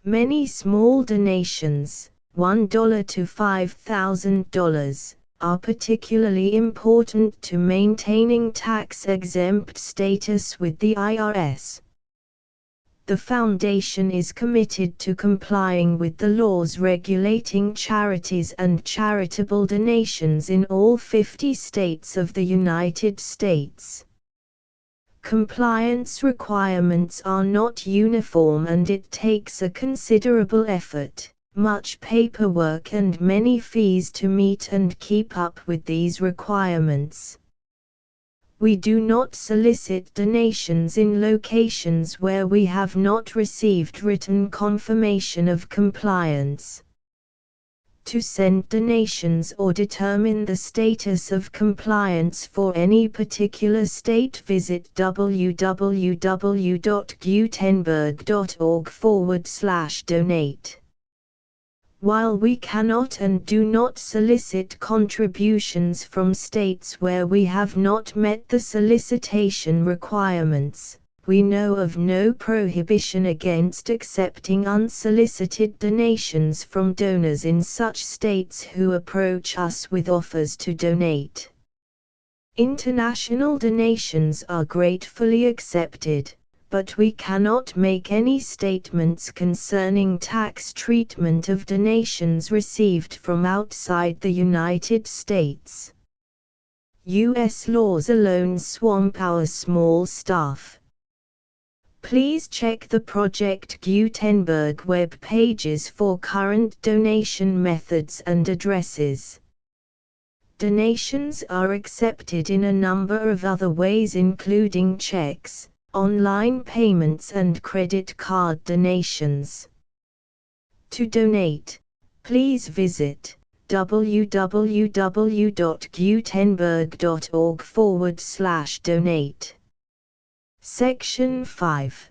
Many small donations, $1 to $5,000, are particularly important to maintaining tax-exempt status with the IRS. The Foundation is committed to complying with the laws regulating charities and charitable donations in all 50 states of the United States. Compliance requirements are not uniform and it takes a considerable effort, much paperwork and many fees to meet and keep up with these requirements. We do not solicit donations in locations where we have not received written confirmation of compliance. To send donations or determine the status of compliance for any particular state, visit www.gutenberg.org/donate. While we cannot and do not solicit contributions from states where we have not met the solicitation requirements, we know of no prohibition against accepting unsolicited donations from donors in such states who approach us with offers to donate. International donations are gratefully accepted, but we cannot make any statements concerning tax treatment of donations received from outside the United States. U.S. laws alone swamp our small staff. Please check the Project Gutenberg web pages for current donation methods and addresses. Donations are accepted in a number of other ways, including checks, online payments and credit card donations. To donate, please visit www.gutenberg.org/donate. Section 5.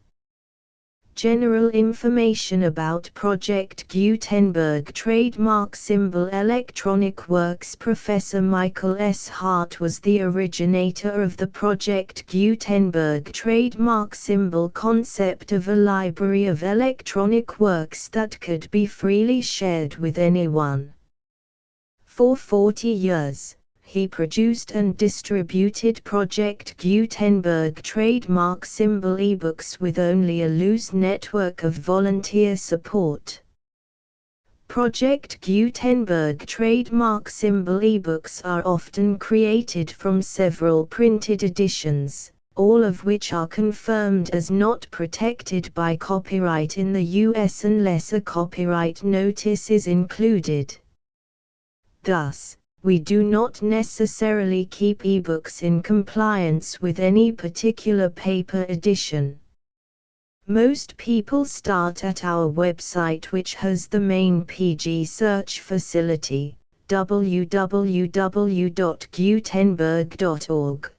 General information about Project Gutenberg trademark symbol electronic works. Professor Michael S. Hart was the originator of the Project Gutenberg trademark symbol concept of a library of electronic works that could be freely shared with anyone. For 40 years, he produced and distributed Project Gutenberg trademark symbol ebooks with only a loose network of volunteer support. Project Gutenberg trademark symbol ebooks are often created from several printed editions, all of which are confirmed as not protected by copyright in the US unless a copyright notice is included. Thus, we do not necessarily keep ebooks in compliance with any particular paper edition. Most people start at our website, which has the main PG search facility, www.gutenberg.org.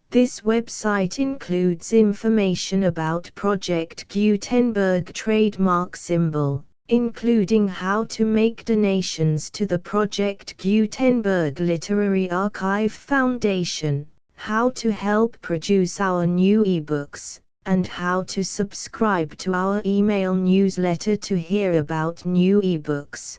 This website includes information about Project Gutenberg trademark symbol, including how to make donations to the Project Gutenberg Literary Archive Foundation, how to help produce our new ebooks, and how to subscribe to our email newsletter to hear about new ebooks.